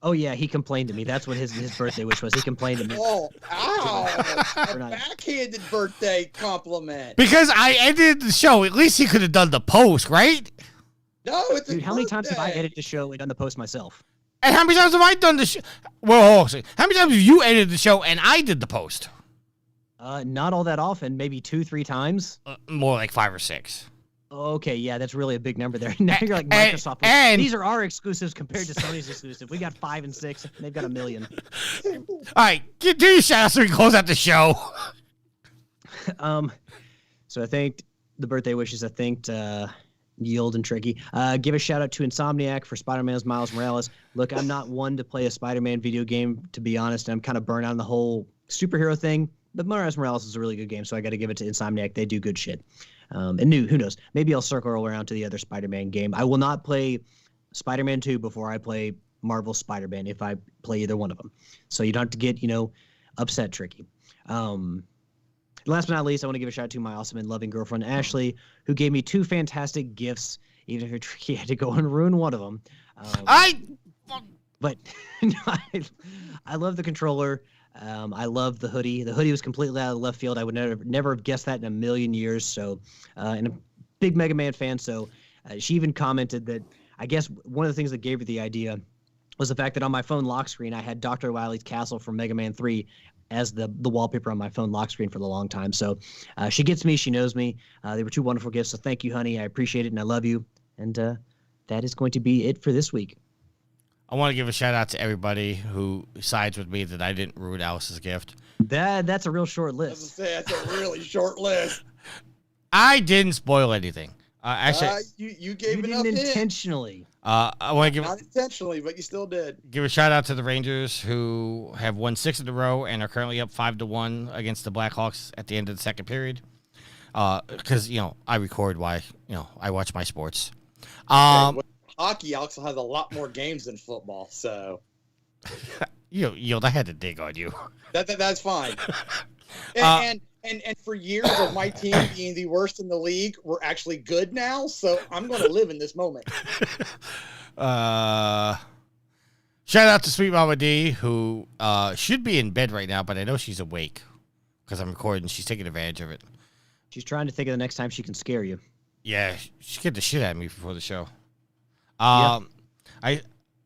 Oh, yeah, he complained to me. That's what his birthday wish was. He complained to me. Oh, a backhanded birthday compliment. Because I edited the show. At least he could have done the post, right? No, it's Dude, how many times have I edited the show and done the post myself? And how many times have I done the show? Well, how many times have you edited the show and I did the post? Not all that often. Maybe 2-3 times. More like 5 or 6. Okay, yeah, that's really a big number there. Now you're like And- Microsoft. and- These are our exclusives compared to Sony's exclusive. We got 5 and 6. They've got 1 million. All right, do your shout out so we can close out the show. So I thanked the birthday wishes. I thanked Yield and Tricky. Give a shout out to Insomniac for Spider-Man's Miles Morales. Look, I'm not one to play a Spider-Man video game, to be honest. I'm kind of burnt out on the whole superhero thing. But Miles Morales is a really good game, so I got to give it to Insomniac. They do good shit. And who knows? Maybe I'll circle around to the other Spider-Man game. I will not play Spider-Man 2 before I play Marvel Spider-Man if I play either one of them. So you don't have to get, upset, Tricky. Last but not least, I want to give a shout out to my awesome and loving girlfriend, Ashley, who gave me 2 fantastic gifts, even if Tricky had to go and ruin one of them. But I love the controller. I love the hoodie. The hoodie was completely out of left field. I would never have guessed that in a million years. So, and a big Mega Man fan. So she even commented that I guess one of the things that gave her the idea was the fact that on my phone lock screen, I had Dr. Wily's castle from Mega Man 3 as the wallpaper on my phone lock screen for the long time. So she gets me. She knows me. They were 2 wonderful gifts. So thank you, honey. I appreciate it and I love you. And that is going to be it for this week. I want to give a shout out to everybody who sides with me that I didn't ruin Alice's gift. That's a real short I was list. gonna say, that's a really short list. I didn't spoil anything. Actually, You gave You enough didn't hint. intentionally. I want to Not intentionally, but you still did. give a shout out to the Rangers who have won 6 in a row and are currently up 5-1 against the Blackhawks at the end of the second period. Because I record while I watch my sports. Well, hockey also has a lot more games than football, so I had to dig on you. that's fine. And for years of my team being the worst in the league, we're actually good now. So I'm going to live in this moment. Shout out to Sweet Mama D, who should be in bed right now, but I know she's awake because I'm recording. She's taking advantage of it. She's trying to think of the next time she can scare you. Yeah, she scared the shit out of me before the show. I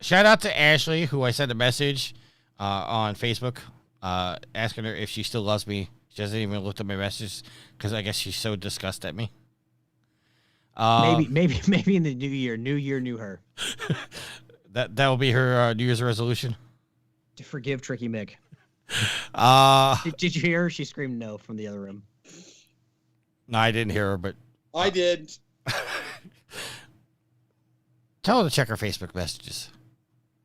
shout out to Ashley, who I sent a message on Facebook asking her if she still loves me. She hasn't even looked at my messages because I guess she's so disgusted at me. Maybe in the new year, new her. That will be her New Year's resolution. To forgive Tricky Mick. Did you hear her? She screamed no from the other room. No, I didn't hear her, but I did. tell her to check her Facebook messages.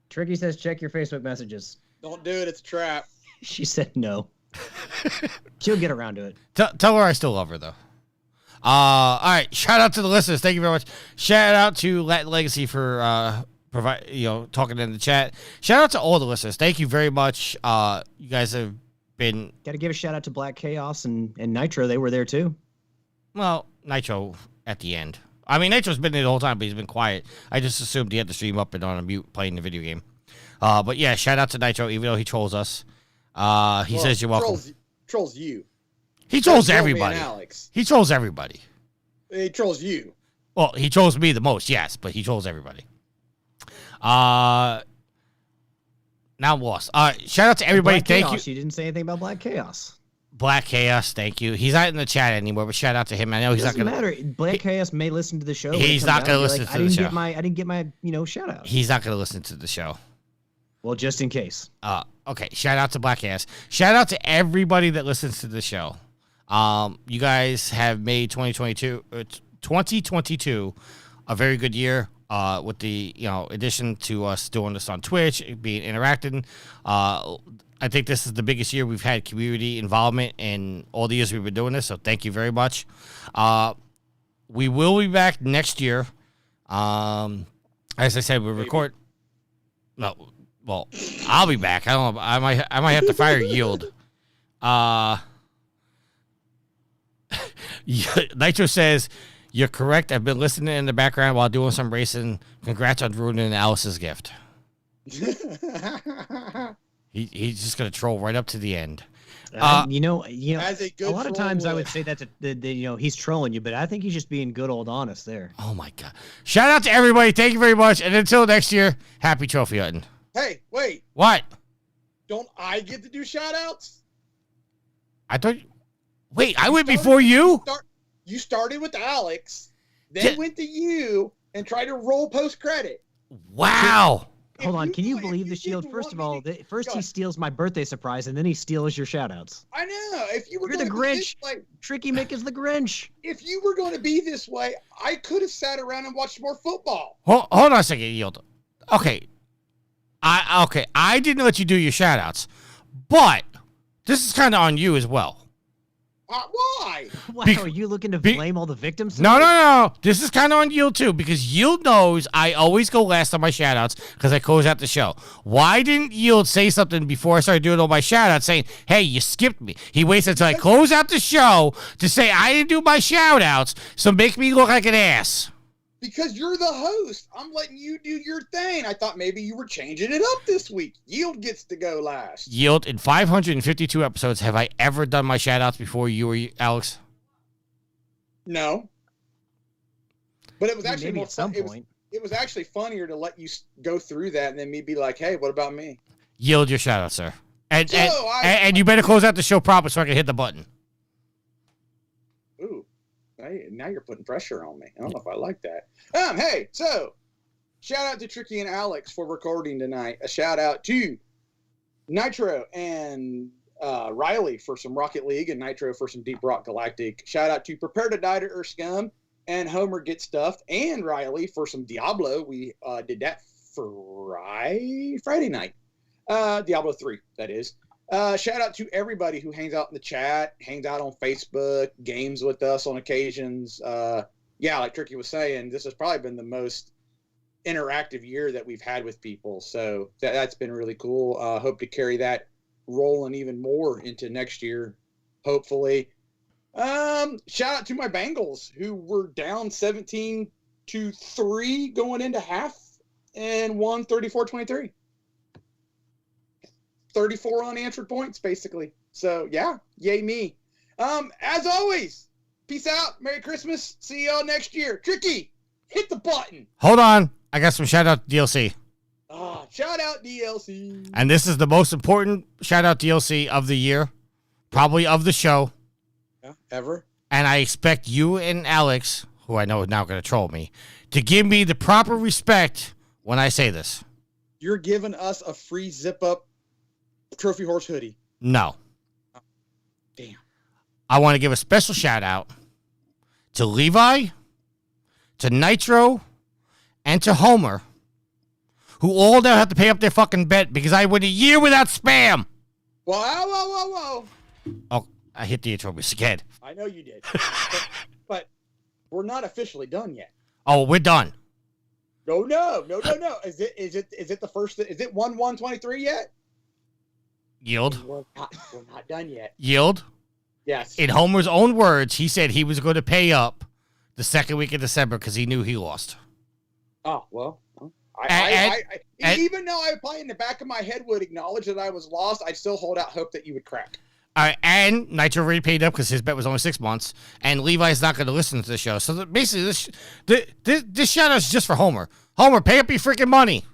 Tricky says check your Facebook messages. Don't do it. It's a trap. She said no. She'll get around to it. Tell her I still love her, though. All right. Shout out to the listeners. Thank you very much. Shout out to Latin Legacy for talking in the chat. Shout out to all the listeners. Thank you very much. You guys have been. Got to give a shout out to Black Chaos and Nitro. They were there too. Well, Nitro at the end. I mean, Nitro's been there the whole time, but he's been quiet. I just assumed he had the stream up and on a mute playing the video game. But yeah, shout out to Nitro, even though he trolls us. He says you're welcome. Trolls you. He trolls Troll me everybody. and Alex. He trolls everybody. He trolls you. Well, he trolls me the most, yes, but he trolls everybody. Now I'm lost. Shout out to everybody. Black Thank Chaos. you. You didn't say anything about Black Chaos. Black Chaos, thank you. He's not in the chat anymore, but shout out to him. I know he's Doesn't not going matter. Black Chaos may listen to the show. He's not going to listen to the show. I didn't get my shout out. He's not going to listen to the show. Well, just in case. Okay. Shout out to Black Chaos. Shout out to everybody that listens to the show. You guys have made 2022 a very good year. With the addition to us doing this on Twitch, being interacting. I think this is the biggest year we've had community involvement in all the years we've been doing this, so thank you very much. We will be back next year. As I said, we'll record. No, well, I'll be back. I don't know. I might have to fire Yield. Nitro says, "You're correct. I've been listening in the background while doing some racing. Congrats on ruining Alice's gift." He's just gonna troll right up to the end. As a good a lot of troll times I would. would say that he's trolling you, but I think he's just being good old honest there. Oh my god! Shout out to everybody. Thank you very much. And until next year, happy trophy hunting. Hey, wait. What? Don't I get to do shout outs? I thought. Wait, I went before you. You started with Alex. then went to you and tried to roll post credit. Wow. Hold on, can you if believe the Shield? didn't First want of me all, to- first Go he ahead. steals my birthday surprise, and then he steals your shout-outs. I know. If you were You're the going to be Grinch. this way, Tricky Mick is the Grinch. if you were going to be this way, I could have sat around and watched more football. Hold on a second, Yield. Okay. I didn't let you do your shout outs, but this is kind of on you as well. Why? Wow, Be- are you looking to be- blame all the victims? No. This is kind of on Yield too, because Yield knows I always go last on my shout outs because I close out the show. Why didn't Yield say something before I started doing all my shout outs saying, hey, you skipped me? He waits until I close out the show to say I didn't do my shout outs, so make me look like an ass. Because you're the host. I'm letting you do your thing. I thought maybe you were changing it up this week. Yield gets to go last. Yield, in 552 episodes, have I ever done my shout outs before you or Alex? No. But it was actually maybe more at some fun. point. It was actually funnier to let you go through that and then me be like, hey, what about me? Yield your shout out, sir. And, So and you better close out the show proper so I can hit the button. Ooh, now you're putting pressure on me. I don't know if I like that. Hey, so shout out to Tricky and Alex for recording tonight. A shout out to Nitro and Riley for some Rocket League and Nitro for some Deep Rock Galactic. Shout out to Prepare to Die to Earth Scum and Homer Get Stuffed and Riley for some Diablo. We did that Friday night. Diablo 3, that is. Shout out to everybody who hangs out in the chat, hangs out on Facebook, games with us on occasions. Yeah, like Tricky was saying, this has probably been the most interactive year that we've had with people. So that's been really cool. Hope to carry that rolling even more into next year, hopefully. Shout out to my Bengals who were down 17-3 going into half and won 34-23. 34 unanswered points, basically. So, yeah, yay me. As always, peace out. Merry Christmas. See y'all next year. Tricky, hit the button. Hold on. I got some shout out DLC. Shout out DLC. And this is the most important shout out DLC of the year, probably of the show. Yeah, ever. And I expect you and Alex, who I know is now going to troll me, to give me the proper respect when I say this. You're giving us a free zip-up Trophy Horse hoodie. No. Damn. I want to give a special shout out to Levi, to Nitro, and to Homer, who all now have to pay up their fucking bet because I went a year without spam. Whoa. Oh, I hit the intro again. I know you did. but we're not officially done yet. Oh, we're done. No. Is it the first? Is it 1/1/23 yet? Yield. We're not done yet. Yield. Yes. In Homer's own words, he said he was going to pay up the second week of December because he knew he lost. Oh, well. Even though I probably in the back of my head would acknowledge that I was lost, I still hold out hope that you would crack. All right, and Nitro already paid up because his bet was only 6 months, and Levi's not going to listen to the show. So basically, this shout out is just for Homer. Homer, pay up your freaking money.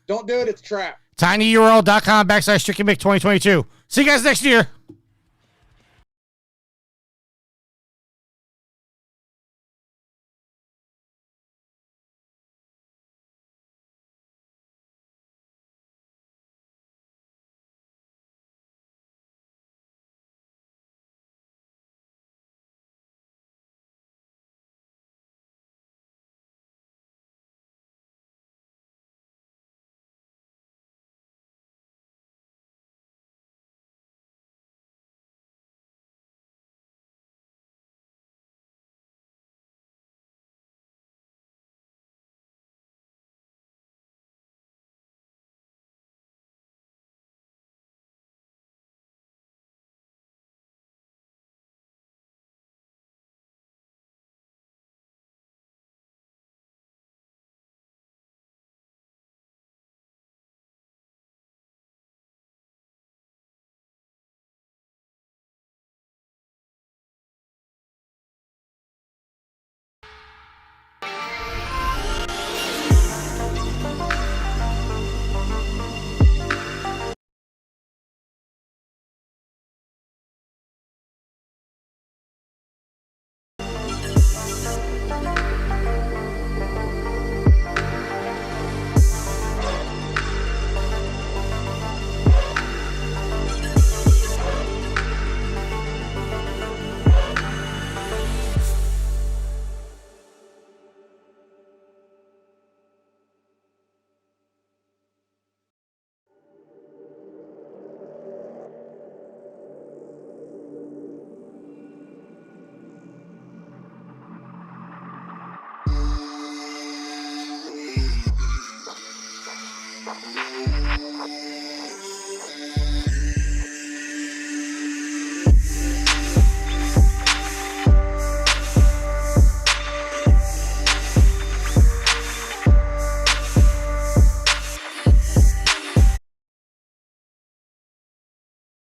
Don't do it. It's a trap. tinyurl.com/TrickyMick2022. See you guys next year.